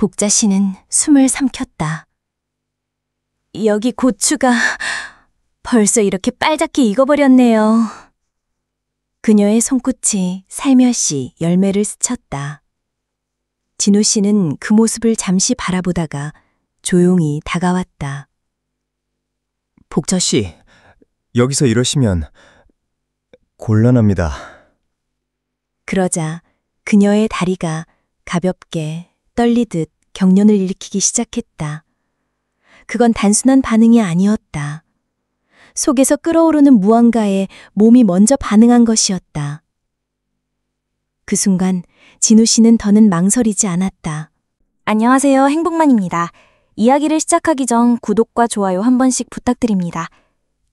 복자 씨는 숨을 삼켰다. 여기 고추가 벌써 이렇게 빨갛게 익어버렸네요. 그녀의 손끝이 살며시 열매를 스쳤다. 진우 씨는 그 모습을 잠시 바라보다가 조용히 다가왔다. 복자 씨, 여기서 이러시면 곤란합니다. 그러자 그녀의 다리가 가볍게 떨리듯 경련을 일으키기 시작했다. 그건 단순한 반응이 아니었다. 속에서 끓어오르는 무언가에 몸이 먼저 반응한 것이었다. 그 순간 진우 씨는 더는 망설이지 않았다. 안녕하세요. 행복만입니다. 이야기를 시작하기 전 구독과 좋아요 한 번씩 부탁드립니다.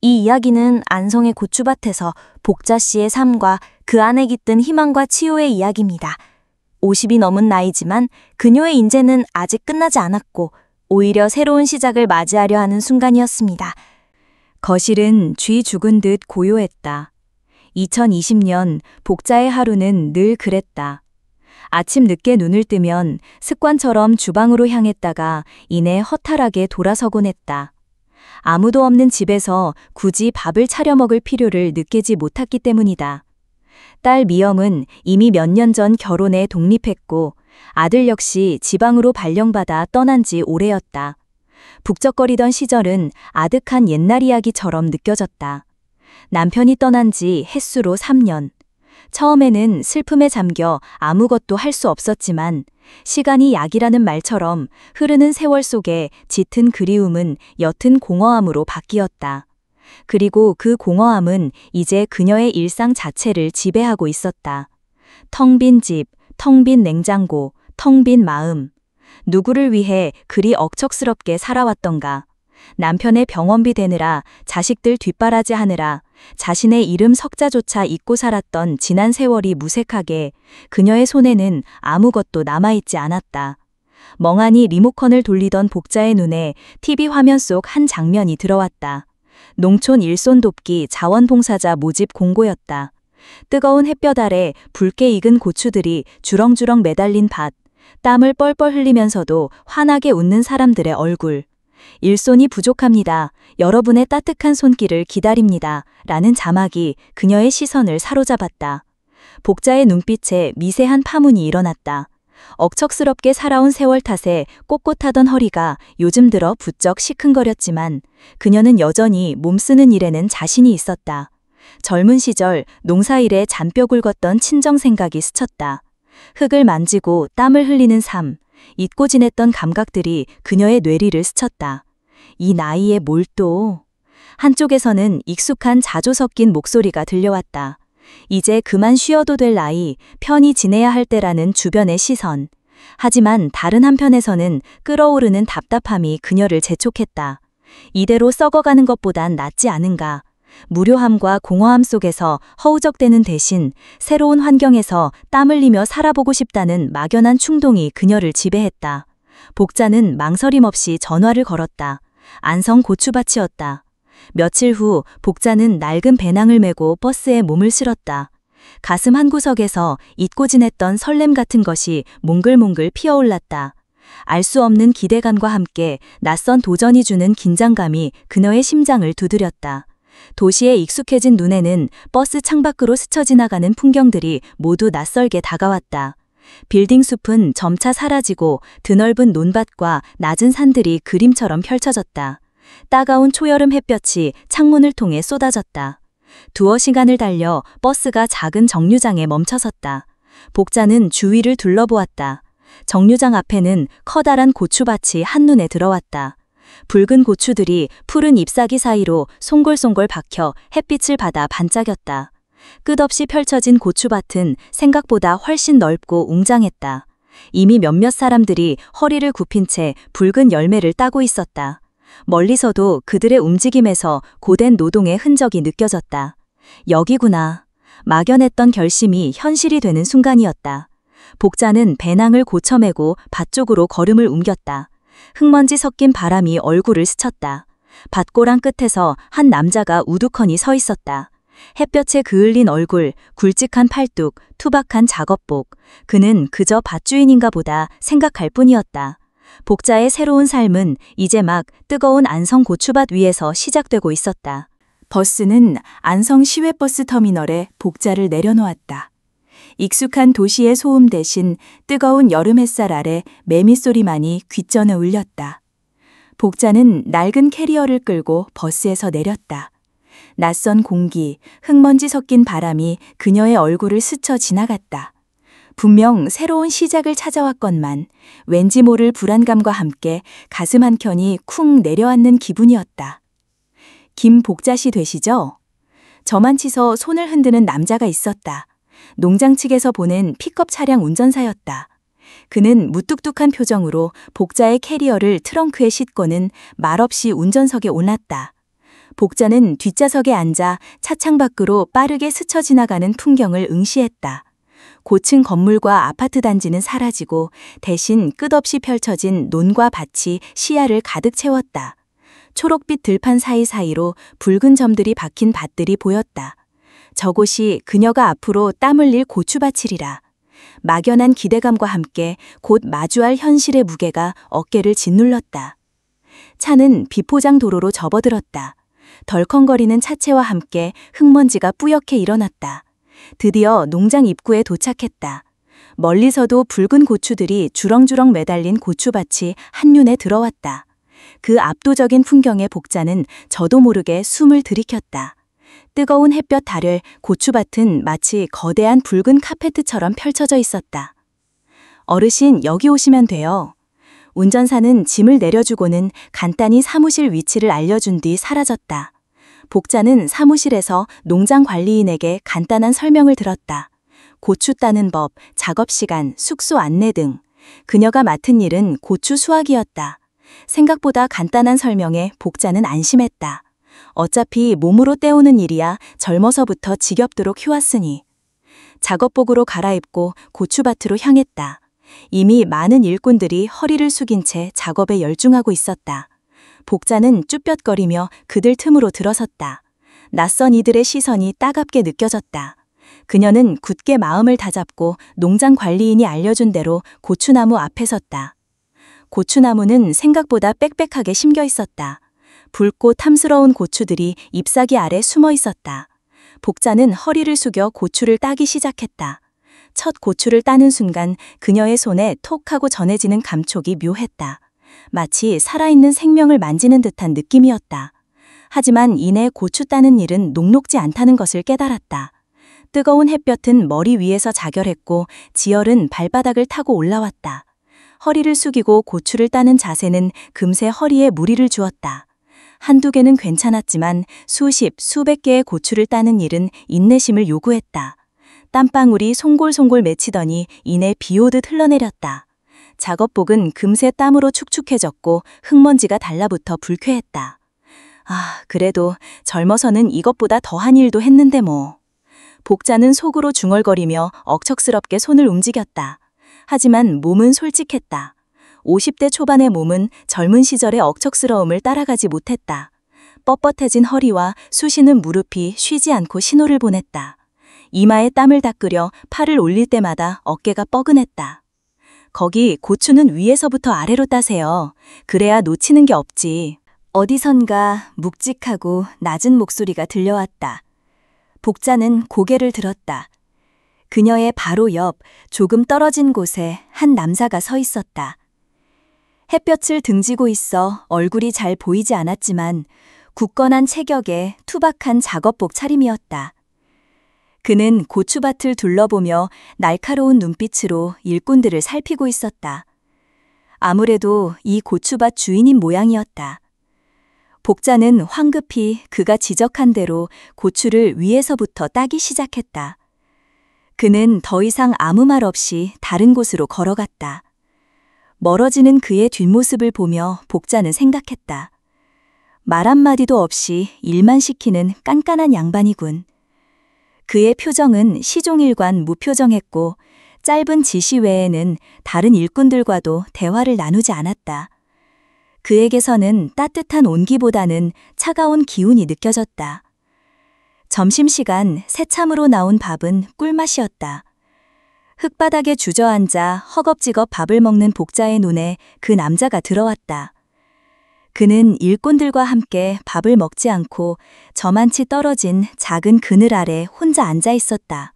이 이야기는 안성의 고추밭에서 복자 씨의 삶과 그 안에 깃든 희망과 치유의 이야기입니다. 50이 넘은 나이지만 그녀의 인재는 아직 끝나지 않았고 오히려 새로운 시작을 맞이하려 하는 순간이었습니다. 거실은 쥐 죽은 듯 고요했다. 2020년 복자의 하루는 늘 그랬다. 아침 늦게 눈을 뜨면 습관처럼 주방으로 향했다가 이내 허탈하게 돌아서곤 했다. 아무도 없는 집에서 굳이 밥을 차려 먹을 필요를 느끼지 못했기 때문이다. 딸 미영은 이미 몇 년 전 결혼해 독립했고 아들 역시 지방으로 발령받아 떠난 지 오래였다. 북적거리던 시절은 아득한 옛날 이야기처럼 느껴졌다. 남편이 떠난 지 햇수로 3년. 처음에는 슬픔에 잠겨 아무것도 할 수 없었지만 시간이 약이라는 말처럼 흐르는 세월 속에 짙은 그리움은 옅은 공허함으로 바뀌었다. 그리고 그 공허함은 이제 그녀의 일상 자체를 지배하고 있었다. 텅 빈 집, 텅 빈 냉장고, 텅 빈 마음. 누구를 위해 그리 억척스럽게 살아왔던가. 남편의 병원비 대느라, 자식들 뒷바라지 하느라, 자신의 이름 석자조차 잊고 살았던 지난 세월이 무색하게 그녀의 손에는 아무것도 남아있지 않았다. 멍하니 리모컨을 돌리던 복자의 눈에 TV 화면 속 한 장면이 들어왔다. 농촌 일손 돕기 자원봉사자 모집 공고였다. 뜨거운 햇볕 아래 붉게 익은 고추들이 주렁주렁 매달린 밭, 땀을 뻘뻘 흘리면서도 환하게 웃는 사람들의 얼굴. 일손이 부족합니다. 여러분의 따뜻한 손길을 기다립니다. 라는 자막이 그녀의 시선을 사로잡았다. 복자의 눈빛에 미세한 파문이 일어났다. 억척스럽게 살아온 세월 탓에 꼿꼿하던 허리가 요즘 들어 부쩍 시큰거렸지만 그녀는 여전히 몸쓰는 일에는 자신이 있었다. 젊은 시절 농사일에 잔뼈 굵었던 친정 생각이 스쳤다. 흙을 만지고 땀을 흘리는 삶, 잊고 지냈던 감각들이 그녀의 뇌리를 스쳤다. 이 나이에 뭘 또? 한쪽에서는 익숙한 자조 섞인 목소리가 들려왔다. 이제 그만 쉬어도 될 나이, 편히 지내야 할 때라는 주변의 시선. 하지만 다른 한편에서는 끓어오르는 답답함이 그녀를 재촉했다. 이대로 썩어가는 것보단 낫지 않은가. 무료함과 공허함 속에서 허우적대는 대신 새로운 환경에서 땀 흘리며 살아보고 싶다는 막연한 충동이 그녀를 지배했다. 복자는 망설임 없이 전화를 걸었다. 안성 고추밭이었다. 며칠 후 복자는 낡은 배낭을 메고 버스에 몸을 실었다. 가슴 한구석에서 잊고 지냈던 설렘 같은 것이 몽글몽글 피어올랐다. 알 수 없는 기대감과 함께 낯선 도전이 주는 긴장감이 그녀의 심장을 두드렸다. 도시에 익숙해진 눈에는 버스 창밖으로 스쳐 지나가는 풍경들이 모두 낯설게 다가왔다. 빌딩 숲은 점차 사라지고 드넓은 논밭과 낮은 산들이 그림처럼 펼쳐졌다. 따가운 초여름 햇볕이 창문을 통해 쏟아졌다. 두어 시간을 달려 버스가 작은 정류장에 멈춰섰다. 복자는 주위를 둘러보았다. 정류장 앞에는 커다란 고추밭이 한눈에 들어왔다. 붉은 고추들이 푸른 잎사귀 사이로 송골송골 박혀 햇빛을 받아 반짝였다. 끝없이 펼쳐진 고추밭은 생각보다 훨씬 넓고 웅장했다. 이미 몇몇 사람들이 허리를 굽힌 채 붉은 열매를 따고 있었다. 멀리서도 그들의 움직임에서 고된 노동의 흔적이 느껴졌다. 여기구나. 막연했던 결심이 현실이 되는 순간이었다. 복자는 배낭을 고쳐매고 밭 쪽으로 걸음을 옮겼다. 흙먼지 섞인 바람이 얼굴을 스쳤다. 밭고랑 끝에서 한 남자가 우두커니 서 있었다. 햇볕에 그을린 얼굴, 굵직한 팔뚝, 투박한 작업복. 그는 그저 밭주인인가 보다 생각할 뿐이었다. 복자의 새로운 삶은 이제 막 뜨거운 안성 고추밭 위에서 시작되고 있었다. 버스는 안성 시외버스 터미널에 복자를 내려놓았다. 익숙한 도시의 소음 대신 뜨거운 여름 햇살 아래 매미소리만이 귓전에 울렸다. 복자는 낡은 캐리어를 끌고 버스에서 내렸다. 낯선 공기, 흙먼지 섞인 바람이 그녀의 얼굴을 스쳐 지나갔다. 분명 새로운 시작을 찾아왔건만 왠지 모를 불안감과 함께 가슴 한켠이 쿵 내려앉는 기분이었다. 김복자 씨 되시죠? 저만치서 손을 흔드는 남자가 있었다. 농장 측에서 보낸 픽업 차량 운전사였다. 그는 무뚝뚝한 표정으로 복자의 캐리어를 트렁크에 싣고는 말없이 운전석에 올랐다. 복자는 뒷좌석에 앉아 차창 밖으로 빠르게 스쳐 지나가는 풍경을 응시했다. 고층 건물과 아파트 단지는 사라지고 대신 끝없이 펼쳐진 논과 밭이 시야를 가득 채웠다. 초록빛 들판 사이사이로 붉은 점들이 박힌 밭들이 보였다. 저곳이 그녀가 앞으로 땀 흘릴 고추밭이리라. 막연한 기대감과 함께 곧 마주할 현실의 무게가 어깨를 짓눌렀다. 차는 비포장 도로로 접어들었다. 덜컹거리는 차체와 함께 흙먼지가 뿌옇게 일어났다. 드디어 농장 입구에 도착했다. 멀리서도 붉은 고추들이 주렁주렁 매달린 고추밭이 한눈에 들어왔다. 그 압도적인 풍경의 복자는 저도 모르게 숨을 들이켰다. 뜨거운 햇볕 아래 고추밭은 마치 거대한 붉은 카페트처럼 펼쳐져 있었다. 어르신, 여기 오시면 돼요. 운전사는 짐을 내려주고는 간단히 사무실 위치를 알려준 뒤 사라졌다. 복자는 사무실에서 농장 관리인에게 간단한 설명을 들었다. 고추 따는 법, 작업 시간, 숙소 안내 등. 그녀가 맡은 일은 고추 수확이었다. 생각보다 간단한 설명에 복자는 안심했다. 어차피 몸으로 때우는 일이야 젊어서부터 지겹도록 해왔으니. 작업복으로 갈아입고 고추밭으로 향했다. 이미 많은 일꾼들이 허리를 숙인 채 작업에 열중하고 있었다. 복자는 쭈뼛거리며 그들 틈으로 들어섰다. 낯선 이들의 시선이 따갑게 느껴졌다. 그녀는 굳게 마음을 다잡고 농장 관리인이 알려준 대로 고추나무 앞에 섰다. 고추나무는 생각보다 빽빽하게 심겨 있었다. 붉고 탐스러운 고추들이 잎사귀 아래 숨어 있었다. 복자는 허리를 숙여 고추를 따기 시작했다. 첫 고추를 따는 순간 그녀의 손에 톡 하고 전해지는 감촉이 묘했다. 마치 살아있는 생명을 만지는 듯한 느낌이었다. 하지만 이내 고추 따는 일은 녹록지 않다는 것을 깨달았다. 뜨거운 햇볕은 머리 위에서 자결했고 지열은 발바닥을 타고 올라왔다. 허리를 숙이고 고추를 따는 자세는 금세 허리에 무리를 주었다. 한두 개는 괜찮았지만 수십, 수백 개의 고추를 따는 일은 인내심을 요구했다. 땀방울이 송골송골 맺히더니 이내 비 오듯 흘러내렸다. 작업복은 금세 땀으로 축축해졌고 흙먼지가 달라붙어 불쾌했다. 아, 그래도 젊어서는 이것보다 더한 일도 했는데 뭐. 복자는 속으로 중얼거리며 억척스럽게 손을 움직였다. 하지만 몸은 솔직했다. 50대 초반의 몸은 젊은 시절의 억척스러움을 따라가지 못했다. 뻣뻣해진 허리와 쑤시는 무릎이 쉬지 않고 신호를 보냈다. 이마에 땀을 닦으려 팔을 올릴 때마다 어깨가 뻐근했다. 거기 고추는 위에서부터 아래로 따세요. 그래야 놓치는 게 없지. 어디선가 묵직하고 낮은 목소리가 들려왔다. 복자는 고개를 들었다. 그녀의 바로 옆 조금 떨어진 곳에 한 남자가 서 있었다. 햇볕을 등지고 있어 얼굴이 잘 보이지 않았지만 굳건한 체격에 투박한 작업복 차림이었다. 그는 고추밭을 둘러보며 날카로운 눈빛으로 일꾼들을 살피고 있었다. 아무래도 이 고추밭 주인인 모양이었다. 복자는 황급히 그가 지적한 대로 고추를 위에서부터 따기 시작했다. 그는 더 이상 아무 말 없이 다른 곳으로 걸어갔다. 멀어지는 그의 뒷모습을 보며 복자는 생각했다. 말 한마디도 없이 일만 시키는 깐깐한 양반이군. 그의 표정은 시종일관 무표정했고 짧은 지시 외에는 다른 일꾼들과도 대화를 나누지 않았다. 그에게서는 따뜻한 온기보다는 차가운 기운이 느껴졌다. 점심시간 새참으로 나온 밥은 꿀맛이었다. 흙바닥에 주저앉아 허겁지겁 밥을 먹는 복자의 눈에 그 남자가 들어왔다. 그는 일꾼들과 함께 밥을 먹지 않고 저만치 떨어진 작은 그늘 아래 혼자 앉아 있었다.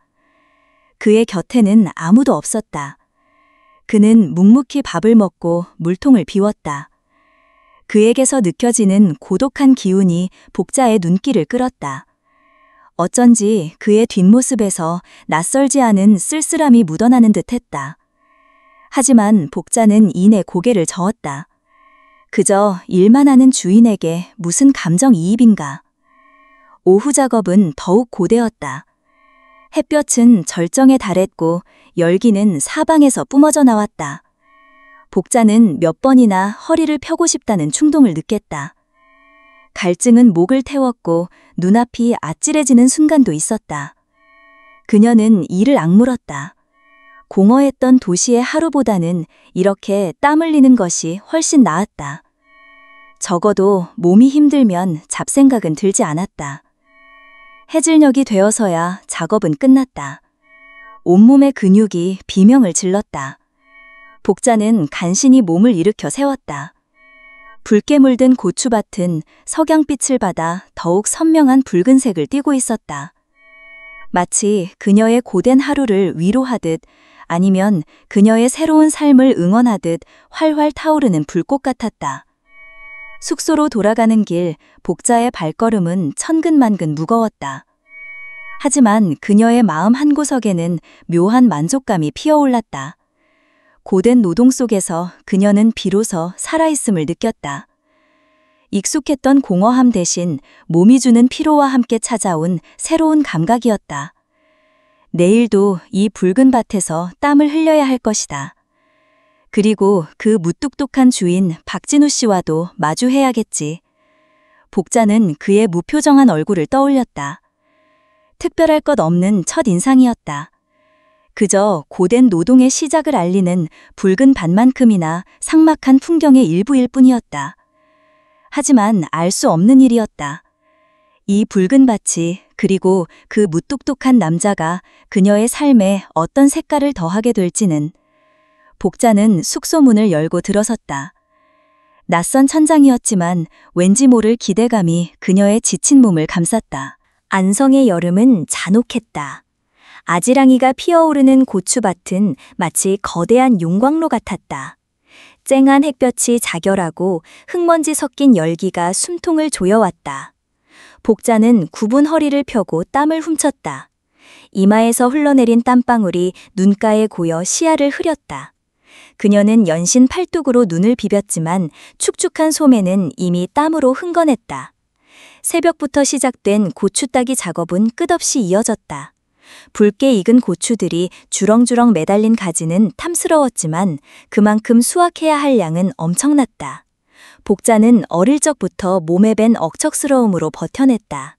그의 곁에는 아무도 없었다. 그는 묵묵히 밥을 먹고 물통을 비웠다. 그에게서 느껴지는 고독한 기운이 복자의 눈길을 끌었다. 어쩐지 그의 뒷모습에서 낯설지 않은 쓸쓸함이 묻어나는 듯했다. 하지만 복자는 이내 고개를 저었다. 그저 일만 하는 주인에게 무슨 감정이입인가. 오후 작업은 더욱 고되었다. 햇볕은 절정에 달했고 열기는 사방에서 뿜어져 나왔다. 복자는 몇 번이나 허리를 펴고 싶다는 충동을 느꼈다. 갈증은 목을 태웠고 눈앞이 아찔해지는 순간도 있었다. 그녀는 이를 악물었다. 공허했던 도시의 하루보다는 이렇게 땀 흘리는 것이 훨씬 나았다. 적어도 몸이 힘들면 잡생각은 들지 않았다. 해질녘이 되어서야 작업은 끝났다. 온몸의 근육이 비명을 질렀다. 복자는 간신히 몸을 일으켜 세웠다. 붉게 물든 고추밭은 석양빛을 받아 더욱 선명한 붉은색을 띠고 있었다. 마치 그녀의 고된 하루를 위로하듯 아니면 그녀의 새로운 삶을 응원하듯 활활 타오르는 불꽃 같았다. 숙소로 돌아가는 길 복자의 발걸음은 천근만근 무거웠다. 하지만 그녀의 마음 한구석에는 묘한 만족감이 피어올랐다. 고된 노동 속에서 그녀는 비로소 살아있음을 느꼈다. 익숙했던 공허함 대신 몸이 주는 피로와 함께 찾아온 새로운 감각이었다. 내일도 이 붉은 밭에서 땀을 흘려야 할 것이다. 그리고 그 무뚝뚝한 주인 박진우 씨와도 마주해야겠지. 복자는 그의 무표정한 얼굴을 떠올렸다. 특별할 것 없는 첫인상이었다. 그저 고된 노동의 시작을 알리는 붉은 밭만큼이나 삭막한 풍경의 일부일 뿐이었다. 하지만 알 수 없는 일이었다. 이 붉은 밭이 그리고 그 무뚝뚝한 남자가 그녀의 삶에 어떤 색깔을 더하게 될지는. 복자는 숙소 문을 열고 들어섰다. 낯선 천장이었지만 왠지 모를 기대감이 그녀의 지친 몸을 감쌌다. 안성의 여름은 잔혹했다. 아지랑이가 피어오르는 고추밭은 마치 거대한 용광로 같았다. 쨍한 햇볕이 자결하고 흙먼지 섞인 열기가 숨통을 조여왔다. 복자는 굽은 허리를 펴고 땀을 훔쳤다. 이마에서 흘러내린 땀방울이 눈가에 고여 시야를 흐렸다. 그녀는 연신 팔뚝으로 눈을 비볐지만 축축한 소매는 이미 땀으로 흥건했다. 새벽부터 시작된 고추 따기 작업은 끝없이 이어졌다. 붉게 익은 고추들이 주렁주렁 매달린 가지는 탐스러웠지만 그만큼 수확해야 할 양은 엄청났다. 복자는 어릴 적부터 몸에 밴 억척스러움으로 버텨냈다.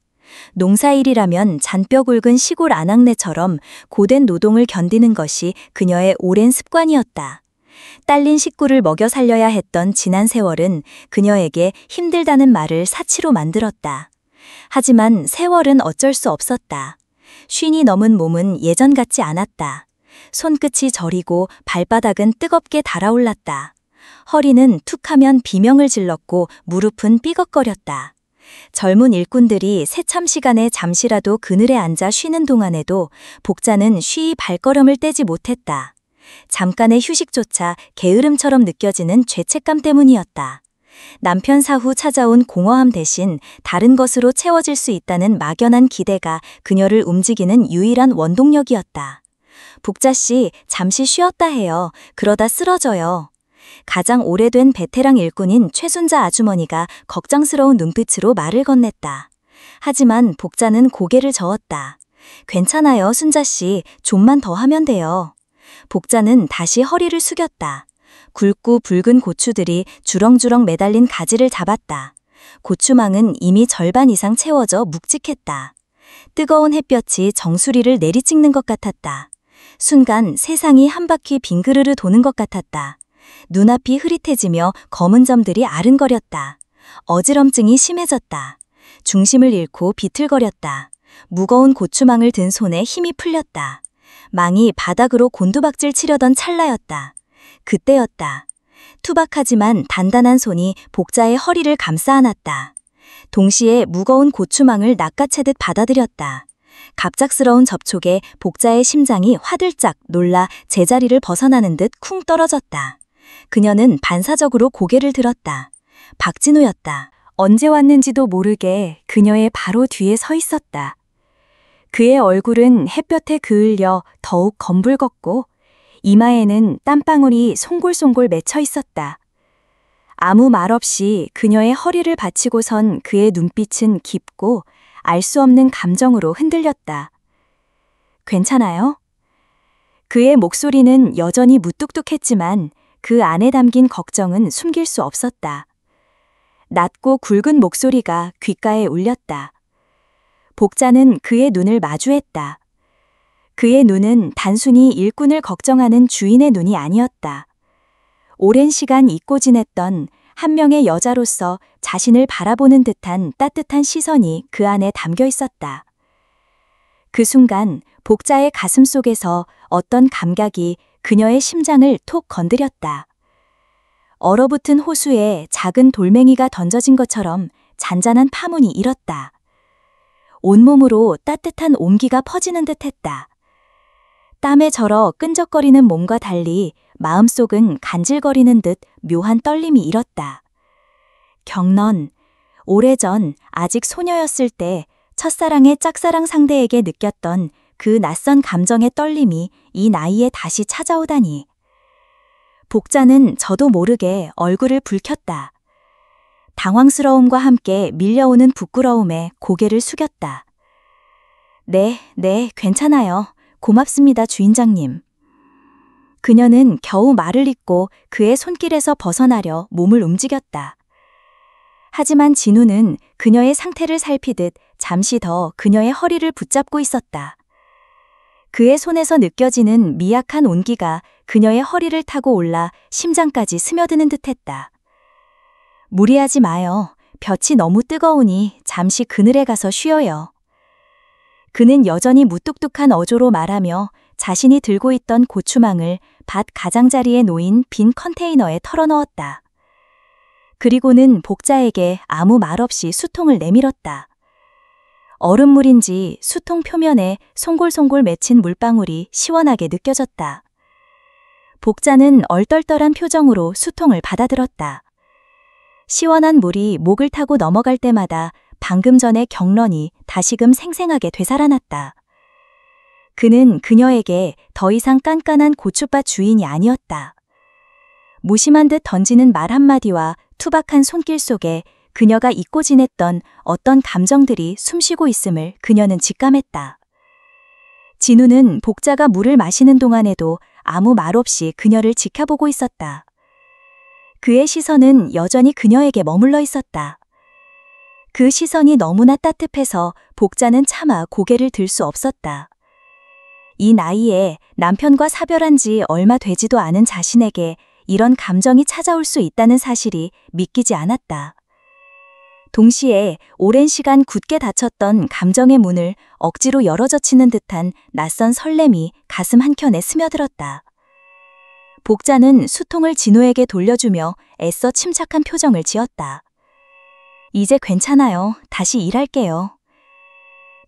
농사일이라면 잔뼈 굵은 시골 아낙네처럼 고된 노동을 견디는 것이 그녀의 오랜 습관이었다. 딸린 식구를 먹여 살려야 했던 지난 세월은 그녀에게 힘들다는 말을 사치로 만들었다. 하지만 세월은 어쩔 수 없었다. 쉰이 넘은 몸은 예전 같지 않았다. 손끝이 저리고 발바닥은 뜨겁게 달아올랐다. 허리는 툭하면 비명을 질렀고 무릎은 삐걱거렸다. 젊은 일꾼들이 새참 시간에 잠시라도 그늘에 앉아 쉬는 동안에도 복자는 쉬이 발걸음을 떼지 못했다. 잠깐의 휴식조차 게으름처럼 느껴지는 죄책감 때문이었다. 남편 사후 찾아온 공허함 대신 다른 것으로 채워질 수 있다는 막연한 기대가 그녀를 움직이는 유일한 원동력이었다. 복자씨, 잠시 쉬었다 해요. 그러다 쓰러져요. 가장 오래된 베테랑 일꾼인 최순자 아주머니가 걱정스러운 눈빛으로 말을 건넸다. 하지만 복자는 고개를 저었다. 괜찮아요, 순자씨. 좀만 더 하면 돼요. 복자는 다시 허리를 숙였다. 굵고 붉은 고추들이 주렁주렁 매달린 가지를 잡았다. 고추망은 이미 절반 이상 채워져 묵직했다. 뜨거운 햇볕이 정수리를 내리찍는 것 같았다. 순간 세상이 한 바퀴 빙그르르 도는 것 같았다. 눈앞이 흐릿해지며 검은 점들이 아른거렸다. 어지럼증이 심해졌다. 중심을 잃고 비틀거렸다. 무거운 고추망을 든 손에 힘이 풀렸다. 망이 바닥으로 곤두박질 치려던 찰나였다. 그때였다. 투박하지만 단단한 손이 복자의 허리를 감싸 안았다. 동시에 무거운 고추망을 낚아채듯 받아들였다. 갑작스러운 접촉에 복자의 심장이 화들짝 놀라 제자리를 벗어나는 듯 쿵 떨어졌다. 그녀는 반사적으로 고개를 들었다. 박진우였다. 언제 왔는지도 모르게 그녀의 바로 뒤에 서 있었다. 그의 얼굴은 햇볕에 그을려 더욱 검붉었고 이마에는 땀방울이 송골송골 맺혀 있었다. 아무 말 없이 그녀의 허리를 받치고선 그의 눈빛은 깊고 알 수 없는 감정으로 흔들렸다. 괜찮아요? 그의 목소리는 여전히 무뚝뚝했지만 그 안에 담긴 걱정은 숨길 수 없었다. 낮고 굵은 목소리가 귓가에 울렸다. 복자는 그의 눈을 마주했다. 그의 눈은 단순히 일꾼을 걱정하는 주인의 눈이 아니었다. 오랜 시간 잊고 지냈던 한 명의 여자로서 자신을 바라보는 듯한 따뜻한 시선이 그 안에 담겨 있었다. 그 순간 복자의 가슴 속에서 어떤 감각이 그녀의 심장을 톡 건드렸다. 얼어붙은 호수에 작은 돌멩이가 던져진 것처럼 잔잔한 파문이 일었다. 온몸으로 따뜻한 온기가 퍼지는 듯했다. 땀에 절어 끈적거리는 몸과 달리 마음속은 간질거리는 듯 묘한 떨림이 일었다. 경넌, 오래전 아직 소녀였을 때 첫사랑의 짝사랑 상대에게 느꼈던 그 낯선 감정의 떨림이 이 나이에 다시 찾아오다니. 복자는 저도 모르게 얼굴을 붉혔다. 당황스러움과 함께 밀려오는 부끄러움에 고개를 숙였다. 네, 괜찮아요. 고맙습니다, 주인장님. 그녀는 겨우 말을 잇고 그의 손길에서 벗어나려 몸을 움직였다. 하지만 진우는 그녀의 상태를 살피듯 잠시 더 그녀의 허리를 붙잡고 있었다. 그의 손에서 느껴지는 미약한 온기가 그녀의 허리를 타고 올라 심장까지 스며드는 듯했다. 무리하지 마요. 볕이 너무 뜨거우니 잠시 그늘에 가서 쉬어요. 그는 여전히 무뚝뚝한 어조로 말하며 자신이 들고 있던 고추망을 밭 가장자리에 놓인 빈 컨테이너에 털어넣었다. 그리고는 복자에게 아무 말 없이 수통을 내밀었다. 얼음물인지 수통 표면에 송골송골 맺힌 물방울이 시원하게 느껴졌다. 복자는 얼떨떨한 표정으로 수통을 받아들었다. 시원한 물이 목을 타고 넘어갈 때마다 방금 전의 경런이 다시금 생생하게 되살아났다. 그는 그녀에게 더 이상 깐깐한 고춧밭 주인이 아니었다. 무심한 듯 던지는 말 한마디와 투박한 손길 속에 그녀가 잊고 지냈던 어떤 감정들이 숨쉬고 있음을 그녀는 직감했다. 진우는 복자가 물을 마시는 동안에도 아무 말 없이 그녀를 지켜보고 있었다. 그의 시선은 여전히 그녀에게 머물러 있었다. 그 시선이 너무나 따뜻해서 복자는 차마 고개를 들 수 없었다. 이 나이에 남편과 사별한 지 얼마 되지도 않은 자신에게 이런 감정이 찾아올 수 있다는 사실이 믿기지 않았다. 동시에 오랜 시간 굳게 닫혔던 감정의 문을 억지로 열어젖히는 듯한 낯선 설렘이 가슴 한켠에 스며들었다. 복자는 수통을 진우에게 돌려주며 애써 침착한 표정을 지었다. 이제 괜찮아요. 다시 일할게요.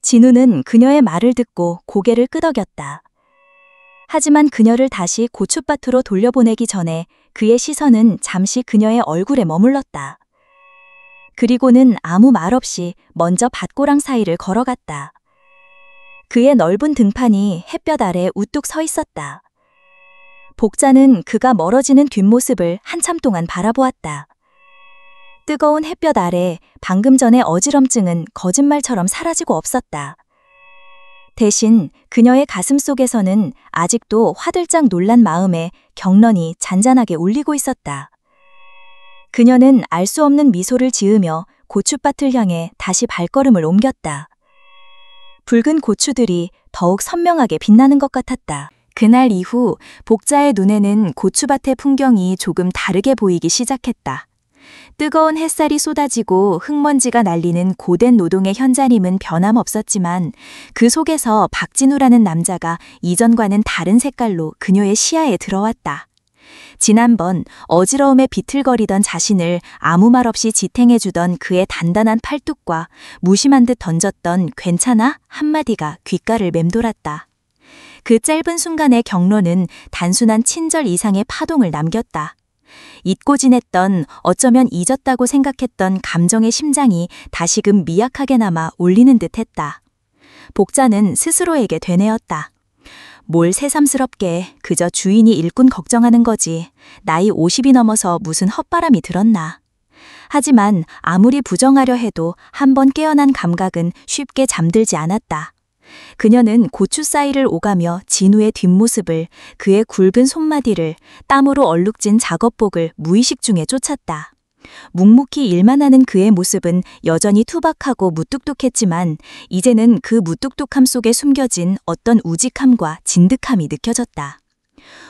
진우는 그녀의 말을 듣고 고개를 끄덕였다. 하지만 그녀를 다시 고춧밭으로 돌려보내기 전에 그의 시선은 잠시 그녀의 얼굴에 머물렀다. 그리고는 아무 말 없이 먼저 밭고랑 사이를 걸어갔다. 그의 넓은 등판이 햇볕 아래 우뚝 서 있었다. 복자는 그가 멀어지는 뒷모습을 한참 동안 바라보았다. 뜨거운 햇볕 아래 방금 전의 어지럼증은 거짓말처럼 사라지고 없었다. 대신 그녀의 가슴 속에서는 아직도 화들짝 놀란 마음에 경련이 잔잔하게 울리고 있었다. 그녀는 알 수 없는 미소를 지으며 고추밭을 향해 다시 발걸음을 옮겼다. 붉은 고추들이 더욱 선명하게 빛나는 것 같았다. 그날 이후 복자의 눈에는 고추밭의 풍경이 조금 다르게 보이기 시작했다. 뜨거운 햇살이 쏟아지고 흙먼지가 날리는 고된 노동의 현장임은 변함없었지만 그 속에서 박진우라는 남자가 이전과는 다른 색깔로 그녀의 시야에 들어왔다. 지난번 어지러움에 비틀거리던 자신을 아무 말 없이 지탱해주던 그의 단단한 팔뚝과 무심한 듯 던졌던 괜찮아? 한마디가 귓가를 맴돌았다. 그 짧은 순간의 경로는 단순한 친절 이상의 파동을 남겼다. 잊고 지냈던, 어쩌면 잊었다고 생각했던 감정의 심장이 다시금 미약하게 남아 울리는 듯했다. 복자는 스스로에게 되뇌었다. 뭘 새삼스럽게, 그저 주인이 일꾼 걱정하는 거지. 나이 50이 넘어서 무슨 헛바람이 들었나. 하지만 아무리 부정하려 해도 한번 깨어난 감각은 쉽게 잠들지 않았다. 그녀는 고추 사이를 오가며 진우의 뒷모습을, 그의 굵은 손마디를, 땀으로 얼룩진 작업복을 무의식 중에 쫓았다. 묵묵히 일만 하는 그의 모습은 여전히 투박하고 무뚝뚝했지만 이제는 그 무뚝뚝함 속에 숨겨진 어떤 우직함과 진득함이 느껴졌다.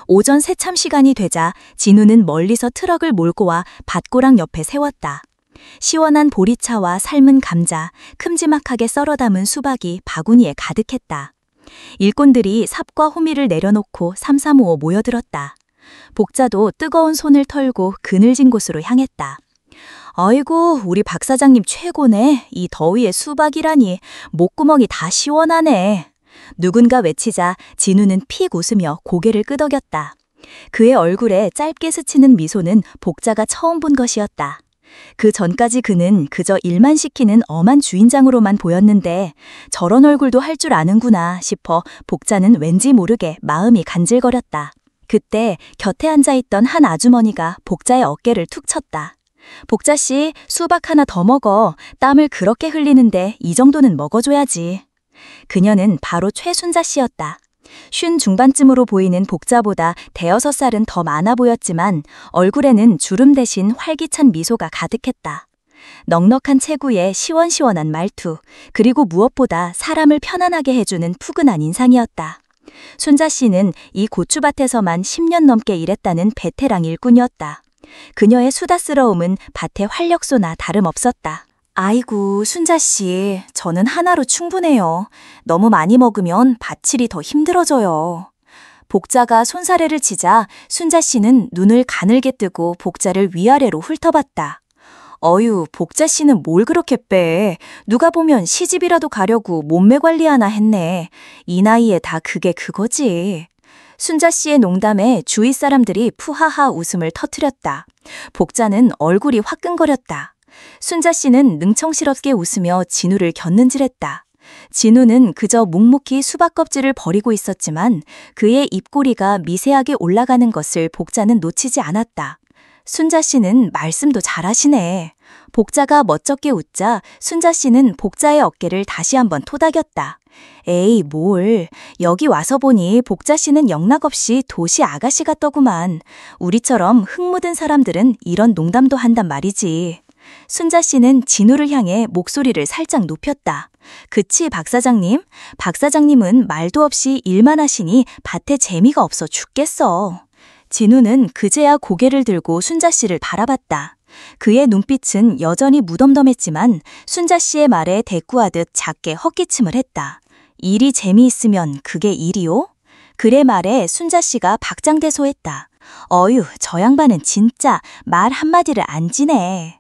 오전 새참 시간이 되자 진우는 멀리서 트럭을 몰고 와 밭고랑 옆에 세웠다. 시원한 보리차와 삶은 감자, 큼지막하게 썰어 담은 수박이 바구니에 가득했다. 일꾼들이 삽과 호미를 내려놓고 삼삼오오 모여들었다. 복자도 뜨거운 손을 털고 그늘진 곳으로 향했다. 아이고, 우리 박 사장님 최고네. 이 더위에 수박이라니. 목구멍이 다 시원하네. 누군가 외치자 진우는 픽 웃으며 고개를 끄덕였다. 그의 얼굴에 짧게 스치는 미소는 복자가 처음 본 것이었다. 그 전까지 그는 그저 일만 시키는 엄한 주인장으로만 보였는데 저런 얼굴도 할 줄 아는구나 싶어 복자는 왠지 모르게 마음이 간질거렸다. 그때 곁에 앉아있던 한 아주머니가 복자의 어깨를 툭 쳤다. 복자씨, 수박 하나 더 먹어. 땀을 그렇게 흘리는데 이 정도는 먹어줘야지. 그녀는 바로 최순자 씨였다. 50 중반쯤으로 보이는 복자보다 5살은 더 많아 보였지만 얼굴에는 주름 대신 활기찬 미소가 가득했다. 넉넉한 체구에 시원시원한 말투, 그리고 무엇보다 사람을 편안하게 해주는 푸근한 인상이었다. 순자 씨는 이 고추밭에서만 10년 넘게 일했다는 베테랑 일꾼이었다. 그녀의 수다스러움은 밭의 활력소나 다름없었다. 아이고, 순자 씨, 저는 하나로 충분해요. 너무 많이 먹으면 밭일이 더 힘들어져요. 복자가 손사래를 치자 순자 씨는 눈을 가늘게 뜨고 복자를 위아래로 훑어봤다. 어휴, 복자 씨는 뭘 그렇게 빼. 누가 보면 시집이라도 가려고 몸매 관리하나 했네. 이 나이에 다 그게 그거지. 순자 씨의 농담에 주위 사람들이 푸하하 웃음을 터뜨렸다. 복자는 얼굴이 화끈거렸다. 순자 씨는 능청스럽게 웃으며 진우를 곁눈질했다. 진우는 그저 묵묵히 수박 껍질을 버리고 있었지만 그의 입꼬리가 미세하게 올라가는 것을 복자는 놓치지 않았다. 순자 씨는 말씀도 잘하시네. 복자가 멋쩍게 웃자 순자 씨는 복자의 어깨를 다시 한번 토닥였다. 에이, 뭘. 여기 와서 보니 복자 씨는 영락없이 도시 아가씨 같더구만. 우리처럼 흙 묻은 사람들은 이런 농담도 한단 말이지. 순자 씨는 진우를 향해 목소리를 살짝 높였다. 그치, 박 사장님? 박 사장님은 말도 없이 일만 하시니 밭에 재미가 없어 죽겠어. 진우는 그제야 고개를 들고 순자 씨를 바라봤다. 그의 눈빛은 여전히 무덤덤했지만 순자 씨의 말에 대꾸하듯 작게 헛기침을 했다. 일이 재미있으면 그게 일이요? 그의 말에 순자 씨가 박장대소했다. 어휴, 저 양반은 진짜 말 한마디를 안 지네.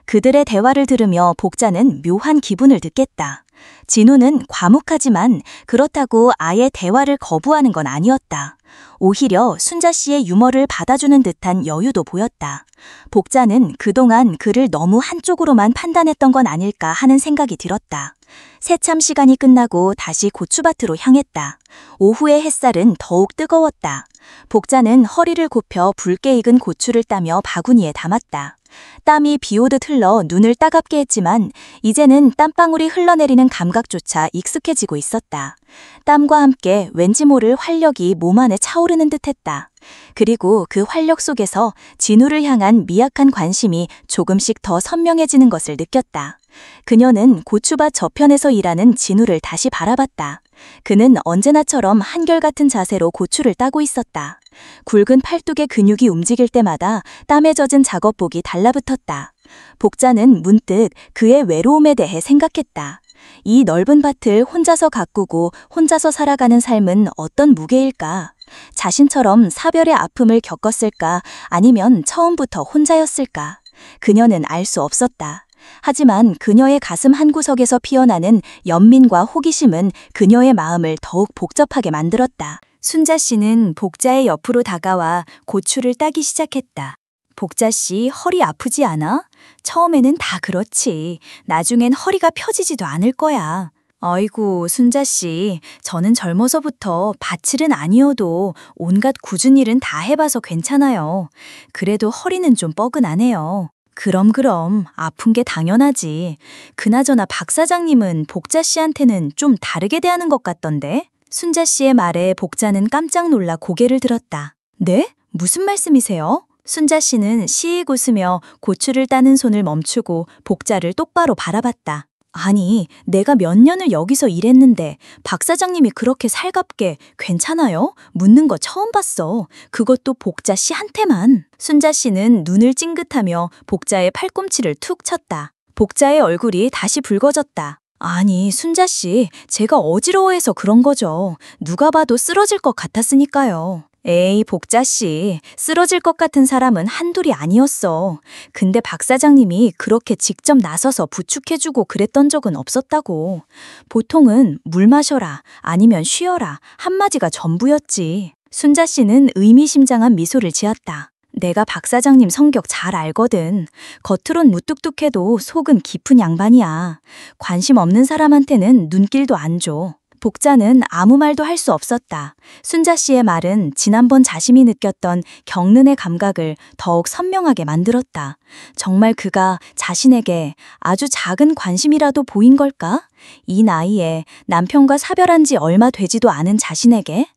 그들의 대화를 들으며 복자는 묘한 기분을 느꼈다. 진우는 과묵하지만 그렇다고 아예 대화를 거부하는 건 아니었다. 오히려 순자 씨의 유머를 받아주는 듯한 여유도 보였다. 복자는 그동안 그를 너무 한쪽으로만 판단했던 건 아닐까 하는 생각이 들었다. 새참 시간이 끝나고 다시 고추밭으로 향했다. 오후의 햇살은 더욱 뜨거웠다. 복자는 허리를 굽혀 붉게 익은 고추를 따며 바구니에 담았다. 땀이 비오듯 흘러 눈을 따갑게 했지만 이제는 땀방울이 흘러내리는 감각조차 익숙해지고 있었다. 땀과 함께 왠지 모를 활력이 몸 안에 차오르는 듯했다. 그리고 그 활력 속에서 진우를 향한 미약한 관심이 조금씩 더 선명해지는 것을 느꼈다. 그녀는 고추밭 저편에서 일하는 진우를 다시 바라봤다. 그는 언제나처럼 한결같은 자세로 고추를 따고 있었다. 굵은 팔뚝의 근육이 움직일 때마다 땀에 젖은 작업복이 달라붙었다. 복자는 문득 그의 외로움에 대해 생각했다. 이 넓은 밭을 혼자서 가꾸고 혼자서 살아가는 삶은 어떤 무게일까? 자신처럼 사별의 아픔을 겪었을까? 아니면 처음부터 혼자였을까? 그녀는 알 수 없었다. 하지만 그녀의 가슴 한구석에서 피어나는 연민과 호기심은 그녀의 마음을 더욱 복잡하게 만들었다. 순자 씨는 복자의 옆으로 다가와 고추를 따기 시작했다. 복자 씨, 허리 아프지 않아? 처음에는 다 그렇지. 나중엔 허리가 펴지지도 않을 거야. 아이고, 순자 씨, 저는 젊어서부터 밭일은 아니어도 온갖 굳은 일은 다 해봐서 괜찮아요. 그래도 허리는 좀 뻐근하네요. 그럼 아픈 게 당연하지. 그나저나 박 사장님은 복자 씨한테는 좀 다르게 대하는 것 같던데? 순자 씨의 말에 복자는 깜짝 놀라 고개를 들었다. 네? 무슨 말씀이세요? 순자 씨는 시익 웃으며 고추를 따는 손을 멈추고 복자를 똑바로 바라봤다. 아니, 내가 몇 년을 여기서 일했는데 박 사장님이 그렇게 살갑게 괜찮아요? 묻는 거 처음 봤어. 그것도 복자 씨한테만. 순자 씨는 눈을 찡긋하며 복자의 팔꿈치를 툭 쳤다. 복자의 얼굴이 다시 붉어졌다. 아니, 순자 씨, 제가 어지러워해서 그런 거죠. 누가 봐도 쓰러질 것 같았으니까요. 에이, 복자 씨, 쓰러질 것 같은 사람은 한둘이 아니었어. 근데 박 사장님이 그렇게 직접 나서서 부축해주고 그랬던 적은 없었다고. 보통은 물 마셔라, 아니면 쉬어라, 한마디가 전부였지. 순자 씨는 의미심장한 미소를 지었다. 내가 박 사장님 성격 잘 알거든. 겉으론 무뚝뚝해도 속은 깊은 양반이야. 관심 없는 사람한테는 눈길도 안 줘. 복자는 아무 말도 할 수 없었다. 순자 씨의 말은 지난번 자신이 느꼈던 경륜의 감각을 더욱 선명하게 만들었다. 정말 그가 자신에게 아주 작은 관심이라도 보인 걸까? 이 나이에 남편과 사별한 지 얼마 되지도 않은 자신에게?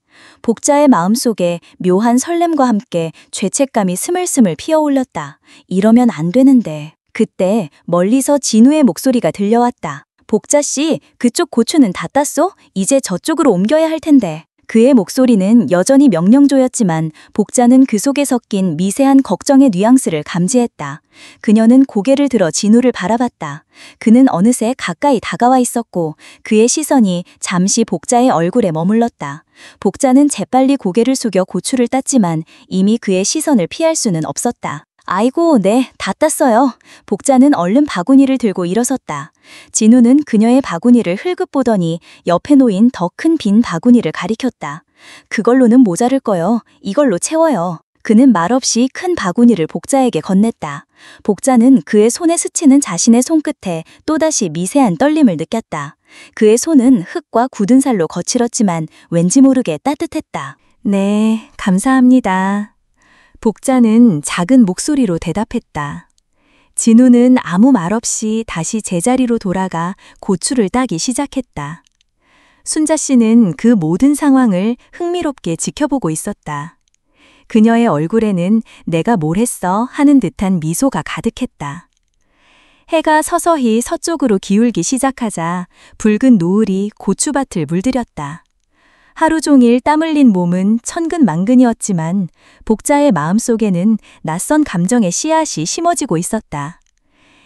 복자의 마음속에 묘한 설렘과 함께 죄책감이 스물스물 피어올랐다. 이러면 안 되는데. 그때 멀리서 진우의 목소리가 들려왔다. 복자 씨, 그쪽 고추는 다 땄어? 이제 저쪽으로 옮겨야 할 텐데. 그의 목소리는 여전히 명령조였지만 복자는 그 속에 섞인 미세한 걱정의 뉘앙스를 감지했다. 그녀는 고개를 들어 진우를 바라봤다. 그는 어느새 가까이 다가와 있었고 그의 시선이 잠시 복자의 얼굴에 머물렀다. 복자는 재빨리 고개를 숙여 고추를 땄지만 이미 그의 시선을 피할 수는 없었다. 아이고, 네, 다 땄어요. 복자는 얼른 바구니를 들고 일어섰다. 진우는 그녀의 바구니를 흘끗 보더니 옆에 놓인 더 큰 빈 바구니를 가리켰다. 그걸로는 모자랄 거요. 이걸로 채워요. 그는 말없이 큰 바구니를 복자에게 건넸다. 복자는 그의 손에 스치는 자신의 손끝에 또다시 미세한 떨림을 느꼈다. 그의 손은 흙과 굳은 살로 거칠었지만 왠지 모르게 따뜻했다. 네, 감사합니다. 복자는 작은 목소리로 대답했다. 진우는 아무 말 없이 다시 제자리로 돌아가 고추를 따기 시작했다. 순자 씨는 그 모든 상황을 흥미롭게 지켜보고 있었다. 그녀의 얼굴에는 내가 뭘 했어 하는 듯한 미소가 가득했다. 해가 서서히 서쪽으로 기울기 시작하자 붉은 노을이 고추밭을 물들였다. 하루 종일 땀 흘린 몸은 천근만근이었지만 복자의 마음속에는 낯선 감정의 씨앗이 심어지고 있었다.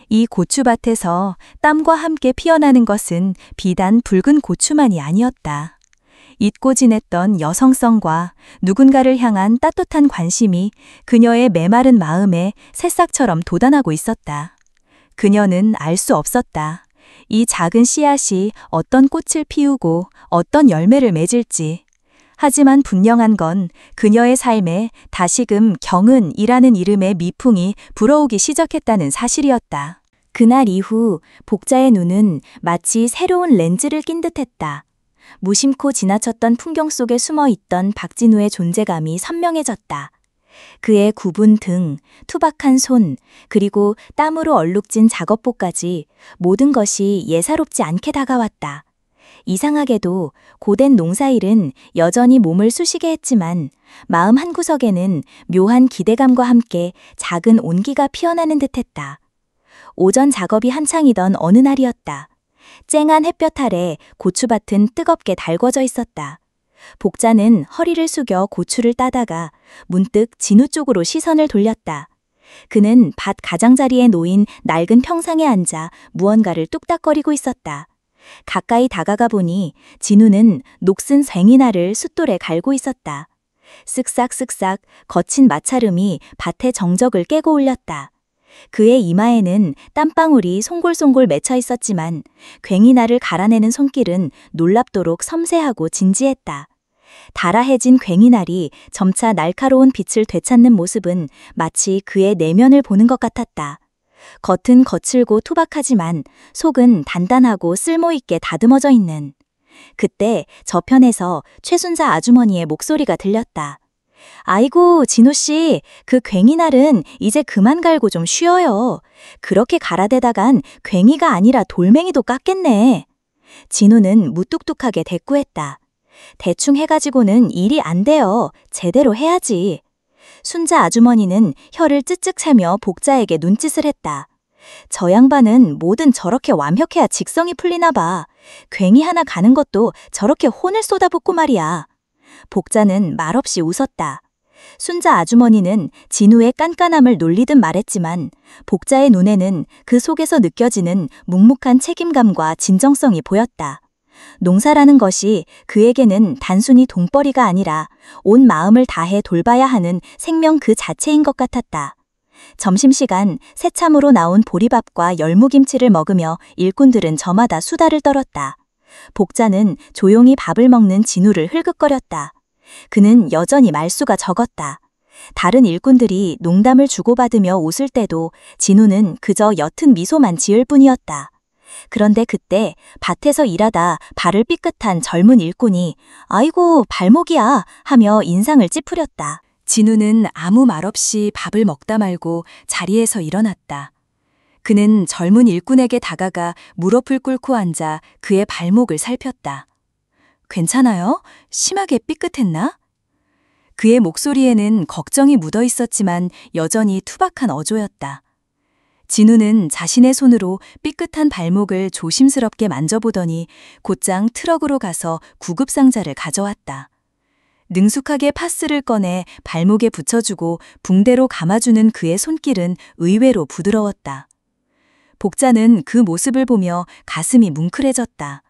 이 고추밭에서 땀과 함께 피어나는 것은 비단 붉은 고추만이 아니었다. 잊고 지냈던 여성성과 누군가를 향한 따뜻한 관심이 그녀의 메마른 마음에 새싹처럼 돋아나고 있었다. 그녀는 알 수 없었다. 이 작은 씨앗이 어떤 꽃을 피우고 어떤 열매를 맺을지. 하지만 분명한 건 그녀의 삶에 다시금 경은이라는 이름의 미풍이 불어오기 시작했다는 사실이었다. 그날 이후 복자의 눈은 마치 새로운 렌즈를 낀 듯했다. 무심코 지나쳤던 풍경 속에 숨어있던 박진우의 존재감이 선명해졌다. 그의 굽은 등, 투박한 손, 그리고 땀으로 얼룩진 작업복까지 모든 것이 예사롭지 않게 다가왔다. 이상하게도 고된 농사일은 여전히 몸을 쑤시게 했지만 마음 한구석에는 묘한 기대감과 함께 작은 온기가 피어나는 듯했다. 오전 작업이 한창이던 어느 날이었다. 쨍한 햇볕 아래 고추밭은 뜨겁게 달궈져 있었다. 복자는 허리를 숙여 고추를 따다가 문득 진우 쪽으로 시선을 돌렸다. 그는 밭 가장자리에 놓인 낡은 평상에 앉아 무언가를 뚝딱거리고 있었다. 가까이 다가가 보니 진우는 녹슨 괭이날을 숫돌에 갈고 있었다. 쓱싹쓱싹 거친 마찰음이 밭의 정적을 깨고 울렸다. 그의 이마에는 땀방울이 송골송골 맺혀 있었지만 괭이날을 갈아내는 손길은 놀랍도록 섬세하고 진지했다. 달아해진 괭이날이 점차 날카로운 빛을 되찾는 모습은 마치 그의 내면을 보는 것 같았다. 겉은 거칠고 투박하지만 속은 단단하고 쓸모있게 다듬어져 있는. 그때 저편에서 최순자 아주머니의 목소리가 들렸다. 아이고, 진호씨, 그 괭이날은 이제 그만 갈고 좀 쉬어요. 그렇게 갈아대다간 괭이가 아니라 돌멩이도 깎겠네. 진호는 무뚝뚝하게 대꾸했다. 대충 해가지고는 일이 안 돼요. 제대로 해야지. 순자 아주머니는 혀를 쯧쯧 차며 복자에게 눈짓을 했다. 저 양반은 뭐든 저렇게 완벽해야 직성이 풀리나 봐. 괭이 하나 가는 것도 저렇게 혼을 쏟아붓고 말이야. 복자는 말없이 웃었다. 순자 아주머니는 진우의 깐깐함을 놀리듯 말했지만 복자의 눈에는 그 속에서 느껴지는 묵묵한 책임감과 진정성이 보였다. 농사라는 것이 그에게는 단순히 돈벌이가 아니라 온 마음을 다해 돌봐야 하는 생명 그 자체인 것 같았다. 점심시간 새참으로 나온 보리밥과 열무김치를 먹으며 일꾼들은 저마다 수다를 떨었다. 복자는 조용히 밥을 먹는 진우를 흘긋거렸다. 그는 여전히 말수가 적었다. 다른 일꾼들이 농담을 주고받으며 웃을 때도 진우는 그저 옅은 미소만 지을 뿐이었다. 그런데 그때 밭에서 일하다 발을 삐끗한 젊은 일꾼이 아이고 발목이야 하며 인상을 찌푸렸다. 진우는 아무 말 없이 밥을 먹다 말고 자리에서 일어났다. 그는 젊은 일꾼에게 다가가 무릎을 꿇고 앉아 그의 발목을 살폈다. 괜찮아요? 심하게 삐끗했나? 그의 목소리에는 걱정이 묻어 있었지만 여전히 투박한 어조였다. 진우는 자신의 손으로 삐끗한 발목을 조심스럽게 만져보더니 곧장 트럭으로 가서 구급상자를 가져왔다. 능숙하게 파스를 꺼내 발목에 붙여주고 붕대로 감아주는 그의 손길은 의외로 부드러웠다. 복자는 그 모습을 보며 가슴이 뭉클해졌다.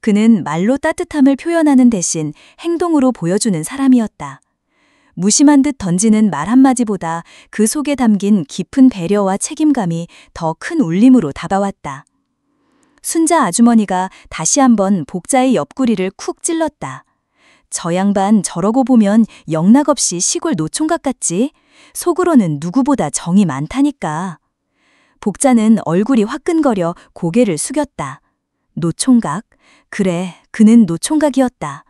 그는 말로 따뜻함을 표현하는 대신 행동으로 보여주는 사람이었다. 무심한 듯 던지는 말 한마디보다 그 속에 담긴 깊은 배려와 책임감이 더 큰 울림으로 다가왔다. 순자 아주머니가 다시 한번 복자의 옆구리를 쿡 찔렀다. 저 양반 저러고 보면 영락없이 시골 노총각 같지? 속으로는 누구보다 정이 많다니까. 복자는 얼굴이 화끈거려 고개를 숙였다. 노총각? 그래, 그는 노총각이었다.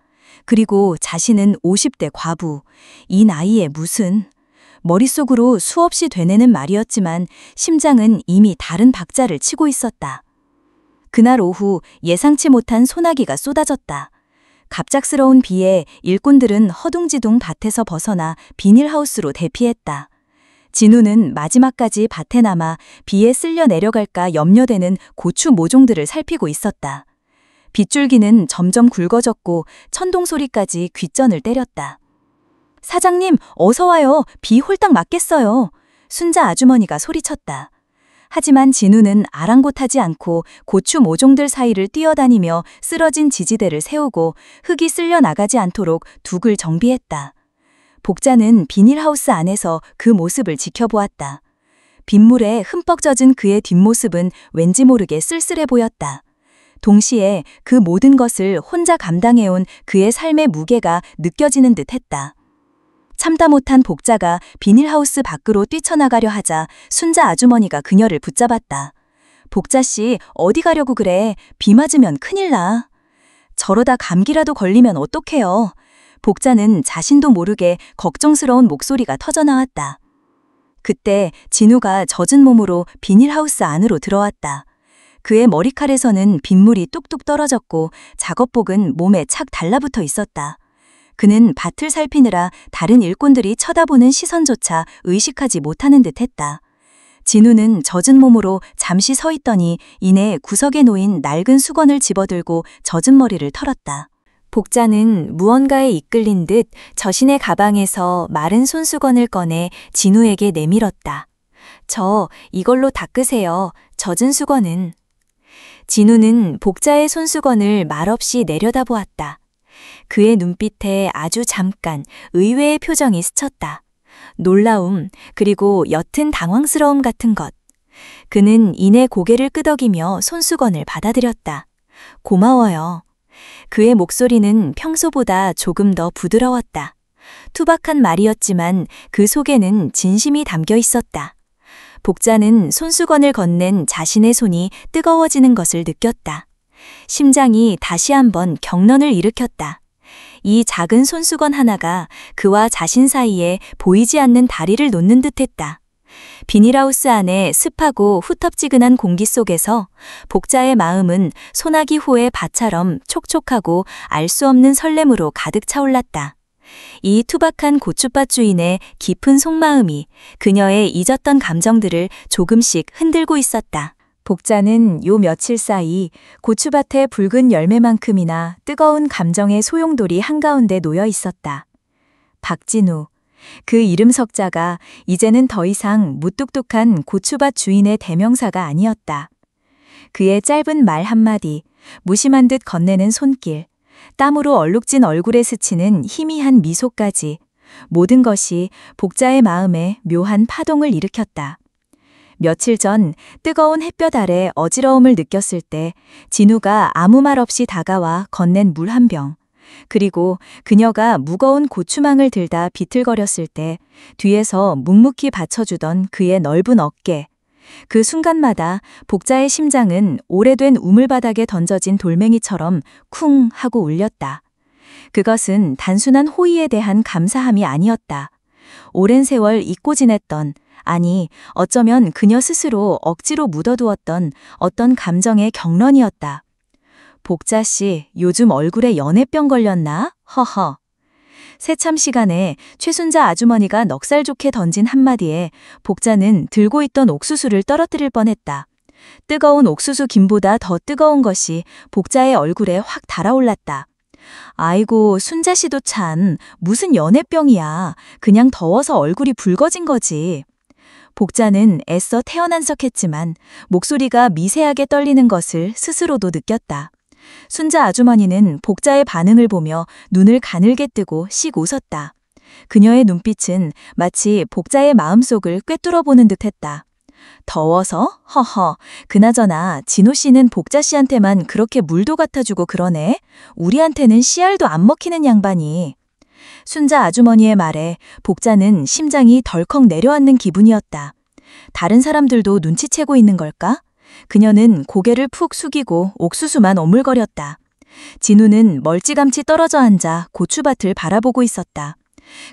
그리고 자신은 50대 과부. 이 나이에 무슨... 머릿속으로 수없이 되뇌는 말이었지만 심장은 이미 다른 박자를 치고 있었다. 그날 오후 예상치 못한 소나기가 쏟아졌다. 갑작스러운 비에 일꾼들은 허둥지둥 밭에서 벗어나 비닐하우스로 대피했다. 진우는 마지막까지 밭에 남아 비에 쓸려 내려갈까 염려되는 고추 모종들을 살피고 있었다. 빗줄기는 점점 굵어졌고 천둥 소리까지 귓전을 때렸다. 사장님, 어서 와요. 비 홀딱 맞겠어요. 순자 아주머니가 소리쳤다. 하지만 진우는 아랑곳하지 않고 고추 모종들 사이를 뛰어다니며 쓰러진 지지대를 세우고 흙이 쓸려 나가지 않도록 둑을 정비했다. 복자는 비닐하우스 안에서 그 모습을 지켜보았다. 빗물에 흠뻑 젖은 그의 뒷모습은 왠지 모르게 쓸쓸해 보였다. 동시에 그 모든 것을 혼자 감당해온 그의 삶의 무게가 느껴지는 듯 했다. 참다 못한 복자가 비닐하우스 밖으로 뛰쳐나가려 하자 순자 아주머니가 그녀를 붙잡았다. 복자씨, 어디 가려고 그래? 비 맞으면 큰일 나. 저러다 감기라도 걸리면 어떡해요? 복자는 자신도 모르게 걱정스러운 목소리가 터져나왔다. 그때 진우가 젖은 몸으로 비닐하우스 안으로 들어왔다. 그의 머리칼에서는 빗물이 뚝뚝 떨어졌고 작업복은 몸에 착 달라붙어 있었다. 그는 밭을 살피느라 다른 일꾼들이 쳐다보는 시선조차 의식하지 못하는 듯했다. 진우는 젖은 몸으로 잠시 서 있더니 이내 구석에 놓인 낡은 수건을 집어들고 젖은 머리를 털었다. 복자는 무언가에 이끌린 듯 저신의 가방에서 마른 손수건을 꺼내 진우에게 내밀었다. 이걸로 닦으세요. 젖은 수건은. 진우는 복자의 손수건을 말없이 내려다보았다. 그의 눈빛에 아주 잠깐 의외의 표정이 스쳤다. 놀라움, 그리고 옅은 당황스러움 같은 것. 그는 이내 고개를 끄덕이며 손수건을 받아들였다. 고마워요. 그의 목소리는 평소보다 조금 더 부드러웠다. 투박한 말이었지만 그 속에는 진심이 담겨 있었다. 복자는 손수건을 건넨 자신의 손이 뜨거워지는 것을 느꼈다. 심장이 다시 한번 경련을 일으켰다. 이 작은 손수건 하나가 그와 자신 사이에 보이지 않는 다리를 놓는 듯했다. 비닐하우스 안에 습하고 후텁지근한 공기 속에서 복자의 마음은 소나기 호의 밭처럼 촉촉하고 알 수 없는 설렘으로 가득 차올랐다. 이 투박한 고추밭 주인의 깊은 속마음이 그녀의 잊었던 감정들을 조금씩 흔들고 있었다. 복자는 요 며칠 사이 고추밭의 붉은 열매만큼이나 뜨거운 감정의 소용돌이 한가운데 놓여 있었다. 박진우. 그 이름 석자가 이제는 더 이상 무뚝뚝한 고추밭 주인의 대명사가 아니었다. 그의 짧은 말 한마디, 무심한 듯 건네는 손길, 땀으로 얼룩진 얼굴에 스치는 희미한 미소까지 모든 것이 복자의 마음에 묘한 파동을 일으켰다. 며칠 전 뜨거운 햇볕 아래 어지러움을 느꼈을 때 진우가 아무 말 없이 다가와 건넨 물 한 병, 그리고 그녀가 무거운 고추망을 들다 비틀거렸을 때 뒤에서 묵묵히 받쳐주던 그의 넓은 어깨, 그 순간마다 복자의 심장은 오래된 우물바닥에 던져진 돌멩이처럼 쿵 하고 울렸다. 그것은 단순한 호의에 대한 감사함이 아니었다. 오랜 세월 잊고 지냈던, 아니 어쩌면 그녀 스스로 억지로 묻어두었던 어떤 감정의 경련이었다. 복자 씨, 요즘 얼굴에 연애병 걸렸나? 허허. 새참 시간에 최순자 아주머니가 넉살 좋게 던진 한마디에 복자는 들고 있던 옥수수를 떨어뜨릴 뻔했다. 뜨거운 옥수수 김보다 더 뜨거운 것이 복자의 얼굴에 확 달아올랐다. 아이고, 순자 씨도 참 무슨 연애병이야. 그냥 더워서 얼굴이 붉어진 거지. 복자는 애써 태어난 척했지만 목소리가 미세하게 떨리는 것을 스스로도 느꼈다. 순자 아주머니는 복자의 반응을 보며 눈을 가늘게 뜨고 씩 웃었다. 그녀의 눈빛은 마치 복자의 마음속을 꿰뚫어보는 듯했다. 더워서? 허허, 그나저나 진호 씨는 복자 씨한테만 그렇게 물도 갖다주고 그러네? 우리한테는 씨알도 안 먹히는 양반이. 순자 아주머니의 말에 복자는 심장이 덜컥 내려앉는 기분이었다. 다른 사람들도 눈치채고 있는 걸까? 그녀는 고개를 푹 숙이고 옥수수만 오물거렸다. 진우는 멀찌감치 떨어져 앉아 고추밭을 바라보고 있었다.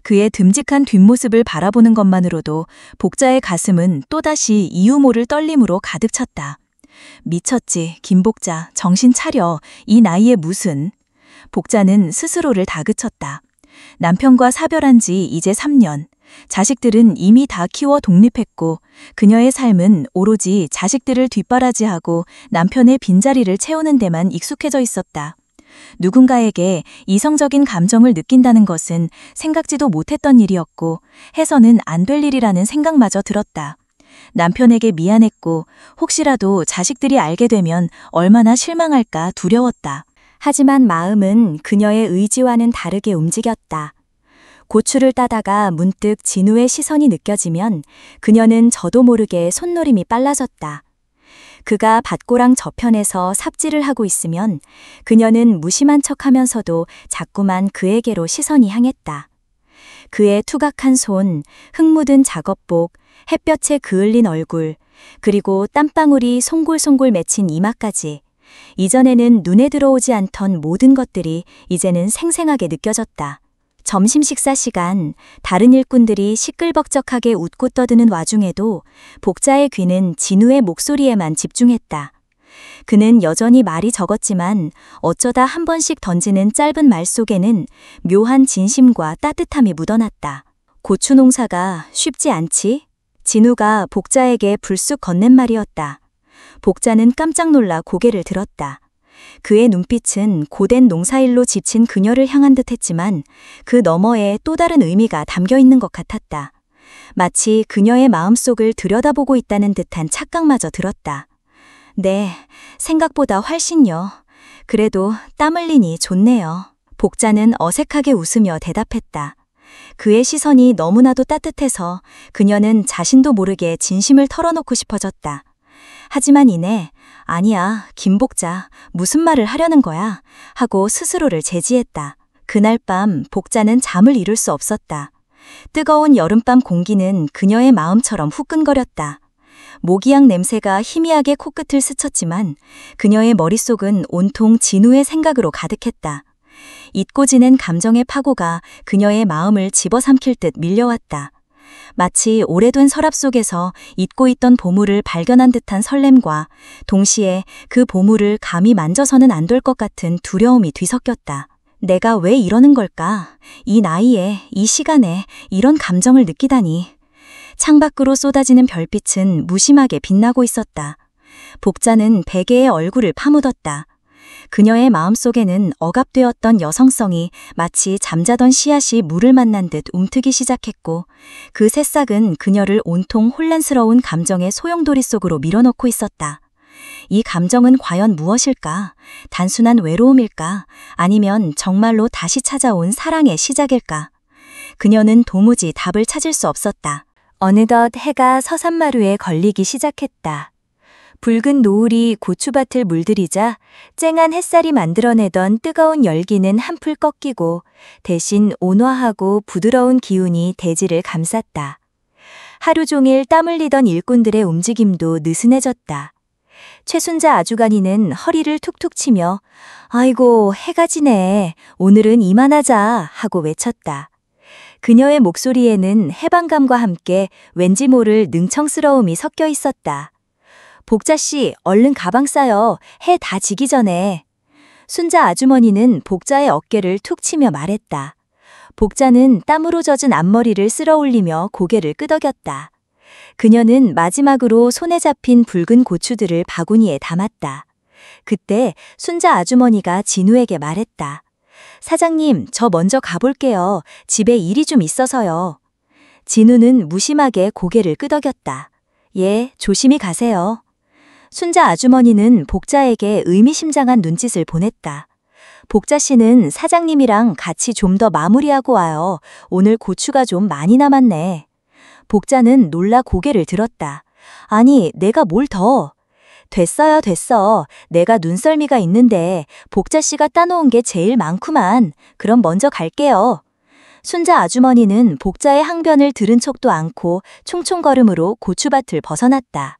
그의 듬직한 뒷모습을 바라보는 것만으로도 복자의 가슴은 또다시 이유 모를 떨림으로 가득 찼다. 미쳤지, 김복자, 정신 차려. 이 나이에 무슨. 복자는 스스로를 다그쳤다. 남편과 사별한 지 이제 3년. 자식들은 이미 다 키워 독립했고 그녀의 삶은 오로지 자식들을 뒷바라지하고 남편의 빈자리를 채우는 데만 익숙해져 있었다. 누군가에게 이성적인 감정을 느낀다는 것은 생각지도 못했던 일이었고 해서는 안 될 일이라는 생각마저 들었다. 남편에게 미안했고 혹시라도 자식들이 알게 되면 얼마나 실망할까 두려웠다. 하지만 마음은 그녀의 의지와는 다르게 움직였다. 고추를 따다가 문득 진우의 시선이 느껴지면 그녀는 저도 모르게 손놀림이 빨라졌다. 그가 밭고랑 저편에서 삽질을 하고 있으면 그녀는 무심한 척하면서도 자꾸만 그에게로 시선이 향했다. 그의 투각한 손, 흙 묻은 작업복, 햇볕에 그을린 얼굴, 그리고 땀방울이 송골송골 맺힌 이마까지 이전에는 눈에 들어오지 않던 모든 것들이 이제는 생생하게 느껴졌다. 점심 식사 시간, 다른 일꾼들이 시끌벅적하게 웃고 떠드는 와중에도 복자의 귀는 진우의 목소리에만 집중했다. 그는 여전히 말이 적었지만 어쩌다 한 번씩 던지는 짧은 말 속에는 묘한 진심과 따뜻함이 묻어났다. 고추 농사가 쉽지 않지? 진우가 복자에게 불쑥 건넨 말이었다. 복자는 깜짝 놀라 고개를 들었다. 그의 눈빛은 고된 농사일로 지친 그녀를 향한 듯 했지만 그 너머에 또 다른 의미가 담겨 있는 것 같았다. 마치 그녀의 마음속을 들여다보고 있다는 듯한 착각마저 들었다. 네, 생각보다 훨씬요. 그래도 땀 흘리니 좋네요. 복자는 어색하게 웃으며 대답했다. 그의 시선이 너무나도 따뜻해서 그녀는 자신도 모르게 진심을 털어놓고 싶어졌다. 하지만 이내 아니야, 김복자, 무슨 말을 하려는 거야? 하고 스스로를 제지했다. 그날 밤 복자는 잠을 이룰 수 없었다. 뜨거운 여름밤 공기는 그녀의 마음처럼 후끈거렸다. 모기향 냄새가 희미하게 코끝을 스쳤지만 그녀의 머릿속은 온통 진우의 생각으로 가득했다. 잊고 지낸 감정의 파고가 그녀의 마음을 집어삼킬 듯 밀려왔다. 마치 오래된 서랍 속에서 잊고 있던 보물을 발견한 듯한 설렘과 동시에 그 보물을 감히 만져서는 안 될 것 같은 두려움이 뒤섞였다. 내가 왜 이러는 걸까? 이 나이에, 이 시간에 이런 감정을 느끼다니. 창밖으로 쏟아지는 별빛은 무심하게 빛나고 있었다. 복자는 베개의 얼굴을 파묻었다. 그녀의 마음속에는 억압되었던 여성성이 마치 잠자던 씨앗이 물을 만난 듯 움트기 시작했고 그 새싹은 그녀를 온통 혼란스러운 감정의 소용돌이 속으로 밀어넣고 있었다. 이 감정은 과연 무엇일까? 단순한 외로움일까? 아니면 정말로 다시 찾아온 사랑의 시작일까? 그녀는 도무지 답을 찾을 수 없었다. 어느덧 해가 서산마루에 걸리기 시작했다. 붉은 노을이 고추밭을 물들이자 쨍한 햇살이 만들어내던 뜨거운 열기는 한풀 꺾이고 대신 온화하고 부드러운 기운이 대지를 감쌌다. 하루 종일 땀 흘리던 일꾼들의 움직임도 느슨해졌다. 최순자 아주간이는 허리를 툭툭 치며 아이고 해가 지네. 오늘은 이만하자 하고 외쳤다. 그녀의 목소리에는 해방감과 함께 왠지 모를 능청스러움이 섞여 있었다. 복자씨, 얼른 가방 싸요. 해 다 지기 전에. 순자 아주머니는 복자의 어깨를 툭 치며 말했다. 복자는 땀으로 젖은 앞머리를 쓸어 올리며 고개를 끄덕였다. 그녀는 마지막으로 손에 잡힌 붉은 고추들을 바구니에 담았다. 그때 순자 아주머니가 진우에게 말했다. 사장님, 저 먼저 가볼게요. 집에 일이 좀 있어서요. 진우는 무심하게 고개를 끄덕였다. 예, 조심히 가세요. 순자 아주머니는 복자에게 의미심장한 눈짓을 보냈다. 복자 씨는 사장님이랑 같이 좀 더 마무리하고 와요. 오늘 고추가 좀 많이 남았네. 복자는 놀라 고개를 들었다. 아니, 내가 뭘 더. 됐어요, 됐어. 내가 눈썰미가 있는데 복자 씨가 따놓은 게 제일 많구만. 그럼 먼저 갈게요. 순자 아주머니는 복자의 항변을 들은 척도 않고 총총걸음으로 고추밭을 벗어났다.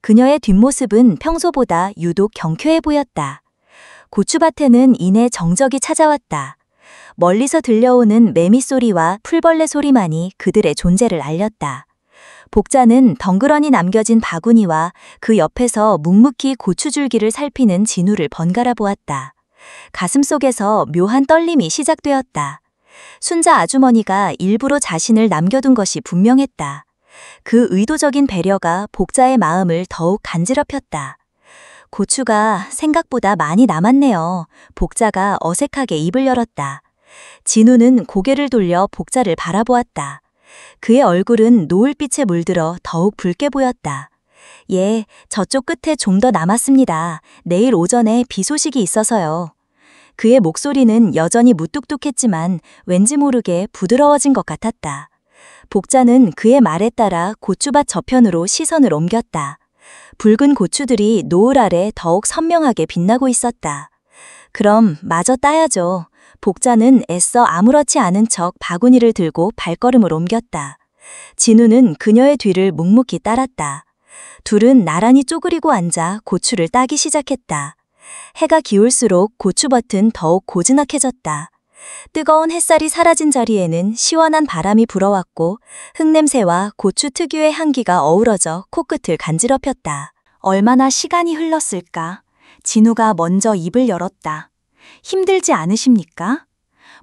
그녀의 뒷모습은 평소보다 유독 경쾌해 보였다. 고추밭에는 이내 정적이 찾아왔다. 멀리서 들려오는 매미 소리와 풀벌레 소리만이 그들의 존재를 알렸다. 복자는 덩그러니 남겨진 바구니와 그 옆에서 묵묵히 고추줄기를 살피는 진우를 번갈아 보았다. 가슴속에서 묘한 떨림이 시작되었다. 순자 아주머니가 일부러 자신을 남겨둔 것이 분명했다. 그 의도적인 배려가 복자의 마음을 더욱 간지럽혔다. 고추가 생각보다 많이 남았네요. 복자가 어색하게 입을 열었다. 진우는 고개를 돌려 복자를 바라보았다. 그의 얼굴은 노을빛에 물들어 더욱 붉게 보였다. 예, 저쪽 끝에 좀 더 남았습니다. 내일 오전에 비 소식이 있어서요. 그의 목소리는 여전히 무뚝뚝했지만 왠지 모르게 부드러워진 것 같았다. 복자는 그의 말에 따라 고추밭 저편으로 시선을 옮겼다. 붉은 고추들이 노을 아래 더욱 선명하게 빛나고 있었다. 그럼 마저 따야죠. 복자는 애써 아무렇지 않은 척 바구니를 들고 발걸음을 옮겼다. 진우는 그녀의 뒤를 묵묵히 따랐다. 둘은 나란히 쪼그리고 앉아 고추를 따기 시작했다. 해가 기울수록 고추밭은 더욱 고즈넉해졌다. 뜨거운 햇살이 사라진 자리에는 시원한 바람이 불어왔고 흙냄새와 고추 특유의 향기가 어우러져 코끝을 간지럽혔다. 얼마나 시간이 흘렀을까? 진우가 먼저 입을 열었다. 힘들지 않으십니까?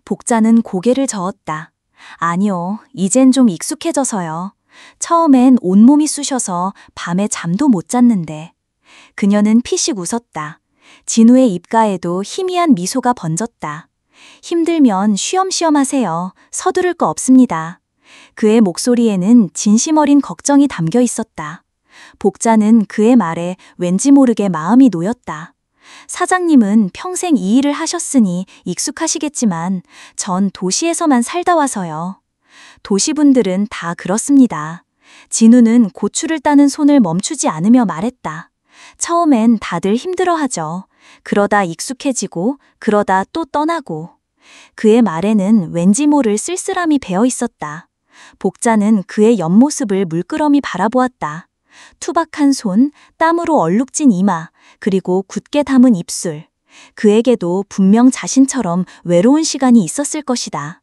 복자는 고개를 저었다. 아니요, 이젠 좀 익숙해져서요. 처음엔 온몸이 쑤셔서 밤에 잠도 못 잤는데 그녀는 피식 웃었다. 진우의 입가에도 희미한 미소가 번졌다. 힘들면 쉬엄쉬엄 하세요. 서두를 거 없습니다. 그의 목소리에는 진심 어린 걱정이 담겨 있었다. 복자는 그의 말에 왠지 모르게 마음이 놓였다. 사장님은 평생 이 일을 하셨으니 익숙하시겠지만 전 도시에서만 살다 와서요. 도시분들은 다 그렇습니다. 진우는 고추를 따는 손을 멈추지 않으며 말했다. 처음엔 다들 힘들어하죠. 그러다 익숙해지고 그러다 또 떠나고. 그의 말에는 왠지 모를 쓸쓸함이 배어 있었다. 복자는 그의 옆모습을 물끄러미 바라보았다. 투박한 손, 땀으로 얼룩진 이마, 그리고 굳게 담은 입술. 그에게도 분명 자신처럼 외로운 시간이 있었을 것이다.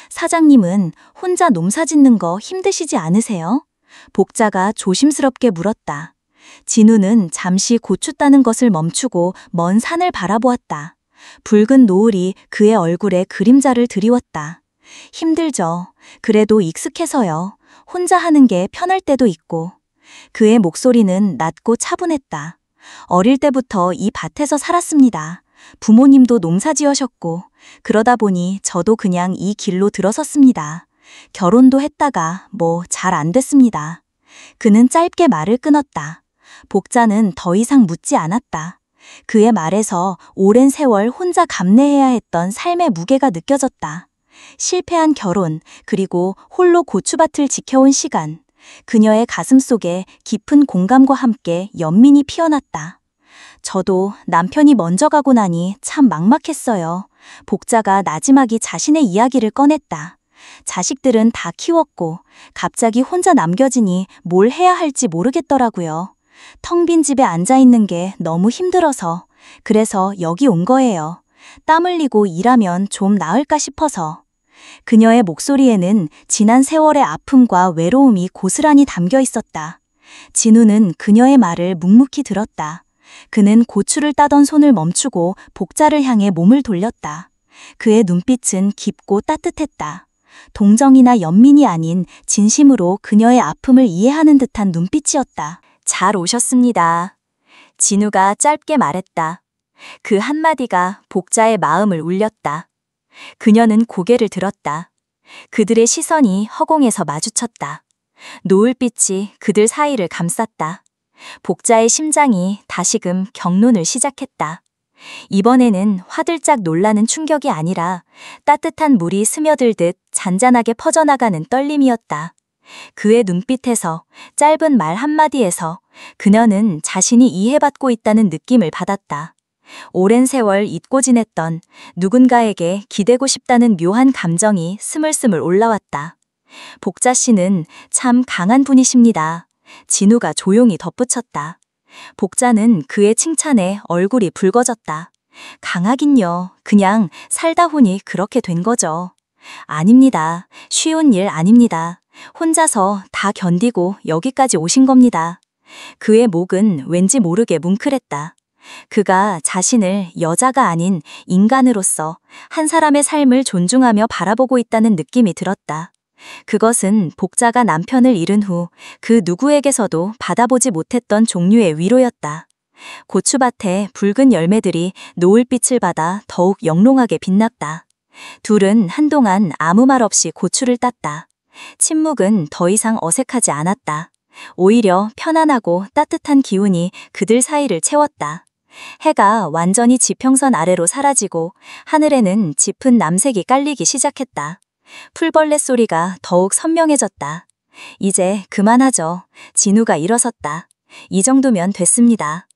사장님은 혼자 농사 짓는 거 힘드시지 않으세요? 복자가 조심스럽게 물었다. 진우는 잠시 고추 따는 것을 멈추고 먼 산을 바라보았다. 붉은 노을이 그의 얼굴에 그림자를 드리웠다. 힘들죠. 그래도 익숙해서요. 혼자 하는 게 편할 때도 있고. 그의 목소리는 낮고 차분했다. 어릴 때부터 이 밭에서 살았습니다. 부모님도 농사 지으셨고 그러다 보니 저도 그냥 이 길로 들어섰습니다. 결혼도 했다가 뭐 잘 안 됐습니다. 그는 짧게 말을 끊었다. 복자는 더 이상 묻지 않았다. 그의 말에서 오랜 세월 혼자 감내해야 했던 삶의 무게가 느껴졌다. 실패한 결혼, 그리고 홀로 고추밭을 지켜온 시간. 그녀의 가슴 속에 깊은 공감과 함께 연민이 피어났다. 저도 남편이 먼저 가고 나니 참 막막했어요. 복자가 나지막이 자신의 이야기를 꺼냈다. 자식들은 다 키웠고 갑자기 혼자 남겨지니 뭘 해야 할지 모르겠더라고요. 텅 빈 집에 앉아 있는 게 너무 힘들어서 그래서 여기 온 거예요. 땀 흘리고 일하면 좀 나을까 싶어서. 그녀의 목소리에는 지난 세월의 아픔과 외로움이 고스란히 담겨 있었다. 진우는 그녀의 말을 묵묵히 들었다. 그는 고추를 따던 손을 멈추고 복자를 향해 몸을 돌렸다. 그의 눈빛은 깊고 따뜻했다. 동정이나 연민이 아닌 진심으로 그녀의 아픔을 이해하는 듯한 눈빛이었다. 잘 오셨습니다. 진우가 짧게 말했다. 그 한마디가 복자의 마음을 울렸다. 그녀는 고개를 들었다. 그들의 시선이 허공에서 마주쳤다. 노을빛이 그들 사이를 감쌌다. 복자의 심장이 다시금 경론을 시작했다. 이번에는 화들짝 놀라는 충격이 아니라 따뜻한 물이 스며들듯 잔잔하게 퍼져나가는 떨림이었다. 그의 눈빛에서, 짧은 말 한마디에서 그녀는 자신이 이해받고 있다는 느낌을 받았다. 오랜 세월 잊고 지냈던 누군가에게 기대고 싶다는 묘한 감정이 스물스물 올라왔다. 복자 씨는 참 강한 분이십니다. 진우가 조용히 덧붙였다. 복자는 그의 칭찬에 얼굴이 붉어졌다. 강하긴요. 그냥 살다 보니 그렇게 된 거죠. 아닙니다. 쉬운 일 아닙니다. 혼자서 다 견디고 여기까지 오신 겁니다. 그의 목은 왠지 모르게 뭉클했다. 그가 자신을 여자가 아닌 인간으로서 한 사람의 삶을 존중하며 바라보고 있다는 느낌이 들었다. 그것은 복자가 남편을 잃은 후 그 누구에게서도 받아보지 못했던 종류의 위로였다. 고추밭에 붉은 열매들이 노을빛을 받아 더욱 영롱하게 빛났다. 둘은 한동안 아무 말 없이 고추를 땄다. 침묵은 더 이상 어색하지 않았다. 오히려 편안하고 따뜻한 기운이 그들 사이를 채웠다. 해가 완전히 지평선 아래로 사라지고 하늘에는 짙은 남색이 깔리기 시작했다. 풀벌레 소리가 더욱 선명해졌다. 이제 그만하죠. 진우가 일어섰다. 이 정도면 됐습니다.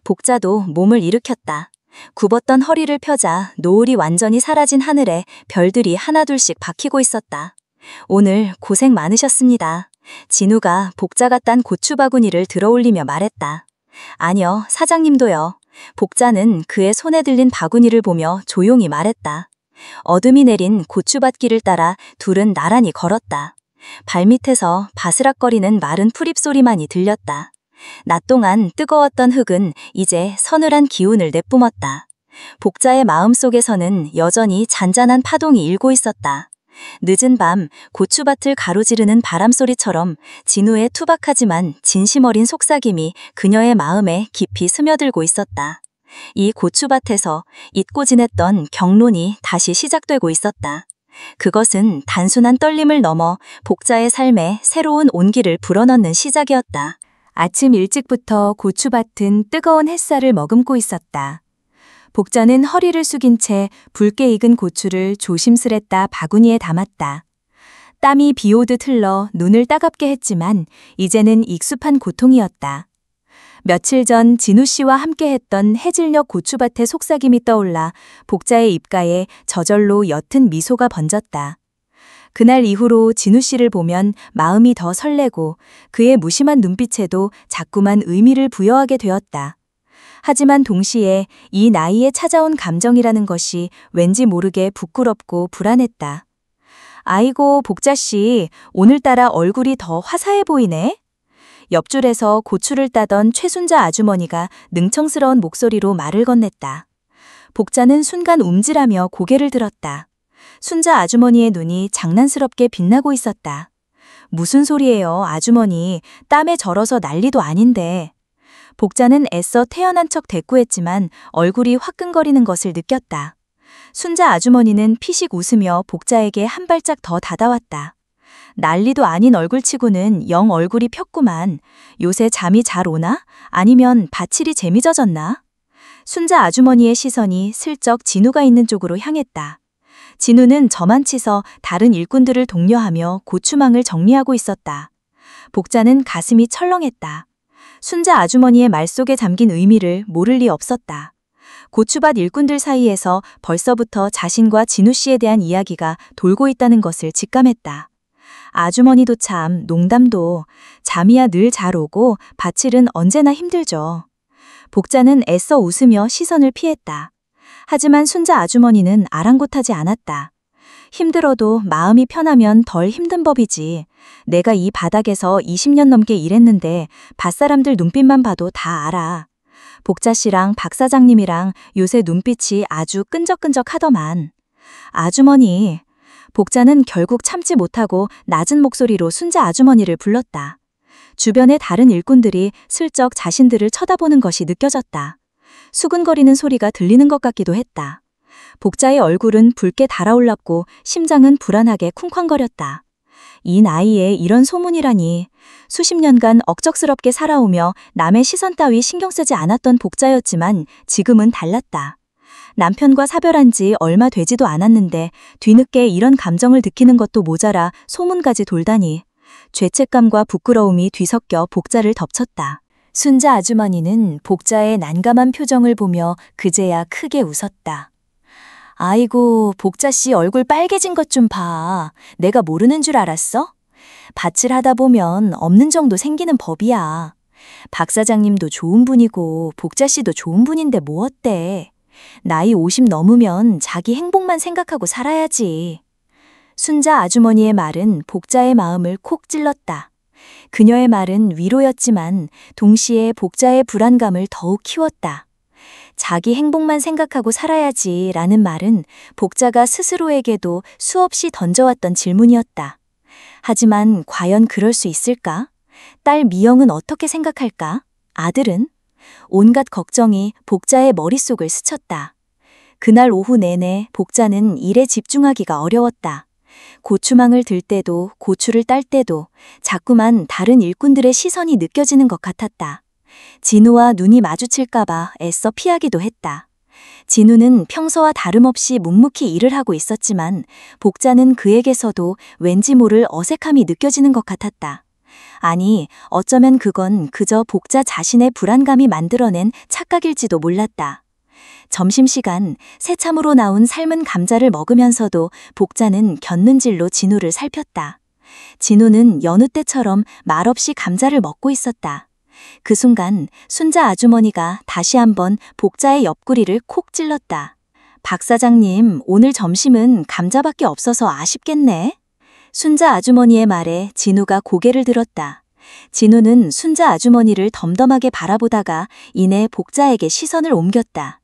복자도 몸을 일으켰다. 굽었던 허리를 펴자 노을이 완전히 사라진 하늘에 별들이 하나둘씩 박히고 있었다. 오늘 고생 많으셨습니다. 진우가 복자가 딴 고추 바구니를 들어올리며 말했다. 아니요, 사장님도요. 복자는 그의 손에 들린 바구니를 보며 조용히 말했다. 어둠이 내린 고추밭길을 따라 둘은 나란히 걸었다. 발밑에서 바스락거리는 마른 풀잎소리만이 들렸다. 낮 동안 뜨거웠던 흙은 이제 서늘한 기운을 내뿜었다. 복자의 마음속에서는 여전히 잔잔한 파동이 일고 있었다. 늦은 밤 고추밭을 가로지르는 바람소리처럼 진우의 투박하지만 진심 어린 속삭임이 그녀의 마음에 깊이 스며들고 있었다. 이 고추밭에서 잊고 지냈던 경론이 다시 시작되고 있었다. 그것은 단순한 떨림을 넘어 복자의 삶에 새로운 온기를 불어넣는 시작이었다. 아침 일찍부터 고추밭은 뜨거운 햇살을 머금고 있었다. 복자는 허리를 숙인 채 붉게 익은 고추를 조심스레 따 바구니에 담았다. 땀이 비 오듯 흘러 눈을 따갑게 했지만 이제는 익숙한 고통이었다. 며칠 전 진우 씨와 함께했던 해질녘 고추밭의 속삭임이 떠올라 복자의 입가에 저절로 옅은 미소가 번졌다. 그날 이후로 진우 씨를 보면 마음이 더 설레고 그의 무심한 눈빛에도 자꾸만 의미를 부여하게 되었다. 하지만 동시에 이 나이에 찾아온 감정이라는 것이 왠지 모르게 부끄럽고 불안했다. 아이고, 복자 씨, 오늘따라 얼굴이 더 화사해 보이네? 옆줄에서 고추를 따던 최순자 아주머니가 능청스러운 목소리로 말을 건넸다. 복자는 순간 움찔하며 고개를 들었다. 순자 아주머니의 눈이 장난스럽게 빛나고 있었다. 무슨 소리예요, 아주머니. 땀에 절어서 난리도 아닌데. 복자는 애써 태연한 척 대꾸했지만 얼굴이 화끈거리는 것을 느꼈다. 순자 아주머니는 피식 웃으며 복자에게 한 발짝 더 다가왔다. 난리도 아닌 얼굴치고는 영 얼굴이 폈구만. 요새 잠이 잘 오나? 아니면 바칠이 재미져졌나? 순자 아주머니의 시선이 슬쩍 진우가 있는 쪽으로 향했다. 진우는 저만치서 다른 일꾼들을 독려하며 고추망을 정리하고 있었다. 복자는 가슴이 철렁했다. 순자 아주머니의 말 속에 잠긴 의미를 모를 리 없었다. 고추밭 일꾼들 사이에서 벌써부터 자신과 진우 씨에 대한 이야기가 돌고 있다는 것을 직감했다. 아주머니도 참 농담도 잠이야 늘 잘 오고 바칠은 언제나 힘들죠. 복자는 애써 웃으며 시선을 피했다. 하지만 순자 아주머니는 아랑곳하지 않았다. 힘들어도 마음이 편하면 덜 힘든 법이지. 내가 이 바닥에서 20년 넘게 일했는데 밭사람들 눈빛만 봐도 다 알아. 복자 씨랑 박 사장님이랑 요새 눈빛이 아주 끈적끈적하더만. 아주머니. 복자는 결국 참지 못하고 낮은 목소리로 순자 아주머니를 불렀다. 주변의 다른 일꾼들이 슬쩍 자신들을 쳐다보는 것이 느껴졌다. 수근거리는 소리가 들리는 것 같기도 했다. 복자의 얼굴은 붉게 달아올랐고 심장은 불안하게 쿵쾅거렸다. 이 나이에 이런 소문이라니. 수십 년간 억척스럽게 살아오며 남의 시선 따위 신경 쓰지 않았던 복자였지만 지금은 달랐다. 남편과 사별한 지 얼마 되지도 않았는데 뒤늦게 이런 감정을 느끼는 것도 모자라 소문까지 돌다니. 죄책감과 부끄러움이 뒤섞여 복자를 덮쳤다. 순자 아주머니는 복자의 난감한 표정을 보며 그제야 크게 웃었다. 아이고, 복자 씨 얼굴 빨개진 것 좀 봐. 내가 모르는 줄 알았어? 밭을 하다 보면 없는 정도 생기는 법이야. 박 사장님도 좋은 분이고 복자 씨도 좋은 분인데 뭐 어때? 나이 50 넘으면 자기 행복만 생각하고 살아야지. 순자 아주머니의 말은 복자의 마음을 콕 찔렀다. 그녀의 말은 위로였지만 동시에 복자의 불안감을 더욱 키웠다. 자기 행복만 생각하고 살아야지 라는 말은 복자가 스스로에게도 수없이 던져왔던 질문이었다. 하지만 과연 그럴 수 있을까? 딸 미영은 어떻게 생각할까? 아들은? 온갖 걱정이 복자의 머릿속을 스쳤다. 그날 오후 내내 복자는 일에 집중하기가 어려웠다. 고추망을 들 때도 고추를 딸 때도 자꾸만 다른 일꾼들의 시선이 느껴지는 것 같았다. 진우와 눈이 마주칠까봐 애써 피하기도 했다. 진우는 평소와 다름없이 묵묵히 일을 하고 있었지만 복자는 그에게서도 왠지 모를 어색함이 느껴지는 것 같았다. 아니, 어쩌면 그건 그저 복자 자신의 불안감이 만들어낸 착각일지도 몰랐다. 점심시간 새참으로 나온 삶은 감자를 먹으면서도 복자는 곁눈질로 진우를 살폈다. 진우는 여느 때처럼 말없이 감자를 먹고 있었다. 그 순간 순자 아주머니가 다시 한번 복자의 옆구리를 콕 찔렀다. 박 사장님, 오늘 점심은 감자밖에 없어서 아쉽겠네. 순자 아주머니의 말에 진우가 고개를 들었다. 진우는 순자 아주머니를 덤덤하게 바라보다가 이내 복자에게 시선을 옮겼다.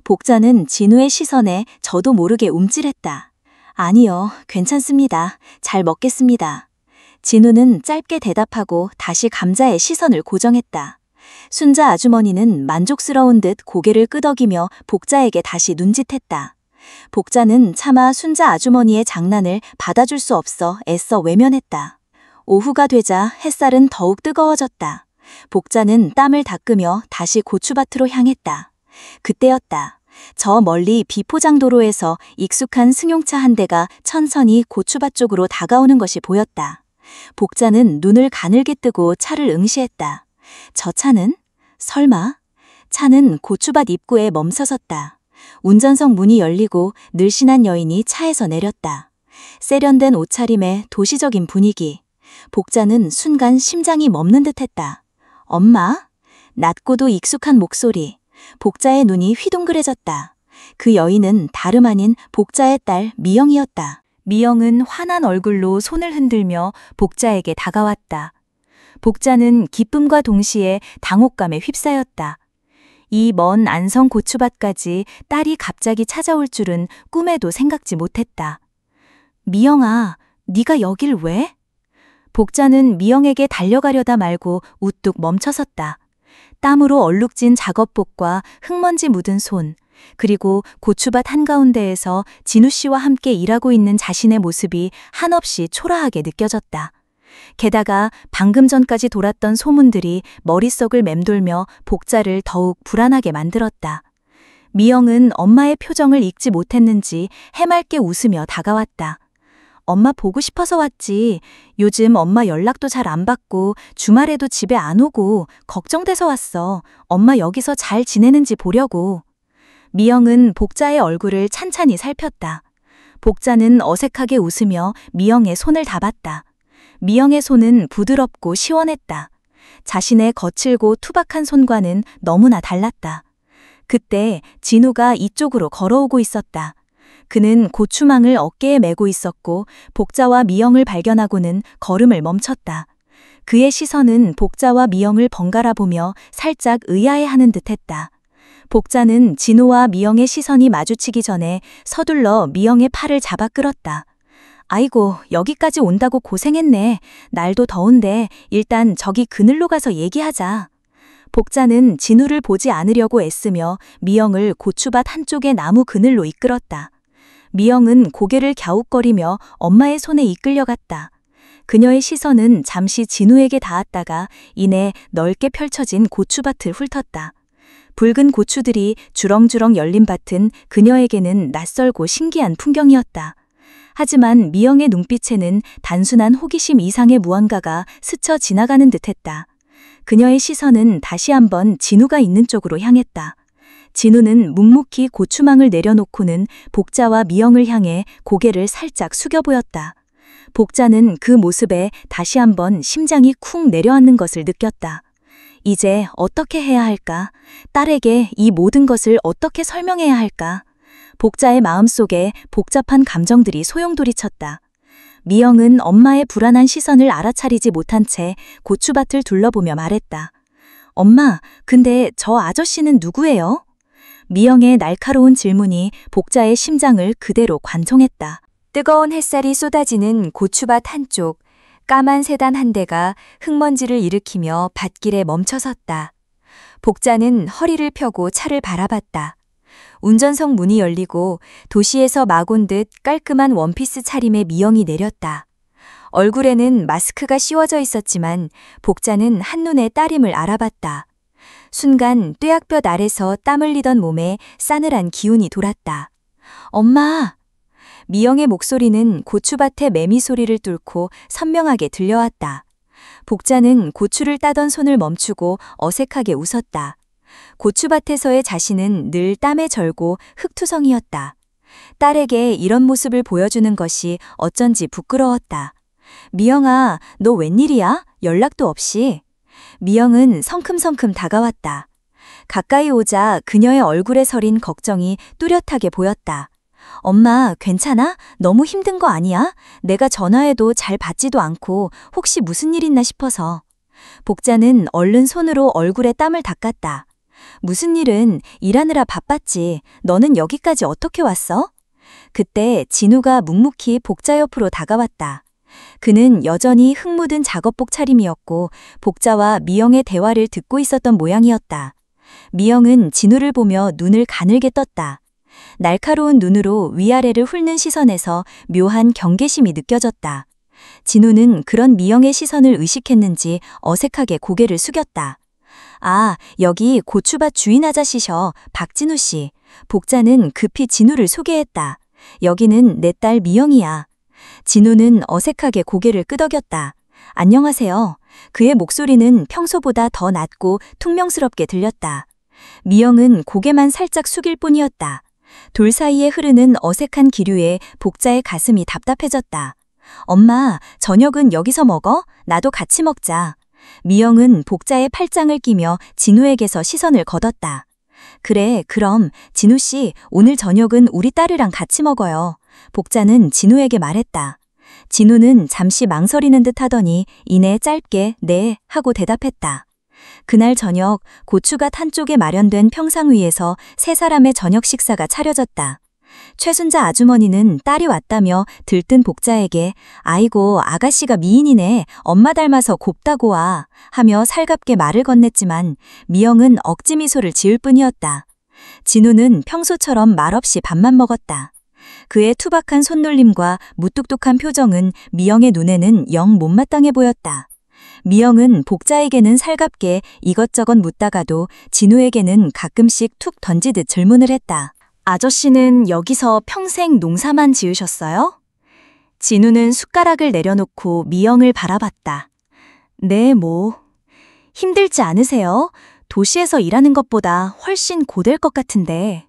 복자는 진우의 시선에 저도 모르게 움찔했다. 아니요, 괜찮습니다. 잘 먹겠습니다. 진우는 짧게 대답하고 다시 감자에 시선을 고정했다. 순자 아주머니는 만족스러운 듯 고개를 끄덕이며 복자에게 다시 눈짓했다. 복자는 차마 순자 아주머니의 장난을 받아줄 수 없어 애써 외면했다. 오후가 되자 햇살은 더욱 뜨거워졌다. 복자는 땀을 닦으며 다시 고추밭으로 향했다. 그때였다. 저 멀리 비포장도로에서 익숙한 승용차 한 대가 천천히 고추밭 쪽으로 다가오는 것이 보였다. 복자는 눈을 가늘게 뜨고 차를 응시했다. 저 차는? 설마? 차는 고추밭 입구에 멈서섰다. 운전석 문이 열리고 늘씬한 여인이 차에서 내렸다. 세련된 옷차림에 도시적인 분위기. 복자는 순간 심장이 멎는 듯했다. 엄마? 낮고도 익숙한 목소리. 복자의 눈이 휘둥그레졌다. 그 여인은 다름 아닌 복자의 딸 미영이었다. 미영은 환한 얼굴로 손을 흔들며 복자에게 다가왔다. 복자는 기쁨과 동시에 당혹감에 휩싸였다. 이 먼 안성 고추밭까지 딸이 갑자기 찾아올 줄은 꿈에도 생각지 못했다. 미영아, 네가 여길 왜? 복자는 미영에게 달려가려다 말고 우뚝 멈춰섰다. 땀으로 얼룩진 작업복과 흙먼지 묻은 손, 그리고 고추밭 한가운데에서 진우 씨와 함께 일하고 있는 자신의 모습이 한없이 초라하게 느껴졌다. 게다가 방금 전까지 돌았던 소문들이 머릿속을 맴돌며 복자를 더욱 불안하게 만들었다. 미영은 엄마의 표정을 읽지 못했는지 해맑게 웃으며 다가왔다. 엄마 보고 싶어서 왔지. 요즘 엄마 연락도 잘 안 받고 주말에도 집에 안 오고 걱정돼서 왔어. 엄마 여기서 잘 지내는지 보려고. 미영은 복자의 얼굴을 찬찬히 살폈다. 복자는 어색하게 웃으며 미영의 손을 잡았다. 미영의 손은 부드럽고 시원했다. 자신의 거칠고 투박한 손과는 너무나 달랐다. 그때 진우가 이쪽으로 걸어오고 있었다. 그는 고추망을 어깨에 메고 있었고 복자와 미영을 발견하고는 걸음을 멈췄다. 그의 시선은 복자와 미영을 번갈아 보며 살짝 의아해하는 듯했다. 복자는 진우와 미영의 시선이 마주치기 전에 서둘러 미영의 팔을 잡아 끌었다. 아이고, 여기까지 온다고 고생했네. 날도 더운데 일단 저기 그늘로 가서 얘기하자. 복자는 진우를 보지 않으려고 애쓰며 미영을 고추밭 한쪽의 나무 그늘로 이끌었다. 미영은 고개를 갸웃거리며 엄마의 손에 이끌려갔다. 그녀의 시선은 잠시 진우에게 닿았다가 이내 넓게 펼쳐진 고추밭을 훑었다. 붉은 고추들이 주렁주렁 열린 밭은 그녀에게는 낯설고 신기한 풍경이었다. 하지만 미영의 눈빛에는 단순한 호기심 이상의 무언가가 스쳐 지나가는 듯했다. 그녀의 시선은 다시 한번 진우가 있는 쪽으로 향했다. 진우는 묵묵히 고추망을 내려놓고는 복자와 미영을 향해 고개를 살짝 숙여 보였다. 복자는 그 모습에 다시 한번 심장이 쿵 내려앉는 것을 느꼈다. 이제 어떻게 해야 할까? 딸에게 이 모든 것을 어떻게 설명해야 할까? 복자의 마음속에 복잡한 감정들이 소용돌이쳤다. 미영은 엄마의 불안한 시선을 알아차리지 못한 채 고추밭을 둘러보며 말했다. 엄마, 근데 저 아저씨는 누구예요? 미영의 날카로운 질문이 복자의 심장을 그대로 관통했다. 뜨거운 햇살이 쏟아지는 고추밭 한쪽, 까만 세단 한 대가 흙먼지를 일으키며 밭길에 멈춰섰다. 복자는 허리를 펴고 차를 바라봤다. 운전석 문이 열리고 도시에서 막 온 듯 깔끔한 원피스 차림의 미영이 내렸다. 얼굴에는 마스크가 씌워져 있었지만 복자는 한눈에 딸임을 알아봤다. 순간 뙤약볕 아래서 땀 흘리던 몸에 싸늘한 기운이 돌았다. 엄마! 미영의 목소리는 고추밭의 매미 소리를 뚫고 선명하게 들려왔다. 복자는 고추를 따던 손을 멈추고 어색하게 웃었다. 고추밭에서의 자신은 늘 땀에 절고 흙투성이었다. 딸에게 이런 모습을 보여주는 것이 어쩐지 부끄러웠다. 미영아, 너 웬일이야? 연락도 없이. 미영은 성큼성큼 다가왔다. 가까이 오자 그녀의 얼굴에 서린 걱정이 뚜렷하게 보였다. 엄마, 괜찮아? 너무 힘든 거 아니야? 내가 전화해도 잘 받지도 않고 혹시 무슨 일 있나 싶어서. 복자는 얼른 손으로 얼굴에 땀을 닦았다. 무슨 일은 일하느라 바빴지. 너는 여기까지 어떻게 왔어? 그때 진우가 묵묵히 복자 옆으로 다가왔다. 그는 여전히 흙 묻은 작업복 차림이었고 복자와 미영의 대화를 듣고 있었던 모양이었다. 미영은 진우를 보며 눈을 가늘게 떴다. 날카로운 눈으로 위아래를 훑는 시선에서 묘한 경계심이 느껴졌다. 진우는 그런 미영의 시선을 의식했는지 어색하게 고개를 숙였다. 아, 여기 고추밭 주인 아저씨셔, 박진우 씨. 복자는 급히 진우를 소개했다. 여기는 내 딸 미영이야. 진우는 어색하게 고개를 끄덕였다. 안녕하세요. 그의 목소리는 평소보다 더 낮고 퉁명스럽게 들렸다. 미영은 고개만 살짝 숙일 뿐이었다. 돌 사이에 흐르는 어색한 기류에 복자의 가슴이 답답해졌다. 엄마, 저녁은 여기서 먹어? 나도 같이 먹자. 미영은 복자의 팔짱을 끼며 진우에게서 시선을 걷었다. 그래, 그럼 진우 씨, 오늘 저녁은 우리 딸이랑 같이 먹어요. 복자는 진우에게 말했다. 진우는 잠시 망설이는 듯 하더니 이내 짧게 네 하고 대답했다. 그날 저녁 고추밭 한쪽에 마련된 평상 위에서 세 사람의 저녁 식사가 차려졌다. 최순자 아주머니는 딸이 왔다며 들뜬 복자에게 아이고 아가씨가 미인이네, 엄마 닮아서 곱다고 와 하며 살갑게 말을 건넸지만 미영은 억지 미소를 지을 뿐이었다. 진우는 평소처럼 말없이 밥만 먹었다. 그의 투박한 손놀림과 무뚝뚝한 표정은 미영의 눈에는 영 못마땅해 보였다. 미영은 복자에게는 살갑게 이것저것 묻다가도 진우에게는 가끔씩 툭 던지듯 질문을 했다. 아저씨는 여기서 평생 농사만 지으셨어요? 진우는 숟가락을 내려놓고 미영을 바라봤다. 네, 뭐. 힘들지 않으세요? 도시에서 일하는 것보다 훨씬 고될 것 같은데.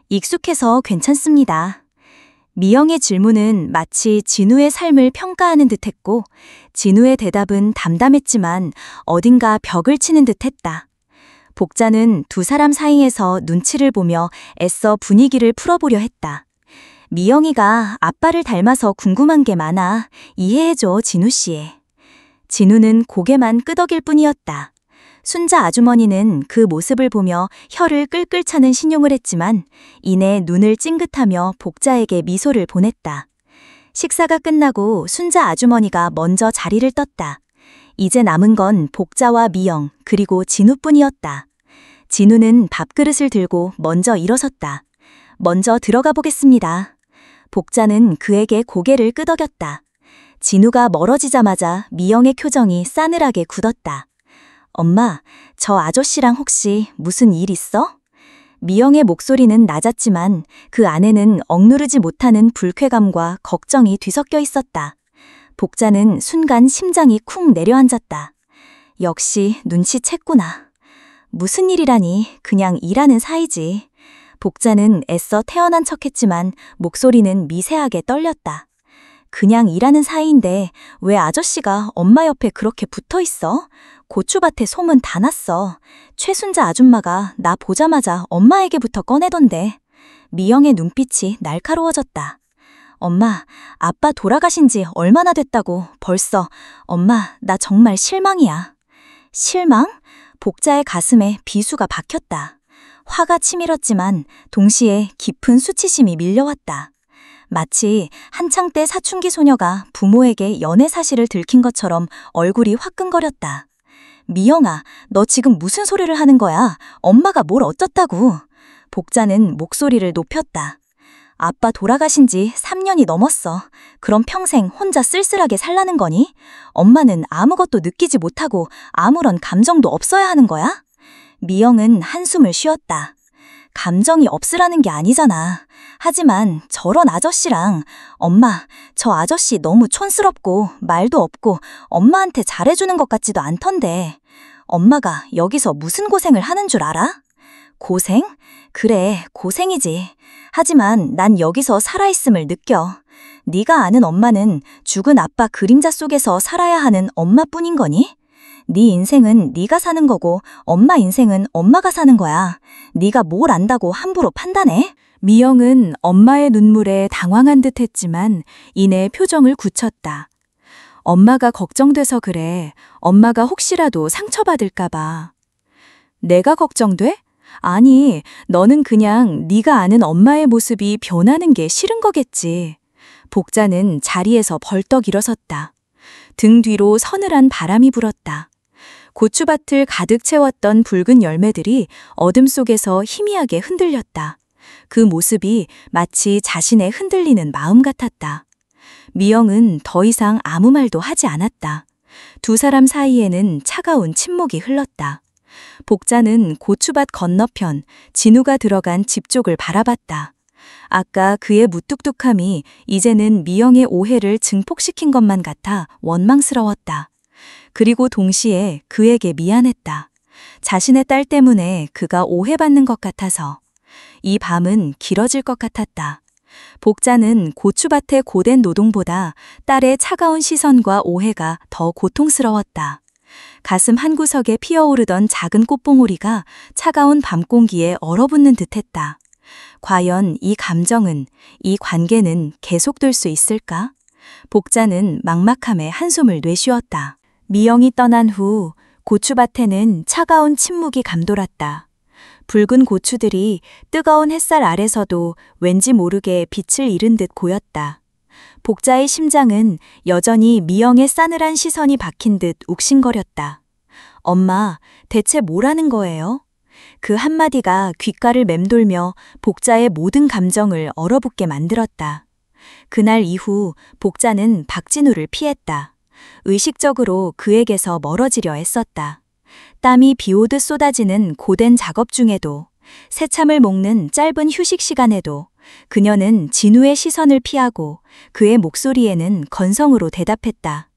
익숙해서 괜찮습니다. 미영의 질문은 마치 진우의 삶을 평가하는 듯했고 진우의 대답은 담담했지만 어딘가 벽을 치는 듯했다. 복자는 두 사람 사이에서 눈치를 보며 애써 분위기를 풀어보려 했다. 미영이가 아빠를 닮아서 궁금한 게 많아. 이해해줘, 진우 씨. 진우는 고개만 끄덕일 뿐이었다. 순자 아주머니는 그 모습을 보며 혀를 끌끌 차는 신용을 했지만 이내 눈을 찡긋하며 복자에게 미소를 보냈다. 식사가 끝나고 순자 아주머니가 먼저 자리를 떴다. 이제 남은 건 복자와 미영 그리고 진우뿐이었다. 진우는 밥그릇을 들고 먼저 일어섰다. 먼저 들어가 보겠습니다. 복자는 그에게 고개를 끄덕였다. 진우가 멀어지자마자 미영의 표정이 싸늘하게 굳었다. 엄마, 저 아저씨랑 혹시 무슨 일 있어? 미영의 목소리는 낮았지만 그 안에는 억누르지 못하는 불쾌감과 걱정이 뒤섞여 있었다. 복자는 순간 심장이 쿵 내려앉았다. 역시 눈치챘구나. 무슨 일이라니, 그냥 일하는 사이지. 복자는 애써 태어난 척했지만 목소리는 미세하게 떨렸다. 그냥 일하는 사이인데 왜 아저씨가 엄마 옆에 그렇게 붙어 있어? 고추밭에 소문 다 났어. 최순자 아줌마가 나 보자마자 엄마에게부터 꺼내던데. 미영의 눈빛이 날카로워졌다. 엄마, 아빠 돌아가신 지 얼마나 됐다고 벌써. 엄마, 나 정말 실망이야. 실망? 복자의 가슴에 비수가 박혔다. 화가 치밀었지만 동시에 깊은 수치심이 밀려왔다. 마치 한창 때 사춘기 소녀가 부모에게 연애 사실을 들킨 것처럼 얼굴이 화끈거렸다. 미영아, 너 지금 무슨 소리를 하는 거야? 엄마가 뭘 어쩌다고? 복자는 목소리를 높였다. 아빠 돌아가신 지 3년이 넘었어. 그럼 평생 혼자 쓸쓸하게 살라는 거니? 엄마는 아무것도 느끼지 못하고 아무런 감정도 없어야 하는 거야? 미영은 한숨을 쉬었다. 감정이 없으라는 게 아니잖아. 하지만 저런 아저씨랑 엄마, 저 아저씨 너무 촌스럽고 말도 없고 엄마한테 잘해주는 것 같지도 않던데. 엄마가 여기서 무슨 고생을 하는 줄 알아? 고생? 그래, 고생이지. 하지만 난 여기서 살아있음을 느껴. 네가 아는 엄마는 죽은 아빠 그림자 속에서 살아야 하는 엄마뿐인 거니? 네 인생은 네가 사는 거고 엄마 인생은 엄마가 사는 거야. 네가 뭘 안다고 함부로 판단해? 미영은 엄마의 눈물에 당황한 듯 했지만 이내 표정을 굳혔다. 엄마가 걱정돼서 그래. 엄마가 혹시라도 상처받을까 봐. 내가 걱정돼? 아니, 너는 그냥 네가 아는 엄마의 모습이 변하는 게 싫은 거겠지. 복자는 자리에서 벌떡 일어섰다. 등 뒤로 서늘한 바람이 불었다. 고추밭을 가득 채웠던 붉은 열매들이 어둠 속에서 희미하게 흔들렸다. 그 모습이 마치 자신의 흔들리는 마음 같았다. 미영은 더 이상 아무 말도 하지 않았다. 두 사람 사이에는 차가운 침묵이 흘렀다. 복자는 고추밭 건너편 진우가 들어간 집 쪽을 바라봤다. 아까 그의 무뚝뚝함이 이제는 미영의 오해를 증폭시킨 것만 같아 원망스러웠다. 그리고 동시에 그에게 미안했다. 자신의 딸 때문에 그가 오해받는 것 같아서. 이 밤은 길어질 것 같았다. 복자는 고추밭의 고된 노동보다 딸의 차가운 시선과 오해가 더 고통스러웠다. 가슴 한구석에 피어오르던 작은 꽃봉오리가 차가운 밤 공기에 얼어붙는 듯했다. 과연 이 감정은, 이 관계는 계속될 수 있을까? 복자는 막막함에 한숨을 내쉬었다. 미영이 떠난 후 고추밭에는 차가운 침묵이 감돌았다. 붉은 고추들이 뜨거운 햇살 아래서도 왠지 모르게 빛을 잃은 듯 고였다. 복자의 심장은 여전히 미영의 싸늘한 시선이 박힌 듯 욱신거렸다. 엄마, 대체 뭐라는 거예요? 그 한마디가 귓가를 맴돌며 복자의 모든 감정을 얼어붙게 만들었다. 그날 이후 복자는 박진우를 피했다. 의식적으로 그에게서 멀어지려 애썼다. 땀이 비오듯 쏟아지는 고된 작업 중에도, 새참을 먹는 짧은 휴식 시간에도 그녀는 진우의 시선을 피하고 그의 목소리에는 건성으로 대답했다.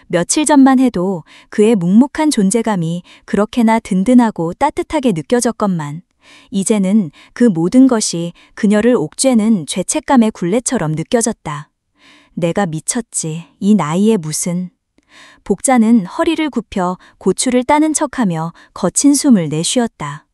며칠 전만 해도 그의 묵묵한 존재감이 그렇게나 든든하고 따뜻하게 느껴졌건만 이제는 그 모든 것이 그녀를 옥죄는 죄책감의 굴레처럼 느껴졌다. 내가 미쳤지, 이 나이에 무슨. 복자는 허리를 굽혀 고추를 따는 척하며 거친 숨을 내쉬었다.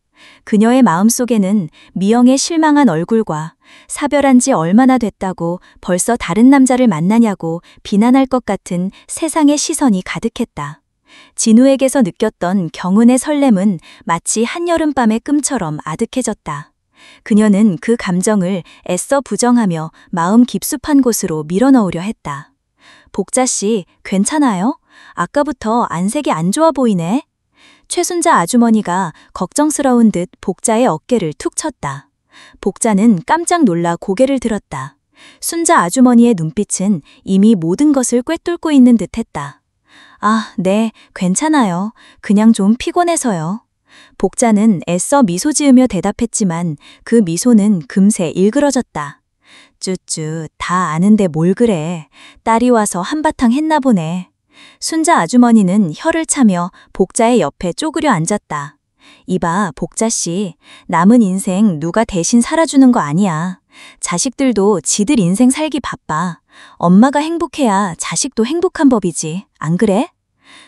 그녀의 마음속에는 미영의 실망한 얼굴과 사별한 지 얼마나 됐다고 벌써 다른 남자를 만나냐고 비난할 것 같은 세상의 시선이 가득했다. 진우에게서 느꼈던 경은의 설렘은 마치 한여름밤의 끔처럼 아득해졌다. 그녀는 그 감정을 애써 부정하며 마음 깊숙한 곳으로 밀어넣으려 했다. 복자 씨, 괜찮아요? 아까부터 안색이 안 좋아 보이네. 최순자 아주머니가 걱정스러운 듯 복자의 어깨를 툭 쳤다. 복자는 깜짝 놀라 고개를 들었다. 순자 아주머니의 눈빛은 이미 모든 것을 꿰뚫고 있는 듯했다. 아, 네, 괜찮아요. 그냥 좀 피곤해서요. 복자는 애써 미소 지으며 대답했지만 그 미소는 금세 일그러졌다. 쭈쭈, 다 아는데 뭘 그래. 딸이 와서 한바탕 했나 보네. 순자 아주머니는 혀를 차며 복자의 옆에 쪼그려 앉았다. 이봐, 복자씨, 남은 인생 누가 대신 살아주는 거 아니야. 자식들도 지들 인생 살기 바빠. 엄마가 행복해야 자식도 행복한 법이지. 안 그래?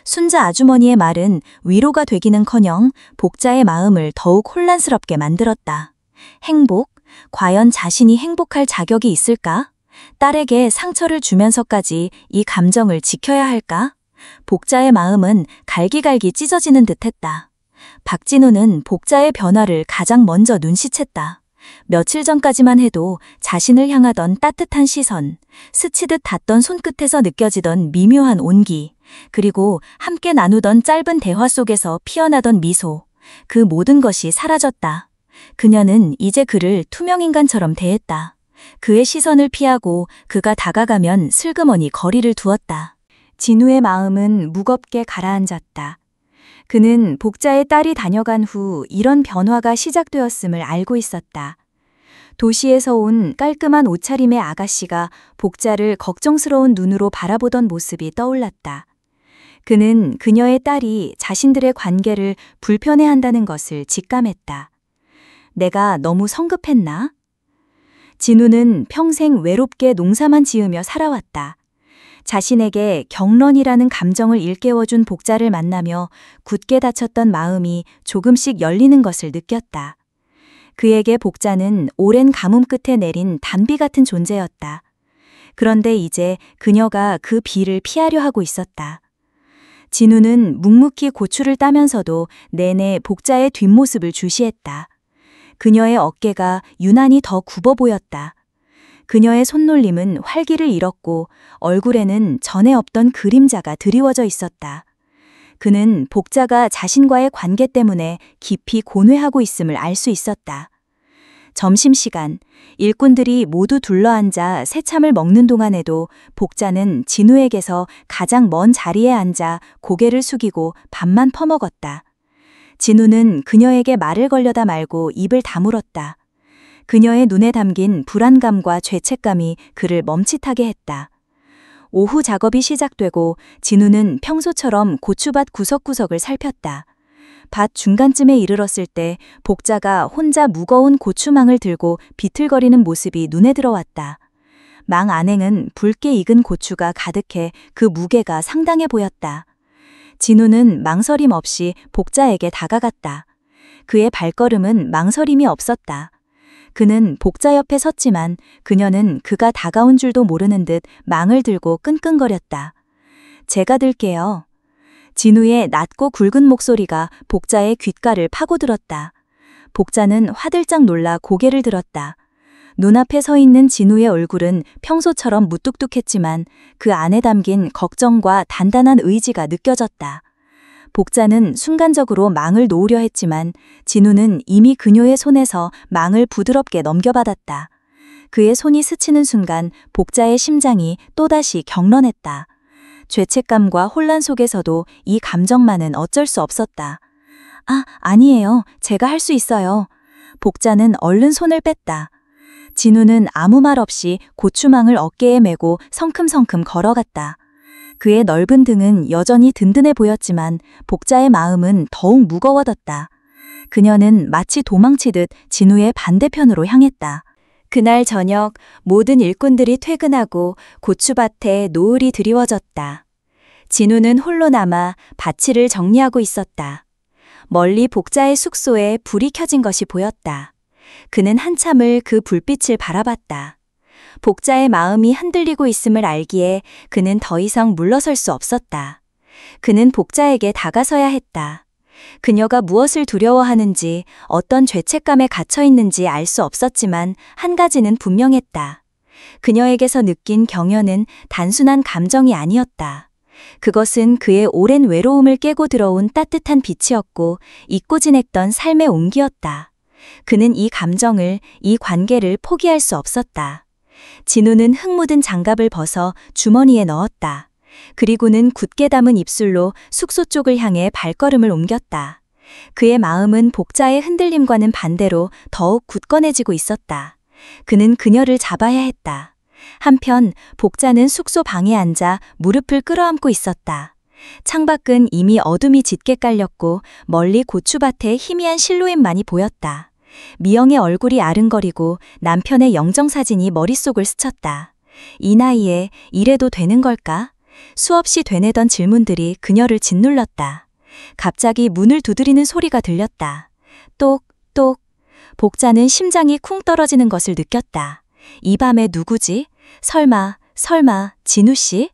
순자 아주머니의 말은 위로가 되기는커녕 복자의 마음을 더욱 혼란스럽게 만들었다. 행복? 과연 자신이 행복할 자격이 있을까? 딸에게 상처를 주면서까지 이 감정을 지켜야 할까? 복자의 마음은 갈기갈기 찢어지는 듯했다. 박진우는 복자의 변화를 가장 먼저 눈치챘다. 며칠 전까지만 해도 자신을 향하던 따뜻한 시선, 스치듯 닿던 손끝에서 느껴지던 미묘한 온기, 그리고 함께 나누던 짧은 대화 속에서 피어나던 미소, 그 모든 것이 사라졌다. 그녀는 이제 그를 투명인간처럼 대했다. 그의 시선을 피하고 그가 다가가면 슬그머니 거리를 두었다. 진우의 마음은 무겁게 가라앉았다. 그는 복자의 딸이 다녀간 후 이런 변화가 시작되었음을 알고 있었다. 도시에서 온 깔끔한 옷차림의 아가씨가 복자를 걱정스러운 눈으로 바라보던 모습이 떠올랐다. 그는 그녀의 딸이 자신들의 관계를 불편해한다는 것을 직감했다. 내가 너무 성급했나? 진우는 평생 외롭게 농사만 지으며 살아왔다. 자신에게 경런이라는 감정을 일깨워준 복자를 만나며 굳게 닫혔던 마음이 조금씩 열리는 것을 느꼈다. 그에게 복자는 오랜 가뭄 끝에 내린 단비 같은 존재였다. 그런데 이제 그녀가 그 비를 피하려 하고 있었다. 진우는 묵묵히 고추를 따면서도 내내 복자의 뒷모습을 주시했다. 그녀의 어깨가 유난히 더 굽어 보였다. 그녀의 손놀림은 활기를 잃었고 얼굴에는 전에 없던 그림자가 드리워져 있었다. 그는 복자가 자신과의 관계 때문에 깊이 고뇌하고 있음을 알 수 있었다. 점심시간, 일꾼들이 모두 둘러앉아 새참을 먹는 동안에도 복자는 진우에게서 가장 먼 자리에 앉아 고개를 숙이고 밥만 퍼먹었다. 진우는 그녀에게 말을 걸려다 말고 입을 다물었다. 그녀의 눈에 담긴 불안감과 죄책감이 그를 멈칫하게 했다. 오후 작업이 시작되고 진우는 평소처럼 고추밭 구석구석을 살폈다. 밭 중간쯤에 이르렀을 때 복자가 혼자 무거운 고추망을 들고 비틀거리는 모습이 눈에 들어왔다. 망 안에는 붉게 익은 고추가 가득해 그 무게가 상당해 보였다. 진우는 망설임 없이 복자에게 다가갔다. 그의 발걸음은 망설임이 없었다. 그는 복자 옆에 섰지만 그녀는 그가 다가온 줄도 모르는 듯 망을 들고 끙끙거렸다. 제가 들게요. 진우의 낮고 굵은 목소리가 복자의 귓가를 파고들었다. 복자는 화들짝 놀라 고개를 들었다. 눈앞에 서 있는 진우의 얼굴은 평소처럼 무뚝뚝했지만 그 안에 담긴 걱정과 단단한 의지가 느껴졌다. 복자는 순간적으로 망을 놓으려 했지만 진우는 이미 그녀의 손에서 망을 부드럽게 넘겨받았다. 그의 손이 스치는 순간 복자의 심장이 또다시 경련했다. 죄책감과 혼란 속에서도 이 감정만은 어쩔 수 없었다. 아니에요. 제가 할 수 있어요. 복자는 얼른 손을 뺐다. 진우는 아무 말 없이 고추망을 어깨에 메고 성큼성큼 걸어갔다. 그의 넓은 등은 여전히 든든해 보였지만 복자의 마음은 더욱 무거워졌다. 그녀는 마치 도망치듯 진우의 반대편으로 향했다. 그날 저녁 모든 일꾼들이 퇴근하고 고추밭에 노을이 드리워졌다. 진우는 홀로 남아 밭을 정리하고 있었다. 멀리 복자의 숙소에 불이 켜진 것이 보였다. 그는 한참을 그 불빛을 바라봤다. 복자의 마음이 흔들리고 있음을 알기에 그는 더 이상 물러설 수 없었다. 그는 복자에게 다가서야 했다. 그녀가 무엇을 두려워하는지 어떤 죄책감에 갇혀 있는지 알 수 없었지만 한 가지는 분명했다. 그녀에게서 느낀 경연은 단순한 감정이 아니었다. 그것은 그의 오랜 외로움을 깨고 들어온 따뜻한 빛이었고 잊고 지냈던 삶의 온기였다. 그는 이 감정을, 이 관계를 포기할 수 없었다. 진우는 흙 묻은 장갑을 벗어 주머니에 넣었다. 그리고는 굳게 담은 입술로 숙소 쪽을 향해 발걸음을 옮겼다. 그의 마음은 복자의 흔들림과는 반대로 더욱 굳건해지고 있었다. 그는 그녀를 잡아야 했다. 한편 복자는 숙소 방에 앉아 무릎을 끌어안고 있었다. 창밖은 이미 어둠이 짙게 깔렸고 멀리 고추밭에 희미한 실루엣만이 보였다. 미영의 얼굴이 아른거리고 남편의 영정사진이 머릿속을 스쳤다. 이 나이에 이래도 되는 걸까? 수없이 되뇌던 질문들이 그녀를 짓눌렀다. 갑자기 문을 두드리는 소리가 들렸다. 똑똑. 복자는 심장이 쿵 떨어지는 것을 느꼈다. 이 밤에 누구지? 설마 진우 씨?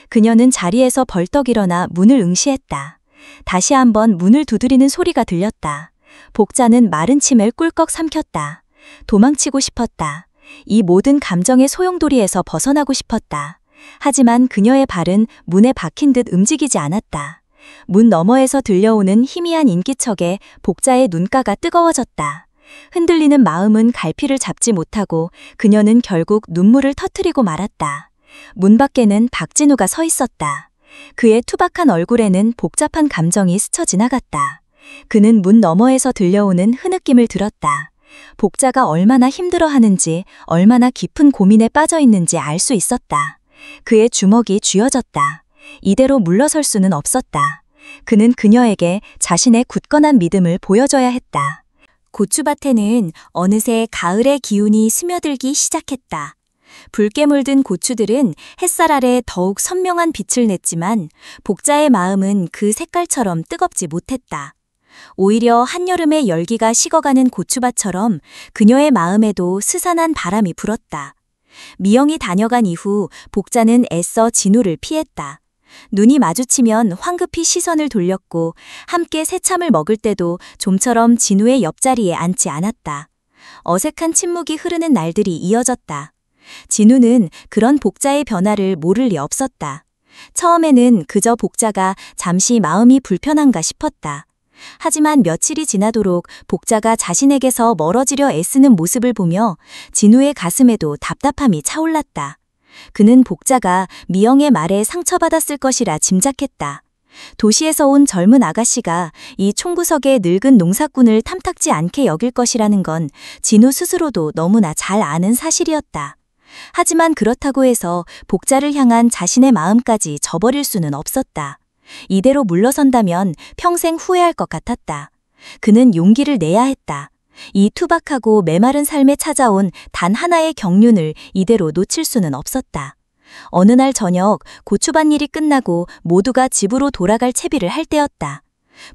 그녀는 자리에서 벌떡 일어나 문을 응시했다. 다시 한번 문을 두드리는 소리가 들렸다. 복자는 마른 침을 꿀꺽 삼켰다. 도망치고 싶었다. 이 모든 감정의 소용돌이에서 벗어나고 싶었다. 하지만 그녀의 발은 문에 박힌 듯 움직이지 않았다. 문 너머에서 들려오는 희미한 인기척에 복자의 눈가가 뜨거워졌다. 흔들리는 마음은 갈피를 잡지 못하고 그녀는 결국 눈물을 터뜨리고 말았다. 문 밖에는 박진우가 서 있었다. 그의 투박한 얼굴에는 복잡한 감정이 스쳐 지나갔다. 그는 문 너머에서 들려오는 흐느낌을 들었다. 복자가 얼마나 힘들어하는지, 얼마나 깊은 고민에 빠져 있는지 알 수 있었다. 그의 주먹이 쥐어졌다. 이대로 물러설 수는 없었다. 그는 그녀에게 자신의 굳건한 믿음을 보여줘야 했다. 고추밭에는 어느새 가을의 기운이 스며들기 시작했다. 붉게 물든 고추들은 햇살 아래 더욱 선명한 빛을 냈지만 복자의 마음은 그 색깔처럼 뜨겁지 못했다. 오히려 한여름의 열기가 식어가는 고추밭처럼 그녀의 마음에도 스산한 바람이 불었다. 미영이 다녀간 이후 복자는 애써 진우를 피했다. 눈이 마주치면 황급히 시선을 돌렸고 함께 새참을 먹을 때도 좀처럼 진우의 옆자리에 앉지 않았다. 어색한 침묵이 흐르는 날들이 이어졌다. 진우는 그런 복자의 변화를 모를 리 없었다. 처음에는 그저 복자가 잠시 마음이 불편한가 싶었다. 하지만 며칠이 지나도록 복자가 자신에게서 멀어지려 애쓰는 모습을 보며 진우의 가슴에도 답답함이 차올랐다. 그는 복자가 미영의 말에 상처받았을 것이라 짐작했다. 도시에서 온 젊은 아가씨가 이 총구석의 늙은 농사꾼을 탐탁지 않게 여길 것이라는 건 진우 스스로도 너무나 잘 아는 사실이었다. 하지만 그렇다고 해서 복자를 향한 자신의 마음까지 저버릴 수는 없었다. 이대로 물러선다면 평생 후회할 것 같았다. 그는 용기를 내야 했다. 이 투박하고 메마른 삶에 찾아온 단 하나의 경륜을 이대로 놓칠 수는 없었다. 어느 날 저녁 고추밭일이 끝나고 모두가 집으로 돌아갈 채비를 할 때였다.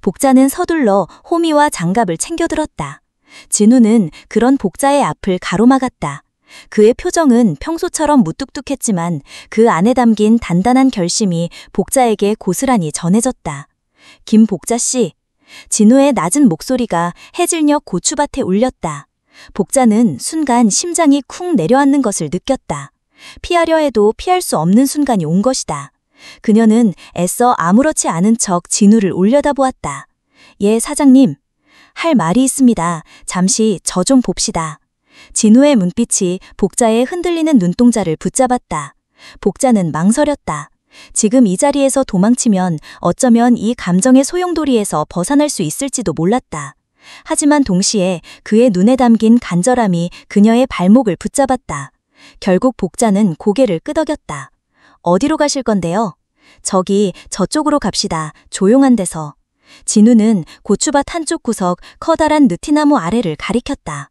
복자는 서둘러 호미와 장갑을 챙겨들었다. 진우는 그런 복자의 앞을 가로막았다. 그의 표정은 평소처럼 무뚝뚝했지만 그 안에 담긴 단단한 결심이 복자에게 고스란히 전해졌다. 김복자 씨. 진우의 낮은 목소리가 해질녘 고추밭에 울렸다. 복자는 순간 심장이 쿵 내려앉는 것을 느꼈다. 피하려 해도 피할 수 없는 순간이 온 것이다. 그녀는 애써 아무렇지 않은 척 진우를 올려다보았다. 예, 사장님. 할 말이 있습니다. 잠시 저 좀 봅시다. 진우의 문빛이 복자의 흔들리는 눈동자를 붙잡았다. 복자는 망설였다. 지금 이 자리에서 도망치면 어쩌면 이 감정의 소용돌이에서 벗어날 수 있을지도 몰랐다. 하지만 동시에 그의 눈에 담긴 간절함이 그녀의 발목을 붙잡았다. 결국 복자는 고개를 끄덕였다. 어디로 가실 건데요? 저기 저쪽으로 갑시다. 조용한 데서. 진우는 고추밭 한쪽 구석 커다란 느티나무 아래를 가리켰다.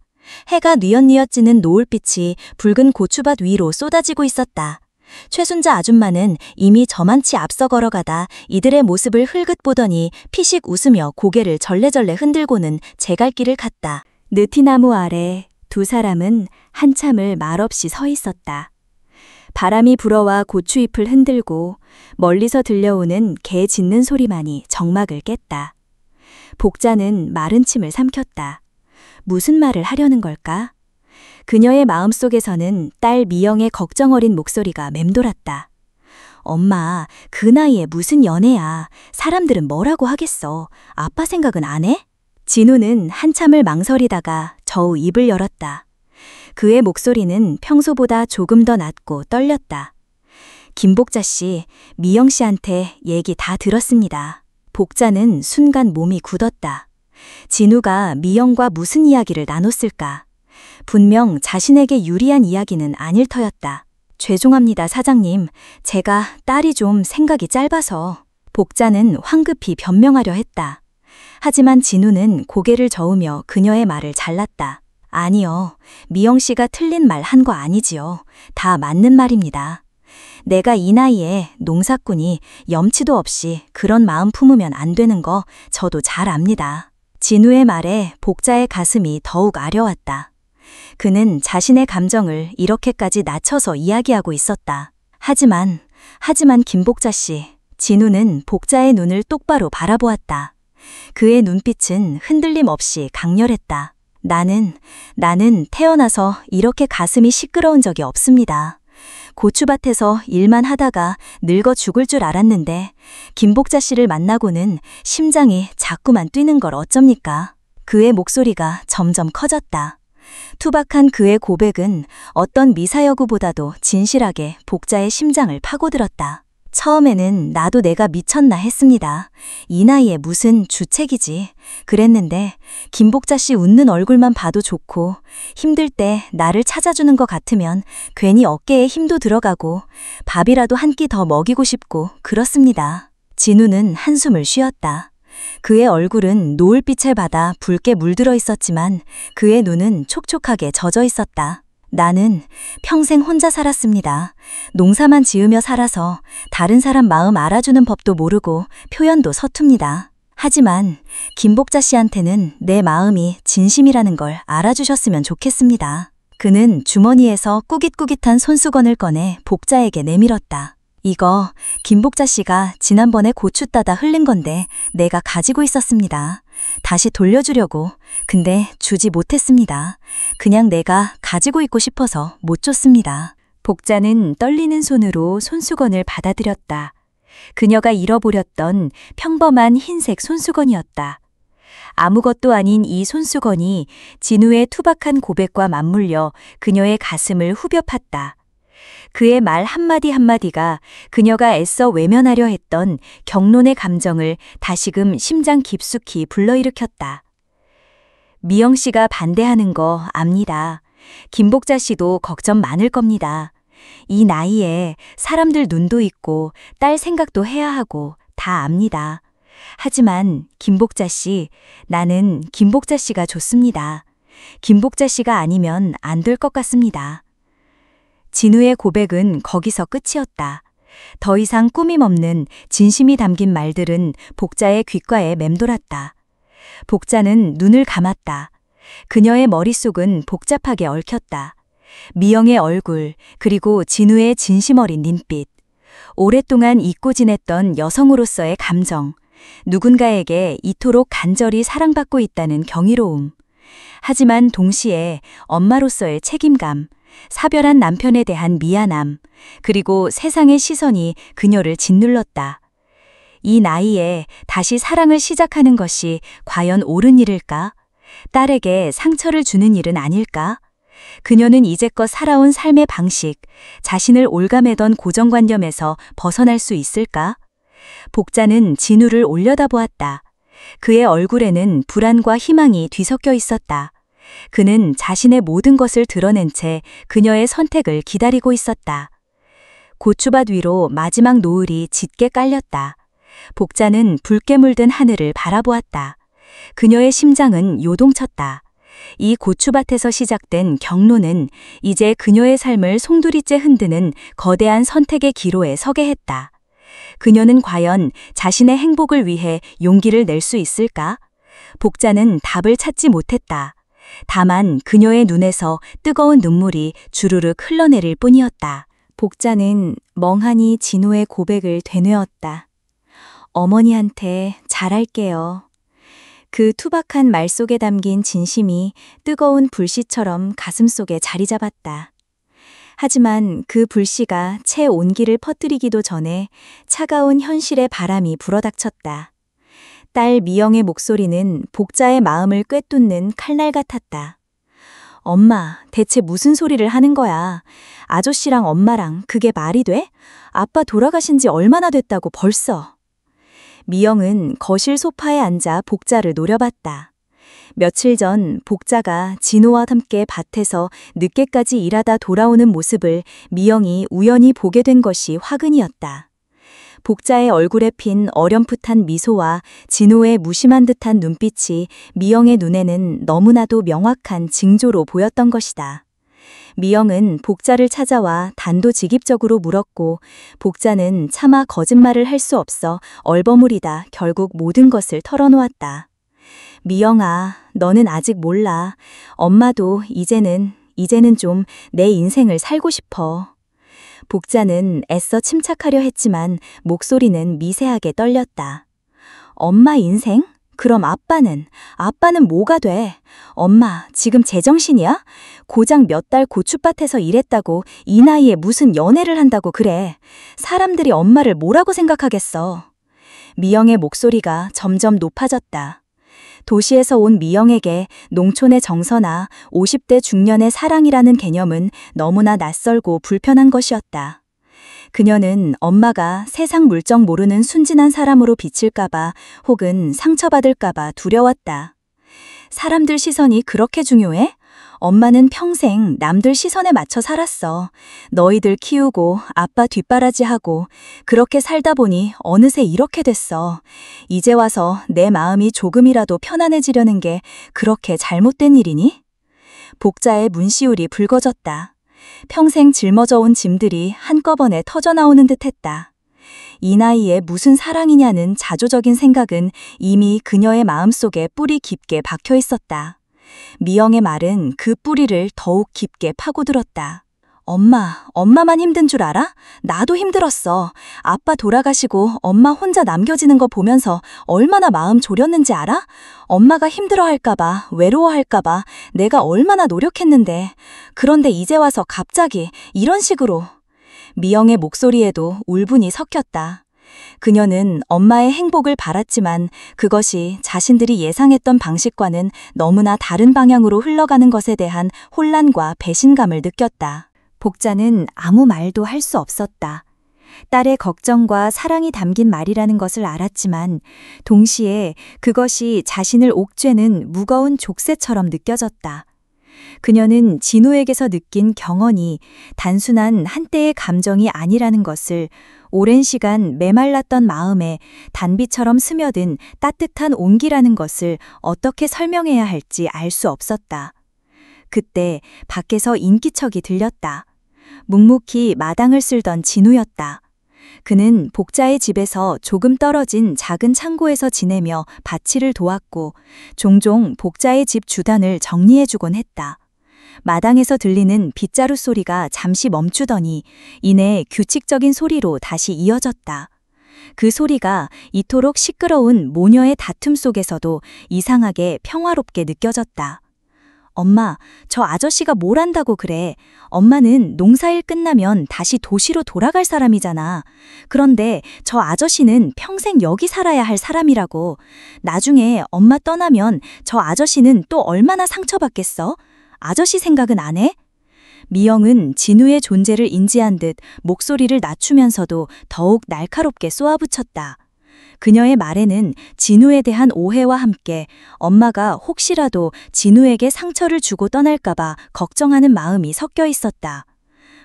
해가 뉘엿뉘엿 지는 노을빛이 붉은 고추밭 위로 쏟아지고 있었다. 최순자 아줌마는 이미 저만치 앞서 걸어가다 이들의 모습을 흘긋 보더니 피식 웃으며 고개를 절레절레 흔들고는 제 갈 길을 갔다. 느티나무 아래 두 사람은 한참을 말없이 서 있었다. 바람이 불어와 고추잎을 흔들고 멀리서 들려오는 개 짖는 소리만이 정막을 깼다. 복자는 마른 침을 삼켰다. 무슨 말을 하려는 걸까? 그녀의 마음속에서는 딸 미영의 걱정 어린 목소리가 맴돌았다. 엄마, 그 나이에 무슨 연애야. 사람들은 뭐라고 하겠어. 아빠 생각은 안 해? 진우는 한참을 망설이다가 겨우 입을 열었다. 그의 목소리는 평소보다 조금 더 낮고 떨렸다. 김복자 씨, 미영 씨한테 얘기 다 들었습니다. 복자는 순간 몸이 굳었다. 진우가 미영과 무슨 이야기를 나눴을까? 분명 자신에게 유리한 이야기는 아닐 터였다. 죄송합니다, 사장님. 제가 딸이 좀 생각이 짧아서. 복자는 황급히 변명하려 했다. 하지만 진우는 고개를 저으며 그녀의 말을 잘랐다. 아니요, 미영 씨가 틀린 말 한 거 아니지요. 다 맞는 말입니다. 내가 이 나이에 농사꾼이 염치도 없이 그런 마음 품으면 안 되는 거 저도 잘 압니다. 진우의 말에 복자의 가슴이 더욱 아려왔다. 그는 자신의 감정을 이렇게까지 낮춰서 이야기하고 있었다. 하지만 김복자 씨, 진우는 복자의 눈을 똑바로 바라보았다. 그의 눈빛은 흔들림 없이 강렬했다. 나는 태어나서 이렇게 가슴이 시끄러운 적이 없습니다. 고추밭에서 일만 하다가 늙어 죽을 줄 알았는데 김복자 씨를 만나고는 심장이 자꾸만 뛰는 걸 어쩝니까? 그의 목소리가 점점 커졌다. 투박한 그의 고백은 어떤 미사여구보다도 진실하게 복자의 심장을 파고들었다. 처음에는 나도 내가 미쳤나 했습니다. 이 나이에 무슨 주책이지. 그랬는데 김복자 씨 웃는 얼굴만 봐도 좋고 힘들 때 나를 찾아주는 것 같으면 괜히 어깨에 힘도 들어가고 밥이라도 한 끼 더 먹이고 싶고 그렇습니다. 진우는 한숨을 쉬었다. 그의 얼굴은 노을빛을 받아 붉게 물들어 있었지만 그의 눈은 촉촉하게 젖어 있었다. 나는 평생 혼자 살았습니다. 농사만 지으며 살아서 다른 사람 마음 알아주는 법도 모르고 표현도 서툽니다. 하지만 김복자 씨한테는 내 마음이 진심이라는 걸 알아주셨으면 좋겠습니다. 그는 주머니에서 꾸깃꾸깃한 손수건을 꺼내 복자에게 내밀었다. 이거 김복자 씨가 지난번에 고추 따다 흘린 건데 내가 가지고 있었습니다. 다시 돌려주려고. 근데 주지 못했습니다. 그냥 내가 가지고 있고 싶어서 못 줬습니다. 복자는 떨리는 손으로 손수건을 받아들였다. 그녀가 잃어버렸던 평범한 흰색 손수건이었다. 아무것도 아닌 이 손수건이 진우의 투박한 고백과 맞물려 그녀의 가슴을 후벼 팠다. 그의 말 한마디 한마디가 그녀가 애써 외면하려 했던 경론의 감정을 다시금 심장 깊숙이 불러일으켰다. 미영 씨가 반대하는 거 압니다. 김복자 씨도 걱정 많을 겁니다. 이 나이에 사람들 눈도 있고 딸 생각도 해야 하고 다 압니다. 하지만 김복자 씨, 나는 김복자 씨가 좋습니다. 김복자 씨가 아니면 안 될 것 같습니다. 진우의 고백은 거기서 끝이었다. 더 이상 꾸밈 없는 진심이 담긴 말들은 복자의 귓가에 맴돌았다. 복자는 눈을 감았다. 그녀의 머릿속은 복잡하게 얽혔다. 미영의 얼굴, 그리고 진우의 진심 어린 눈빛. 오랫동안 잊고 지냈던 여성으로서의 감정. 누군가에게 이토록 간절히 사랑받고 있다는 경이로움. 하지만 동시에 엄마로서의 책임감, 사별한 남편에 대한 미안함, 그리고 세상의 시선이 그녀를 짓눌렀다. 이 나이에 다시 사랑을 시작하는 것이 과연 옳은 일일까? 딸에게 상처를 주는 일은 아닐까? 그녀는 이제껏 살아온 삶의 방식, 자신을 올가매던 고정관념에서 벗어날 수 있을까? 복자는 진우를 올려다보았다. 그의 얼굴에는 불안과 희망이 뒤섞여 있었다. 그는 자신의 모든 것을 드러낸 채 그녀의 선택을 기다리고 있었다. 고추밭 위로 마지막 노을이 짙게 깔렸다. 복자는 붉게 물든 하늘을 바라보았다. 그녀의 심장은 요동쳤다. 이 고추밭에서 시작된 경로는 이제 그녀의 삶을 송두리째 흔드는 거대한 선택의 기로에 서게 했다. 그녀는 과연 자신의 행복을 위해 용기를 낼 수 있을까? 복자는 답을 찾지 못했다. 다만 그녀의 눈에서 뜨거운 눈물이 주르륵 흘러내릴 뿐이었다. 복자는 멍하니 진우의 고백을 되뇌었다. 어머니한테 잘할게요. 그 투박한 말 속에 담긴 진심이 뜨거운 불씨처럼 가슴속에 자리 잡았다. 하지만 그 불씨가 채 온기를 퍼뜨리기도 전에 차가운 현실의 바람이 불어닥쳤다. 딸 미영의 목소리는 복자의 마음을 꿰뚫는 칼날 같았다. 엄마, 대체 무슨 소리를 하는 거야? 아저씨랑 엄마랑 그게 말이 돼? 아빠 돌아가신 지 얼마나 됐다고 벌써. 미영은 거실 소파에 앉아 복자를 노려봤다. 며칠 전 복자가 진호와 함께 밭에서 늦게까지 일하다 돌아오는 모습을 미영이 우연히 보게 된 것이 화근이었다. 복자의 얼굴에 핀 어렴풋한 미소와 진호의 무심한 듯한 눈빛이 미영의 눈에는 너무나도 명확한 징조로 보였던 것이다. 미영은 복자를 찾아와 단도직입적으로 물었고 복자는 차마 거짓말을 할 수 없어 얼버무리다 결국 모든 것을 털어놓았다. 미영아, 너는 아직 몰라. 엄마도 이제는 좀 내 인생을 살고 싶어. 복자는 애써 침착하려 했지만 목소리는 미세하게 떨렸다. 엄마 인생? 그럼 아빠는 뭐가 돼? 엄마, 지금 제정신이야? 고작 몇 달 고추밭에서 일했다고 이 나이에 무슨 연애를 한다고 그래. 사람들이 엄마를 뭐라고 생각하겠어. 미영의 목소리가 점점 높아졌다. 도시에서 온 미영에게 농촌의 정서나 50대 중년의 사랑이라는 개념은 너무나 낯설고 불편한 것이었다. 그녀는 엄마가 세상 물정 모르는 순진한 사람으로 비칠까봐 혹은 상처받을까봐 두려웠다. 사람들 시선이 그렇게 중요해? 엄마는 평생 남들 시선에 맞춰 살았어. 너희들 키우고 아빠 뒷바라지하고 그렇게 살다 보니 어느새 이렇게 됐어. 이제 와서 내 마음이 조금이라도 편안해지려는 게 그렇게 잘못된 일이니? 복자의 문시울이 붉어졌다. 평생 짊어져온 짐들이 한꺼번에 터져나오는 듯했다. 이 나이에 무슨 사랑이냐는 자조적인 생각은 이미 그녀의 마음속에 뿌리 깊게 박혀 있었다. 미영의 말은 그 뿌리를 더욱 깊게 파고들었다. 엄마만 힘든 줄 알아? 나도 힘들었어. 아빠 돌아가시고 엄마 혼자 남겨지는 거 보면서 얼마나 마음 졸였는지 알아? 엄마가 힘들어할까봐, 외로워할까봐 내가 얼마나 노력했는데. 그런데 이제 와서 갑자기 이런 식으로. 미영의 목소리에도 울분이 섞였다. 그녀는 엄마의 행복을 바랐지만 그것이 자신들이 예상했던 방식과는 너무나 다른 방향으로 흘러가는 것에 대한 혼란과 배신감을 느꼈다. 복자는 아무 말도 할 수 없었다. 딸의 걱정과 사랑이 담긴 말이라는 것을 알았지만 동시에 그것이 자신을 옥죄는 무거운 족쇄처럼 느껴졌다. 그녀는 진우에게서 느낀 경언이 단순한 한때의 감정이 아니라는 것을, 오랜 시간 메말랐던 마음에 단비처럼 스며든 따뜻한 온기라는 것을 어떻게 설명해야 할지 알 수 없었다. 그때 밖에서 인기척이 들렸다. 묵묵히 마당을 쓸던 진우였다. 그는 복자의 집에서 조금 떨어진 작은 창고에서 지내며 밭일을 도왔고 종종 복자의 집 주단을 정리해주곤 했다. 마당에서 들리는 빗자루 소리가 잠시 멈추더니 이내 규칙적인 소리로 다시 이어졌다. 그 소리가 이토록 시끄러운 모녀의 다툼 속에서도 이상하게 평화롭게 느껴졌다. 엄마, 저 아저씨가 뭘 한다고 그래. 엄마는 농사일 끝나면 다시 도시로 돌아갈 사람이잖아. 그런데 저 아저씨는 평생 여기 살아야 할 사람이라고. 나중에 엄마 떠나면 저 아저씨는 또 얼마나 상처받겠어? 아저씨 생각은 안 해? 미영은 진우의 존재를 인지한 듯 목소리를 낮추면서도 더욱 날카롭게 쏘아붙였다. 그녀의 말에는 진우에 대한 오해와 함께 엄마가 혹시라도 진우에게 상처를 주고 떠날까봐 걱정하는 마음이 섞여 있었다.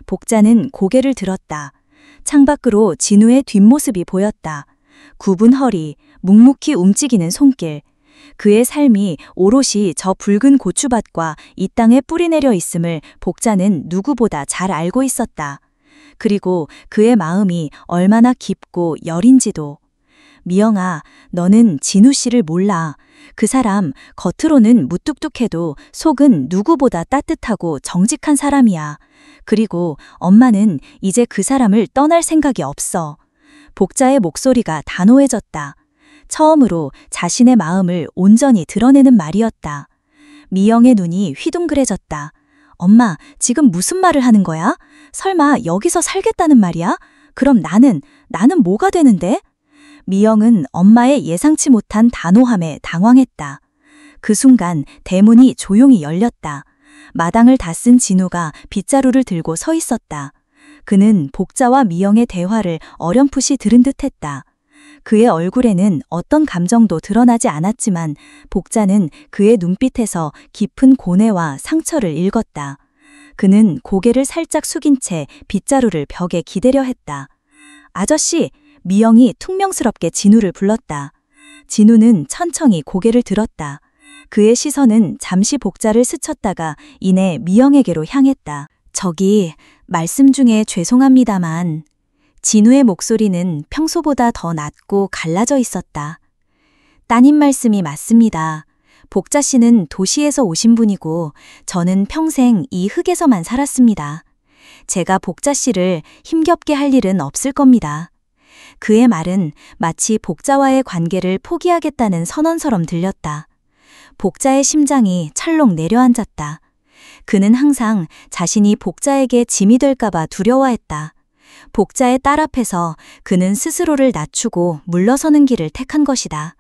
복자는 고개를 들었다. 창밖으로 진우의 뒷모습이 보였다. 굽은 허리, 묵묵히 움직이는 손길. 그의 삶이 오롯이 저 붉은 고추밭과 이 땅에 뿌리내려 있음을 복자는 누구보다 잘 알고 있었다. 그리고 그의 마음이 얼마나 깊고 여린지도. 미영아, 너는 진우 씨를 몰라. 그 사람 겉으로는 무뚝뚝해도 속은 누구보다 따뜻하고 정직한 사람이야. 그리고 엄마는 이제 그 사람을 떠날 생각이 없어. 복자의 목소리가 단호해졌다. 처음으로 자신의 마음을 온전히 드러내는 말이었다. 미영의 눈이 휘둥그레졌다. 엄마, 지금 무슨 말을 하는 거야? 설마 여기서 살겠다는 말이야? 그럼 나는 뭐가 되는데? 미영은 엄마의 예상치 못한 단호함에 당황했다. 그 순간 대문이 조용히 열렸다. 마당을 다 쓴 진우가 빗자루를 들고 서 있었다. 그는 복자와 미영의 대화를 어렴풋이 들은 듯했다. 그의 얼굴에는 어떤 감정도 드러나지 않았지만 복자는 그의 눈빛에서 깊은 고뇌와 상처를 읽었다. 그는 고개를 살짝 숙인 채 빗자루를 벽에 기대려 했다. 아저씨! 미영이 퉁명스럽게 진우를 불렀다. 진우는 천천히 고개를 들었다. 그의 시선은 잠시 복자를 스쳤다가 이내 미영에게로 향했다. 저기, 말씀 중에 죄송합니다만. 진우의 목소리는 평소보다 더 낮고 갈라져 있었다. 따님 말씀이 맞습니다. 복자 씨는 도시에서 오신 분이고 저는 평생 이 흙에서만 살았습니다. 제가 복자 씨를 힘겹게 할 일은 없을 겁니다. 그의 말은 마치 복자와의 관계를 포기하겠다는 선언처럼 들렸다. 복자의 심장이 철렁 내려앉았다. 그는 항상 자신이 복자에게 짐이 될까봐 두려워했다. 복자의 딸 앞에서 그는 스스로를 낮추고 물러서는 길을 택한 것이다.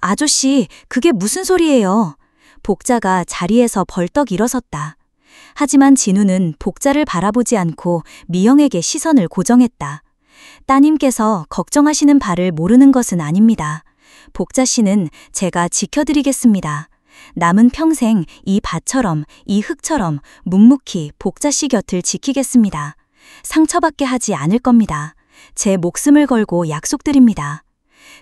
아저씨, 그게 무슨 소리예요? 복자가 자리에서 벌떡 일어섰다. 하지만 진우는 복자를 바라보지 않고 미영에게 시선을 고정했다. 따님께서 걱정하시는 바를 모르는 것은 아닙니다. 복자 씨는 제가 지켜드리겠습니다. 남은 평생 이 밭처럼 이 흙처럼 묵묵히 복자 씨 곁을 지키겠습니다. 상처받게 하지 않을 겁니다. 제 목숨을 걸고 약속드립니다.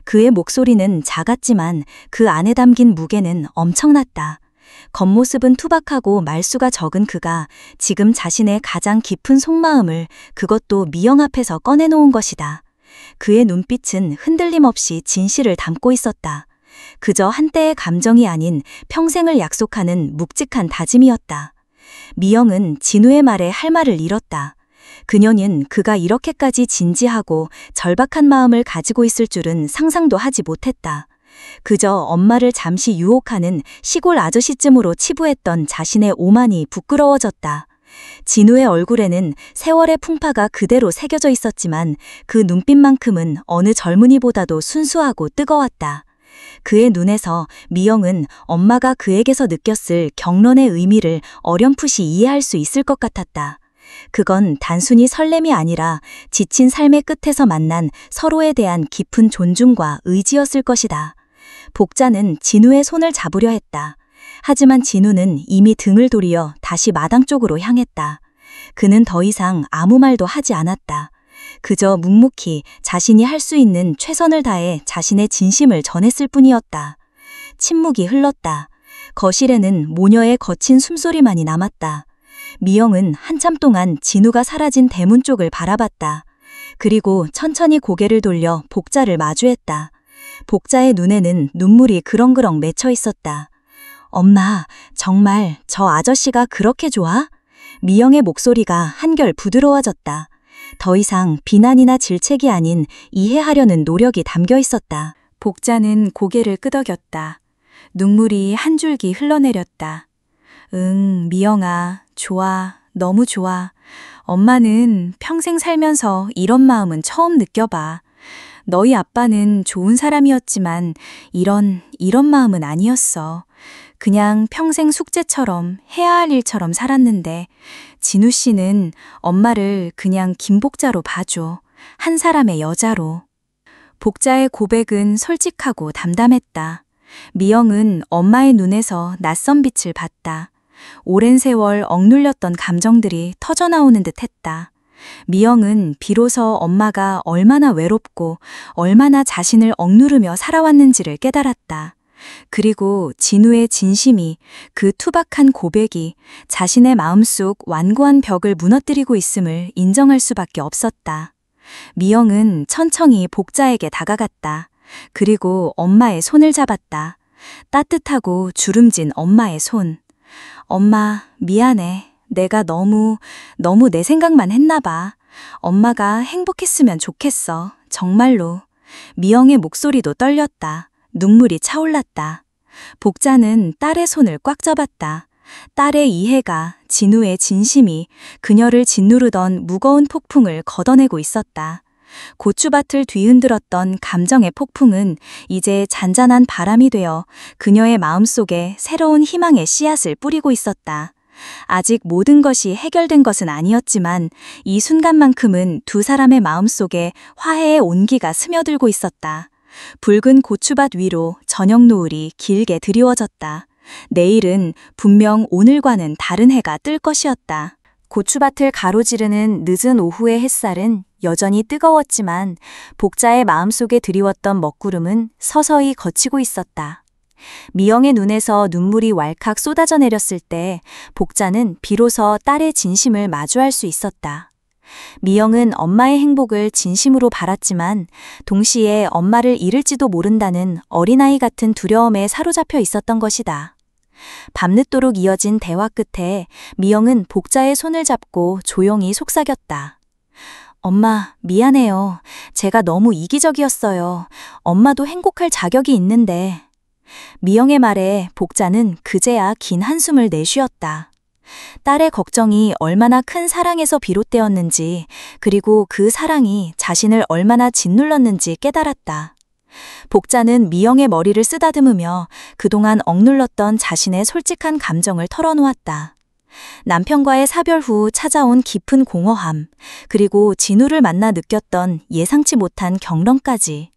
그의 목소리는 작았지만 그 안에 담긴 무게는 엄청났다. 겉모습은 투박하고 말수가 적은 그가 지금 자신의 가장 깊은 속마음을, 그것도 미영 앞에서 꺼내놓은 것이다. 그의 눈빛은 흔들림 없이 진실을 담고 있었다. 그저 한때의 감정이 아닌 평생을 약속하는 묵직한 다짐이었다. 미영은 진우의 말에 할 말을 잃었다. 그녀는 그가 이렇게까지 진지하고 절박한 마음을 가지고 있을 줄은 상상도 하지 못했다. 그저 엄마를 잠시 유혹하는 시골 아저씨쯤으로 치부했던 자신의 오만이 부끄러워졌다. 진우의 얼굴에는 세월의 풍파가 그대로 새겨져 있었지만 그 눈빛만큼은 어느 젊은이보다도 순수하고 뜨거웠다. 그의 눈에서 미영은 엄마가 그에게서 느꼈을 경런의 의미를 어렴풋이 이해할 수 있을 것 같았다. 그건 단순히 설렘이 아니라 지친 삶의 끝에서 만난 서로에 대한 깊은 존중과 의지였을 것이다. 복자는 진우의 손을 잡으려 했다. 하지만 진우는 이미 등을 돌이어 다시 마당 쪽으로 향했다. 그는 더 이상 아무 말도 하지 않았다. 그저 묵묵히 자신이 할 수 있는 최선을 다해 자신의 진심을 전했을 뿐이었다. 침묵이 흘렀다. 거실에는 모녀의 거친 숨소리만이 남았다. 미영은 한참 동안 진우가 사라진 대문 쪽을 바라봤다. 그리고 천천히 고개를 돌려 복자를 마주했다. 복자의 눈에는 눈물이 그렁그렁 맺혀 있었다. 엄마, 정말 저 아저씨가 그렇게 좋아? 미영의 목소리가 한결 부드러워졌다. 더 이상 비난이나 질책이 아닌 이해하려는 노력이 담겨 있었다. 복자는 고개를 끄덕였다. 눈물이 한 줄기 흘러내렸다. 응, 미영아, 좋아, 너무 좋아. 엄마는 평생 살면서 이런 마음은 처음 느껴봐. 너희 아빠는 좋은 사람이었지만 이런 마음은 아니었어. 그냥 평생 숙제처럼 해야 할 일처럼 살았는데 진우 씨는 엄마를 그냥 김복자로 봐줘. 한 사람의 여자로. 복자의 고백은 솔직하고 담담했다. 미영은 엄마의 눈에서 낯선 빛을 봤다. 오랜 세월 억눌렸던 감정들이 터져나오는 듯 했다. 미영은 비로소 엄마가 얼마나 외롭고 얼마나 자신을 억누르며 살아왔는지를 깨달았다. 그리고 진우의 진심이, 그 투박한 고백이 자신의 마음속 완고한 벽을 무너뜨리고 있음을 인정할 수밖에 없었다. 미영은 천천히 복자에게 다가갔다. 그리고 엄마의 손을 잡았다. 따뜻하고 주름진 엄마의 손. 엄마, 미안해. 내가 너무 내 생각만 했나 봐. 엄마가 행복했으면 좋겠어. 정말로. 미영의 목소리도 떨렸다. 눈물이 차올랐다. 복자는 딸의 손을 꽉 잡았다. 딸의 이해가, 진우의 진심이 그녀를 짓누르던 무거운 폭풍을 걷어내고 있었다. 고추밭을 뒤흔들었던 감정의 폭풍은 이제 잔잔한 바람이 되어 그녀의 마음속에 새로운 희망의 씨앗을 뿌리고 있었다. 아직 모든 것이 해결된 것은 아니었지만 이 순간만큼은 두 사람의 마음속에 화해의 온기가 스며들고 있었다. 붉은 고추밭 위로 저녁 노을이 길게 드리워졌다. 내일은 분명 오늘과는 다른 해가 뜰 것이었다. 고추밭을 가로지르는 늦은 오후의 햇살은 여전히 뜨거웠지만 복자의 마음속에 드리웠던 먹구름은 서서히 걷히고 있었다. 미영의 눈에서 눈물이 왈칵 쏟아져 내렸을 때 복자는 비로소 딸의 진심을 마주할 수 있었다. 미영은 엄마의 행복을 진심으로 바랐지만 동시에 엄마를 잃을지도 모른다는 어린아이 같은 두려움에 사로잡혀 있었던 것이다. 밤늦도록 이어진 대화 끝에 미영은 복자의 손을 잡고 조용히 속삭였다. 엄마, 미안해요. 제가 너무 이기적이었어요. 엄마도 행복할 자격이 있는데. 미영의 말에 복자는 그제야 긴 한숨을 내쉬었다. 딸의 걱정이 얼마나 큰 사랑에서 비롯되었는지, 그리고 그 사랑이 자신을 얼마나 짓눌렀는지 깨달았다. 복자는 미영의 머리를 쓰다듬으며 그동안 억눌렀던 자신의 솔직한 감정을 털어놓았다. 남편과의 사별 후 찾아온 깊은 공허함, 그리고 진우를 만나 느꼈던 예상치 못한 경런까지.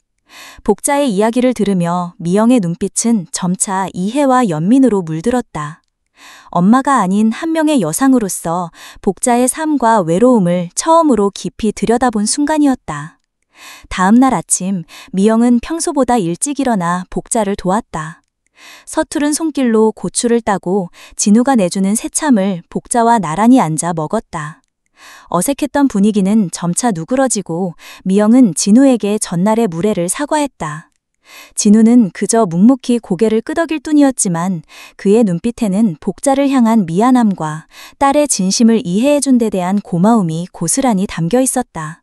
복자의 이야기를 들으며 미영의 눈빛은 점차 이해와 연민으로 물들었다. 엄마가 아닌 한 명의 여상으로서 복자의 삶과 외로움을 처음으로 깊이 들여다본 순간이었다. 다음 날 아침, 미영은 평소보다 일찍 일어나 복자를 도왔다. 서투른 손길로 고추를 따고 진우가 내주는 새참을 복자와 나란히 앉아 먹었다. 어색했던 분위기는 점차 누그러지고 미영은 진우에게 전날의 무례를 사과했다. 진우는 그저 묵묵히 고개를 끄덕일 뿐이었지만 그의 눈빛에는 복자를 향한 미안함과 딸의 진심을 이해해준 데 대한 고마움이 고스란히 담겨 있었다.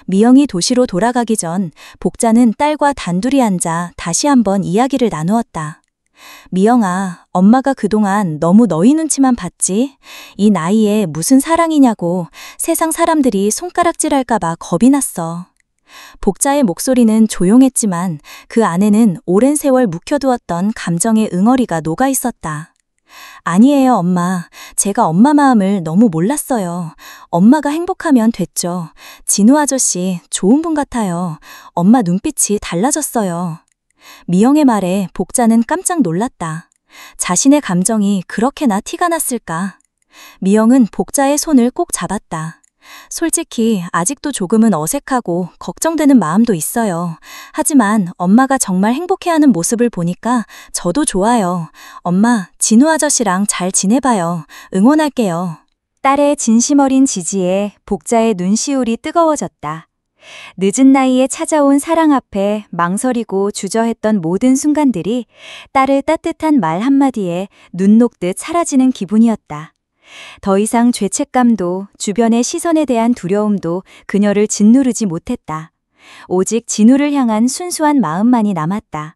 미영이 도시로 돌아가기 전 복자는 딸과 단둘이 앉아 다시 한번 이야기를 나누었다. 미영아, 엄마가 그동안 너무 너희 눈치만 봤지? 이 나이에 무슨 사랑이냐고 세상 사람들이 손가락질할까봐 겁이 났어. 복자의 목소리는 조용했지만 그 안에는 오랜 세월 묵혀두었던 감정의 응어리가 녹아 있었다. 아니에요, 엄마. 제가 엄마 마음을 너무 몰랐어요. 엄마가 행복하면 됐죠. 진우 아저씨, 좋은 분 같아요. 엄마 눈빛이 달라졌어요. 미영의 말에 복자는 깜짝 놀랐다. 자신의 감정이 그렇게나 티가 났을까? 미영은 복자의 손을 꼭 잡았다. 솔직히 아직도 조금은 어색하고 걱정되는 마음도 있어요. 하지만 엄마가 정말 행복해하는 모습을 보니까 저도 좋아요. 엄마, 진우 아저씨랑 잘 지내봐요. 응원할게요. 딸의 진심 어린 지지에 복자의 눈시울이 뜨거워졌다. 늦은 나이에 찾아온 사랑 앞에 망설이고 주저했던 모든 순간들이 딸의 따뜻한 말 한마디에 눈 녹듯 사라지는 기분이었다. 더 이상 죄책감도 주변의 시선에 대한 두려움도 그녀를 짓누르지 못했다. 오직 진우를 향한 순수한 마음만이 남았다.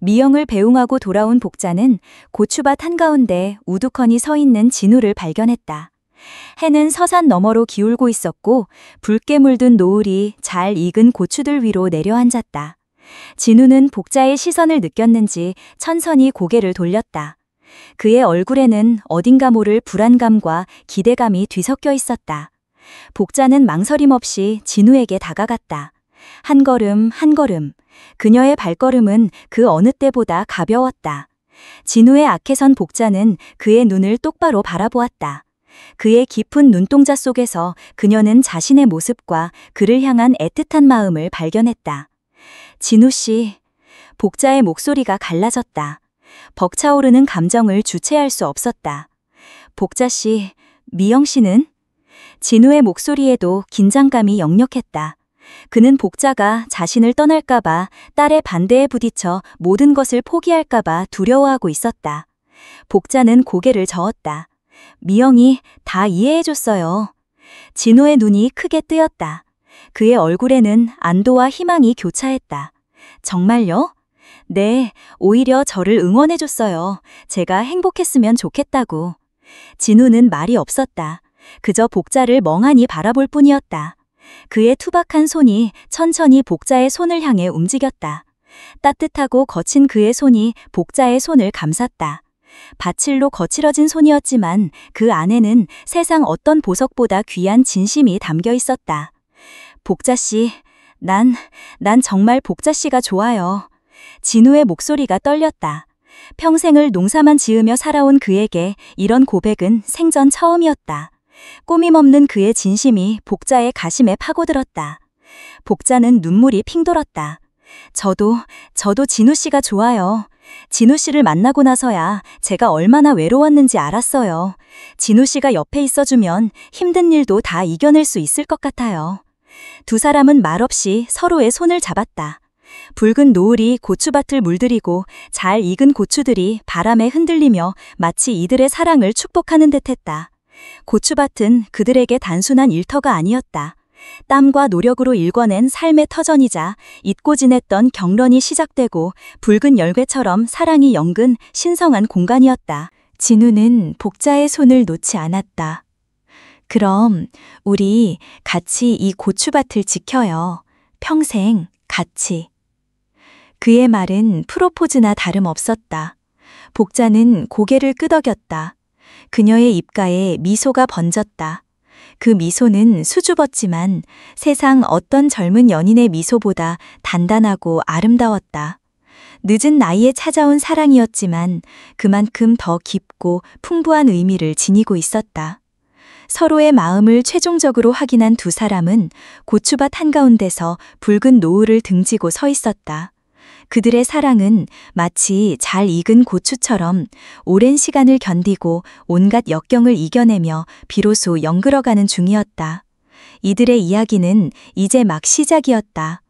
미영을 배웅하고 돌아온 복자는 고추밭 한가운데 우두커니 서 있는 진우를 발견했다. 해는 서산 너머로 기울고 있었고 붉게 물든 노을이 잘 익은 고추들 위로 내려앉았다. 진우는 복자의 시선을 느꼈는지 천천히 고개를 돌렸다. 그의 얼굴에는 어딘가 모를 불안감과 기대감이 뒤섞여 있었다. 복자는 망설임 없이 진우에게 다가갔다. 한 걸음 한 걸음. 그녀의 발걸음은 그 어느 때보다 가벼웠다. 진우의 앞에 선 복자는 그의 눈을 똑바로 바라보았다. 그의 깊은 눈동자 속에서 그녀는 자신의 모습과 그를 향한 애틋한 마음을 발견했다. 진우 씨, 복자의 목소리가 갈라졌다. 벅차오르는 감정을 주체할 수 없었다. 복자 씨, 미영 씨는? 진우의 목소리에도 긴장감이 역력했다. 그는 복자가 자신을 떠날까봐 딸의 반대에 부딪혀 모든 것을 포기할까봐 두려워하고 있었다. 복자는 고개를 저었다. 미영이 다 이해해줬어요. 진우의 눈이 크게 뜨였다. 그의 얼굴에는 안도와 희망이 교차했다. 정말요? 네, 오히려 저를 응원해줬어요. 제가 행복했으면 좋겠다고. 진우는 말이 없었다. 그저 복자를 멍하니 바라볼 뿐이었다. 그의 투박한 손이 천천히 복자의 손을 향해 움직였다. 따뜻하고 거친 그의 손이 복자의 손을 감쌌다. 바칠로 거칠어진 손이었지만 그 안에는 세상 어떤 보석보다 귀한 진심이 담겨 있었다. 복자 씨, 난 정말 복자 씨가 좋아요. 진우의 목소리가 떨렸다. 평생을 농사만 지으며 살아온 그에게 이런 고백은 생전 처음이었다. 꾸밈 없는 그의 진심이 복자의 가심에 파고들었다. 복자는 눈물이 핑 돌았다. 저도 진우 씨가 좋아요. 진우 씨를 만나고 나서야 제가 얼마나 외로웠는지 알았어요. 진우 씨가 옆에 있어주면 힘든 일도 다 이겨낼 수 있을 것 같아요. 두 사람은 말없이 서로의 손을 잡았다. 붉은 노을이 고추밭을 물들이고 잘 익은 고추들이 바람에 흔들리며 마치 이들의 사랑을 축복하는 듯했다. 고추밭은 그들에게 단순한 일터가 아니었다. 땀과 노력으로 일궈낸 삶의 터전이자 잊고 지냈던 경런이 시작되고 붉은 열괴처럼 사랑이 연근 신성한 공간이었다. 진우는 복자의 손을 놓지 않았다. 그럼 우리 같이 이 고추밭을 지켜요. 평생 같이. 그의 말은 프로포즈나 다름없었다. 복자는 고개를 끄덕였다. 그녀의 입가에 미소가 번졌다. 그 미소는 수줍었지만 세상 어떤 젊은 연인의 미소보다 단단하고 아름다웠다. 늦은 나이에 찾아온 사랑이었지만 그만큼 더 깊고 풍부한 의미를 지니고 있었다. 서로의 마음을 최종적으로 확인한 두 사람은 고추밭 한가운데서 붉은 노을을 등지고 서 있었다. 그들의 사랑은 마치 잘 익은 고추처럼 오랜 시간을 견디고 온갖 역경을 이겨내며 비로소 연그러가는 중이었다. 이들의 이야기는 이제 막 시작이었다.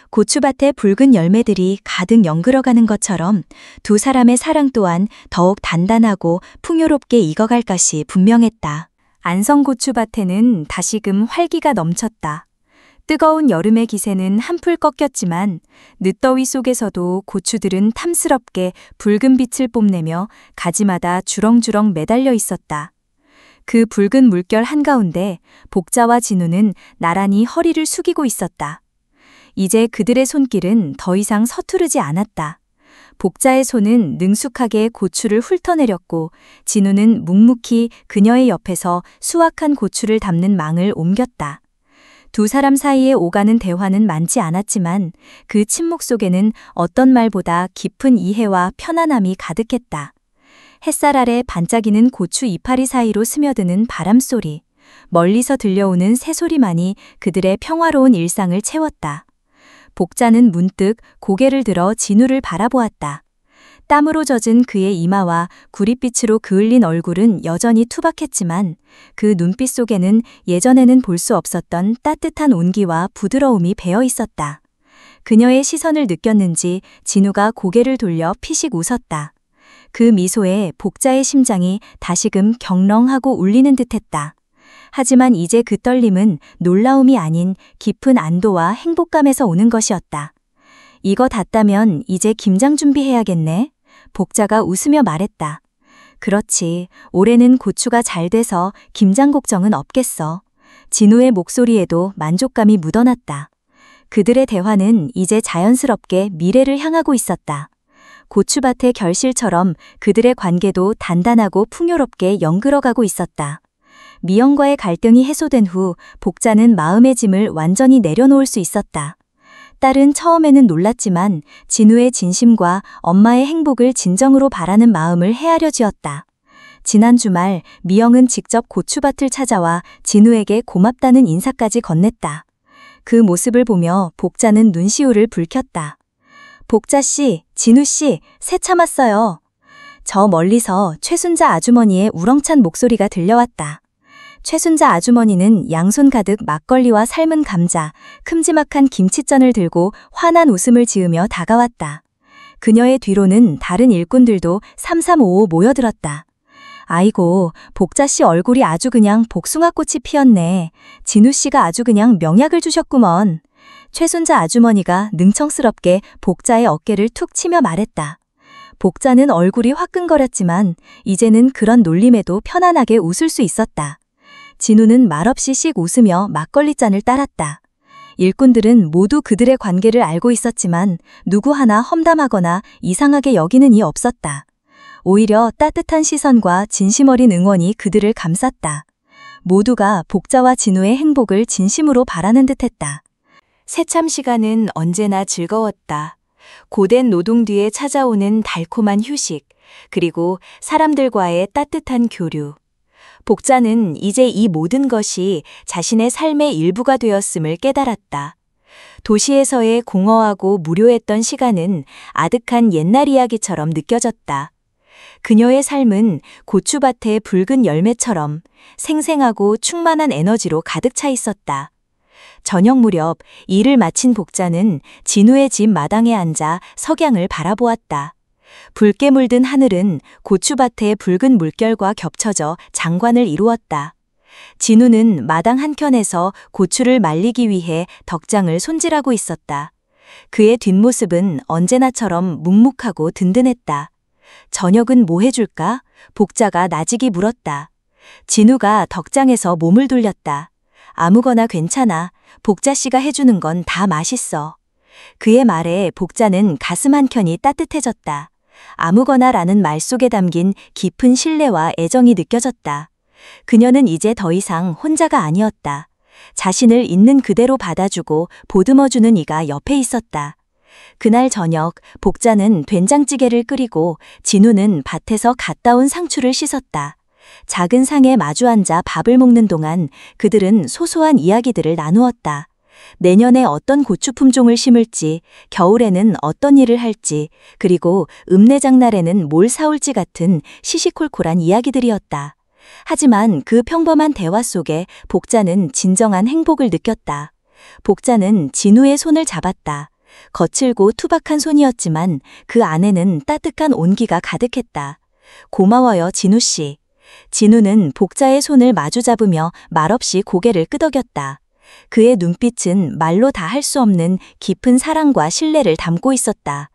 고추밭에 붉은 열매들이 가득 연그러가는 것처럼 두 사람의 사랑 또한 더욱 단단하고 풍요롭게 익어갈 것이 분명했다. 안성고추밭에는 다시금 활기가 넘쳤다. 뜨거운 여름의 기세는 한풀 꺾였지만 늦더위 속에서도 고추들은 탐스럽게 붉은 빛을 뽐내며 가지마다 주렁주렁 매달려 있었다. 그 붉은 물결 한가운데 복자와 진우는 나란히 허리를 숙이고 있었다. 이제 그들의 손길은 더 이상 서투르지 않았다. 복자의 손은 능숙하게 고추를 훑어내렸고 진우는 묵묵히 그녀의 옆에서 수확한 고추를 담는 망을 옮겼다. 두 사람 사이에 오가는 대화는 많지 않았지만 그 침묵 속에는 어떤 말보다 깊은 이해와 편안함이 가득했다. 햇살 아래 반짝이는 고추 이파리 사이로 스며드는 바람소리, 멀리서 들려오는 새소리만이 그들의 평화로운 일상을 채웠다. 복자는 문득 고개를 들어 진우를 바라보았다. 땀으로 젖은 그의 이마와 구릿빛으로 그을린 얼굴은 여전히 투박했지만 그 눈빛 속에는 예전에는 볼 수 없었던 따뜻한 온기와 부드러움이 배어 있었다. 그녀의 시선을 느꼈는지 진우가 고개를 돌려 피식 웃었다. 그 미소에 복자의 심장이 다시금 경렁하고 울리는 듯했다. 하지만 이제 그 떨림은 놀라움이 아닌 깊은 안도와 행복감에서 오는 것이었다. 이거 닿다면 이제 김장 준비해야겠네. 복자가 웃으며 말했다. 그렇지, 올해는 고추가 잘 돼서 김장 걱정은 없겠어. 진우의 목소리에도 만족감이 묻어났다. 그들의 대화는 이제 자연스럽게 미래를 향하고 있었다. 고추밭의 결실처럼 그들의 관계도 단단하고 풍요롭게 연그러가고 있었다. 미영과의 갈등이 해소된 후 복자는 마음의 짐을 완전히 내려놓을 수 있었다. 딸은 처음에는 놀랐지만 진우의 진심과 엄마의 행복을 진정으로 바라는 마음을 헤아려 지었다. 지난 주말 미영은 직접 고추밭을 찾아와 진우에게 고맙다는 인사까지 건넸다. 그 모습을 보며 복자는 눈시울을 붉혔다. 복자씨, 진우씨, 새 참았어요. 저 멀리서 최순자 아주머니의 우렁찬 목소리가 들려왔다. 최순자 아주머니는 양손 가득 막걸리와 삶은 감자, 큼지막한 김치전을 들고 환한 웃음을 지으며 다가왔다. 그녀의 뒤로는 다른 일꾼들도 삼삼오오 모여들었다. 아이고, 복자씨 얼굴이 아주 그냥 복숭아꽃이 피었네. 진우씨가 아주 그냥 명약을 주셨구먼. 최순자 아주머니가 능청스럽게 복자의 어깨를 툭 치며 말했다. 복자는 얼굴이 화끈거렸지만 이제는 그런 놀림에도 편안하게 웃을 수 있었다. 진우는 말없이 씩 웃으며 막걸리잔을 따랐다. 일꾼들은 모두 그들의 관계를 알고 있었지만 누구 하나 험담하거나 이상하게 여기는 이 없었다. 오히려 따뜻한 시선과 진심 어린 응원이 그들을 감쌌다. 모두가 복자와 진우의 행복을 진심으로 바라는 듯했다. 새참 시간은 언제나 즐거웠다. 고된 노동 뒤에 찾아오는 달콤한 휴식, 그리고 사람들과의 따뜻한 교류. 복자는 이제 이 모든 것이 자신의 삶의 일부가 되었음을 깨달았다. 도시에서의 공허하고 무료했던 시간은 아득한 옛날 이야기처럼 느껴졌다. 그녀의 삶은 고추밭의 붉은 열매처럼 생생하고 충만한 에너지로 가득 차 있었다. 저녁 무렵 일을 마친 복자는 진우의 집 마당에 앉아 석양을 바라보았다. 붉게 물든 하늘은 고추밭의 붉은 물결과 겹쳐져 장관을 이루었다. 진우는 마당 한켠에서 고추를 말리기 위해 덕장을 손질하고 있었다. 그의 뒷모습은 언제나처럼 묵묵하고 든든했다. 저녁은 뭐 해줄까? 복자가 나직이 물었다. 진우가 덕장에서 몸을 돌렸다. 아무거나 괜찮아. 복자씨가 해주는 건 다 맛있어. 그의 말에 복자는 가슴 한켠이 따뜻해졌다. 아무거나라는 말 속에 담긴 깊은 신뢰와 애정이 느껴졌다. 그녀는 이제 더 이상 혼자가 아니었다. 자신을 있는 그대로 받아주고 보듬어주는 이가 옆에 있었다. 그날 저녁 복자는 된장찌개를 끓이고 진우는 밭에서 갓 따온 상추를 씻었다. 작은 상에 마주 앉아 밥을 먹는 동안 그들은 소소한 이야기들을 나누었다. 내년에 어떤 고추 품종을 심을지, 겨울에는 어떤 일을 할지, 그리고 읍내장날에는 뭘 사올지 같은 시시콜콜한 이야기들이었다. 하지만 그 평범한 대화 속에 복자는 진정한 행복을 느꼈다. 복자는 진우의 손을 잡았다. 거칠고 투박한 손이었지만 그 안에는 따뜻한 온기가 가득했다. 고마워요, 진우 씨. 진우는 복자의 손을 마주 잡으며 말없이 고개를 끄덕였다. 그의 눈빛은 말로 다 할 수 없는 깊은 사랑과 신뢰를 담고 있었다.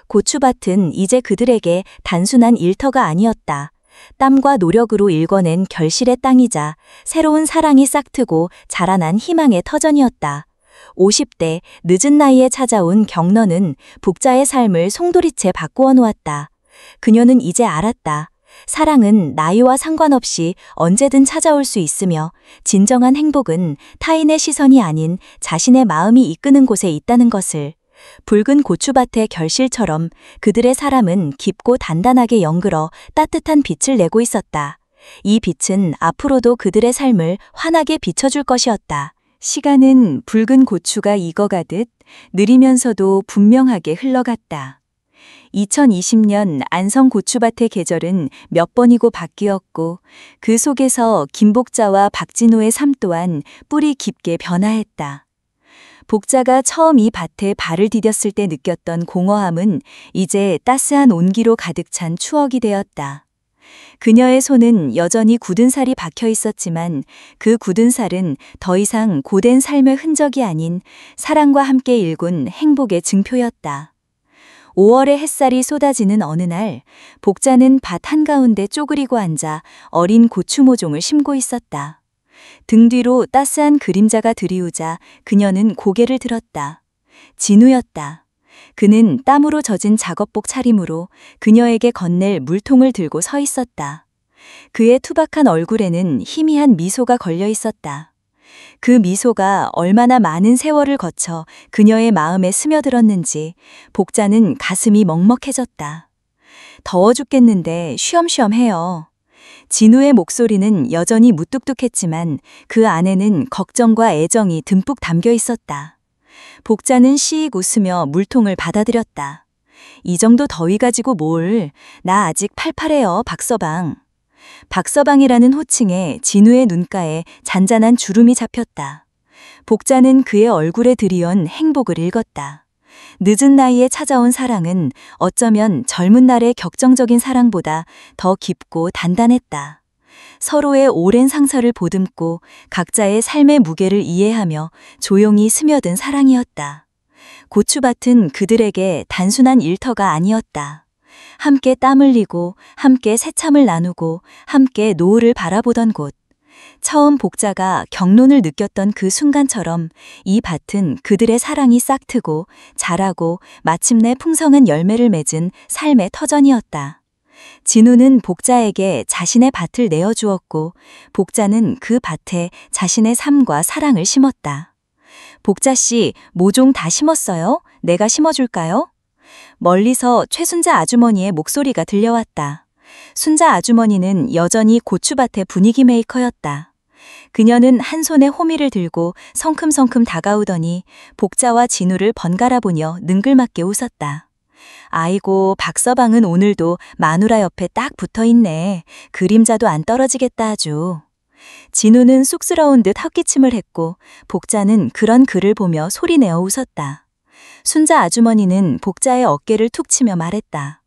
고추밭은 이제 그들에게 단순한 일터가 아니었다. 땀과 노력으로 일궈낸 결실의 땅이자 새로운 사랑이 싹트고 자라난 희망의 터전이었다. 50대 늦은 나이에 찾아온 경너는 복자의 삶을 송두리째 바꾸어 놓았다. 그녀는 이제 알았다. 사랑은 나이와 상관없이 언제든 찾아올 수 있으며 진정한 행복은 타인의 시선이 아닌 자신의 마음이 이끄는 곳에 있다는 것을. 붉은 고추밭의 결실처럼 그들의 사람은 깊고 단단하게 연그러 따뜻한 빛을 내고 있었다. 이 빛은 앞으로도 그들의 삶을 환하게 비춰줄 것이었다. 시간은 붉은 고추가 익어가듯 느리면서도 분명하게 흘러갔다. 2020년 안성 고추밭의 계절은 몇 번이고 바뀌었고 그 속에서 김복자와 박진호의 삶 또한 뿌리 깊게 변화했다. 복자가 처음 이 밭에 발을 디뎠을 때 느꼈던 공허함은 이제 따스한 온기로 가득 찬 추억이 되었다. 그녀의 손은 여전히 굳은 살이 박혀 있었지만 그 굳은 살은 더 이상 고된 삶의 흔적이 아닌 사랑과 함께 일군 행복의 증표였다. 5월의 햇살이 쏟아지는 어느 날, 복자는 밭 한가운데 쪼그리고 앉아 어린 고추 모종을 심고 있었다. 등 뒤로 따스한 그림자가 들이우자 그녀는 고개를 들었다. 진우였다. 그는 땀으로 젖은 작업복 차림으로 그녀에게 건넬 물통을 들고 서 있었다. 그의 투박한 얼굴에는 희미한 미소가 걸려 있었다. 그 미소가 얼마나 많은 세월을 거쳐 그녀의 마음에 스며들었는지 복자는 가슴이 먹먹해졌다. 더워 죽겠는데 쉬엄쉬엄 해요. 진우의 목소리는 여전히 무뚝뚝했지만 그 안에는 걱정과 애정이 듬뿍 담겨 있었다. 복자는 시익 웃으며 물통을 받아들였다. 이 정도 더위 가지고 뭘, 나 아직 팔팔해요, 박서방. 박서방이라는 호칭에 진우의 눈가에 잔잔한 주름이 잡혔다. 복자는 그의 얼굴에 드리온 행복을 읽었다. 늦은 나이에 찾아온 사랑은 어쩌면 젊은 날의 격정적인 사랑보다 더 깊고 단단했다. 서로의 오랜 상처를 보듬고 각자의 삶의 무게를 이해하며 조용히 스며든 사랑이었다. 고추밭은 그들에게 단순한 일터가 아니었다. 함께 땀 흘리고 함께 새참을 나누고 함께 노을을 바라보던 곳. 처음 복자가 경론을 느꼈던 그 순간처럼 이 밭은 그들의 사랑이 싹트고 자라고 마침내 풍성한 열매를 맺은 삶의 터전이었다. 진우는 복자에게 자신의 밭을 내어주었고 복자는 그 밭에 자신의 삶과 사랑을 심었다. 복자 씨, 모종 다 심었어요? 내가 심어줄까요? 멀리서 최순자 아주머니의 목소리가 들려왔다. 순자 아주머니는 여전히 고추밭의 분위기 메이커였다. 그녀는 한 손에 호미를 들고 성큼성큼 다가오더니 복자와 진우를 번갈아 보며 능글맞게 웃었다. 아이고, 박서방은 오늘도 마누라 옆에 딱 붙어있네. 그림자도 안 떨어지겠다 아주. 진우는 쑥스러운 듯 헛기침을 했고 복자는 그런 그를 보며 소리내어 웃었다. 순자 아주머니는 복자의 어깨를 툭 치며 말했다.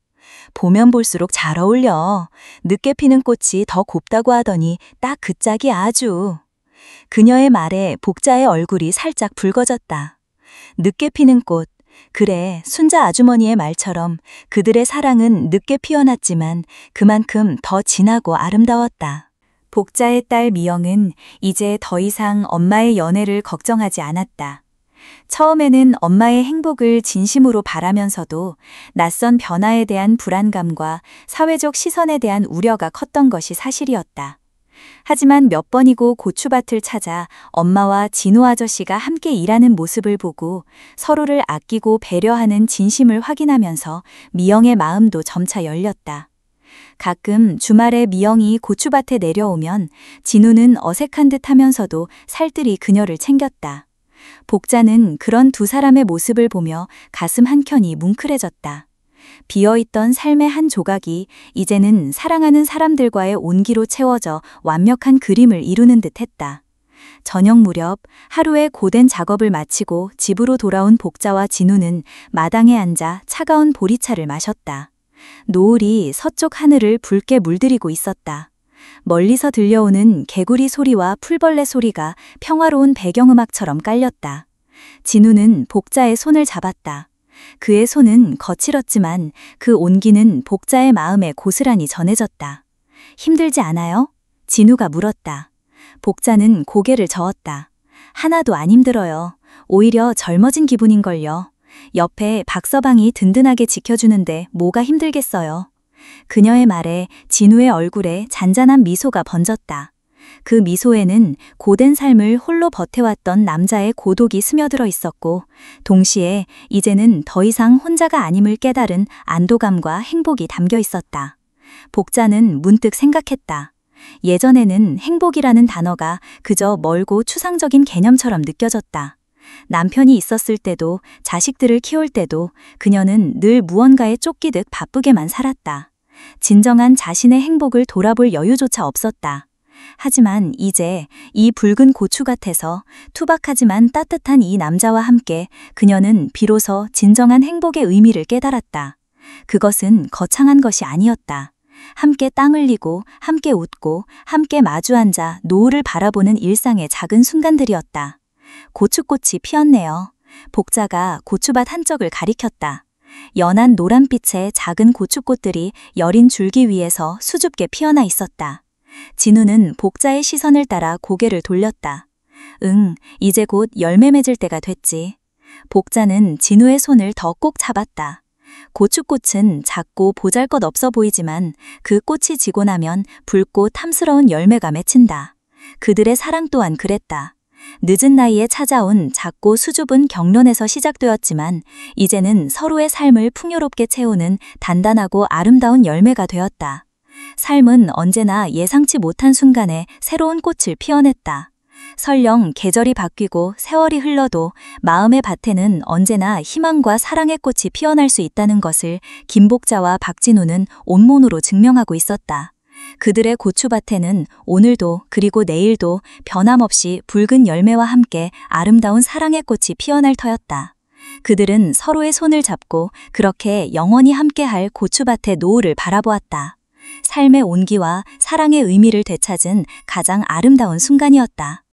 보면 볼수록 잘 어울려. 늦게 피는 꽃이 더 곱다고 하더니 딱 그 짝이야 아주. 그녀의 말에 복자의 얼굴이 살짝 붉어졌다. 늦게 피는 꽃. 그래, 순자 아주머니의 말처럼 그들의 사랑은 늦게 피어났지만 그만큼 더 진하고 아름다웠다. 복자의 딸 미영은 이제 더 이상 엄마의 연애를 걱정하지 않았다. 처음에는 엄마의 행복을 진심으로 바라면서도 낯선 변화에 대한 불안감과 사회적 시선에 대한 우려가 컸던 것이 사실이었다. 하지만 몇 번이고 고추밭을 찾아 엄마와 진호 아저씨가 함께 일하는 모습을 보고 서로를 아끼고 배려하는 진심을 확인하면서 미영의 마음도 점차 열렸다. 가끔 주말에 미영이 고추밭에 내려오면 진우는 어색한 듯 하면서도 살뜰히 그녀를 챙겼다. 복자는 그런 두 사람의 모습을 보며 가슴 한켠이 뭉클해졌다. 비어있던 삶의 한 조각이 이제는 사랑하는 사람들과의 온기로 채워져 완벽한 그림을 이루는 듯했다. 저녁 무렵 하루의 고된 작업을 마치고 집으로 돌아온 복자와 진우는 마당에 앉아 차가운 보리차를 마셨다. 노을이 서쪽 하늘을 붉게 물들이고 있었다. 멀리서 들려오는 개구리 소리와 풀벌레 소리가 평화로운 배경음악처럼 깔렸다. 진우는 복자의 손을 잡았다. 그의 손은 거칠었지만 그 온기는 복자의 마음에 고스란히 전해졌다. 힘들지 않아요? 진우가 물었다. 복자는 고개를 저었다. 하나도 안 힘들어요. 오히려 젊어진 기분인걸요. 옆에 박서방이 든든하게 지켜주는데 뭐가 힘들겠어요. 그녀의 말에 진우의 얼굴에 잔잔한 미소가 번졌다. 그 미소에는 고된 삶을 홀로 버텨왔던 남자의 고독이 스며들어 있었고, 동시에 이제는 더 이상 혼자가 아님을 깨달은 안도감과 행복이 담겨 있었다. 복자는 문득 생각했다. 예전에는 행복이라는 단어가 그저 멀고 추상적인 개념처럼 느껴졌다. 남편이 있었을 때도 자식들을 키울 때도 그녀는 늘 무언가에 쫓기듯 바쁘게만 살았다. 진정한 자신의 행복을 돌아볼 여유조차 없었다. 하지만 이제 이 붉은 고추밭에서 투박하지만 따뜻한 이 남자와 함께 그녀는 비로소 진정한 행복의 의미를 깨달았다. 그것은 거창한 것이 아니었다. 함께 땀 흘리고 함께 웃고 함께 마주 앉아 노을을 바라보는 일상의 작은 순간들이었다. 고추꽃이 피었네요. 복자가 고추밭 한쪽을 가리켰다. 연한 노란빛의 작은 고추꽃들이 여린 줄기 위에서 수줍게 피어나 있었다. 진우는 복자의 시선을 따라 고개를 돌렸다. 이제 곧 열매 맺을 때가 됐지. 복자는 진우의 손을 더 꼭 잡았다. 고추꽃은 작고 보잘것없어 보이지만 그 꽃이 지고 나면 붉고 탐스러운 열매가 맺힌다. 그들의 사랑 또한 그랬다. 늦은 나이에 찾아온 작고 수줍은 경련에서 시작되었지만 이제는 서로의 삶을 풍요롭게 채우는 단단하고 아름다운 열매가 되었다. 삶은 언제나 예상치 못한 순간에 새로운 꽃을 피워냈다. 설령 계절이 바뀌고 세월이 흘러도 마음의 밭에는 언제나 희망과 사랑의 꽃이 피어날 수 있다는 것을 김복자와 박진우는 온몸으로 증명하고 있었다. 그들의 고추밭에는 오늘도 그리고 내일도 변함없이 붉은 열매와 함께 아름다운 사랑의 꽃이 피어날 터였다. 그들은 서로의 손을 잡고 그렇게 영원히 함께할 고추밭의 노을을 바라보았다. 삶의 온기와 사랑의 의미를 되찾은 가장 아름다운 순간이었다.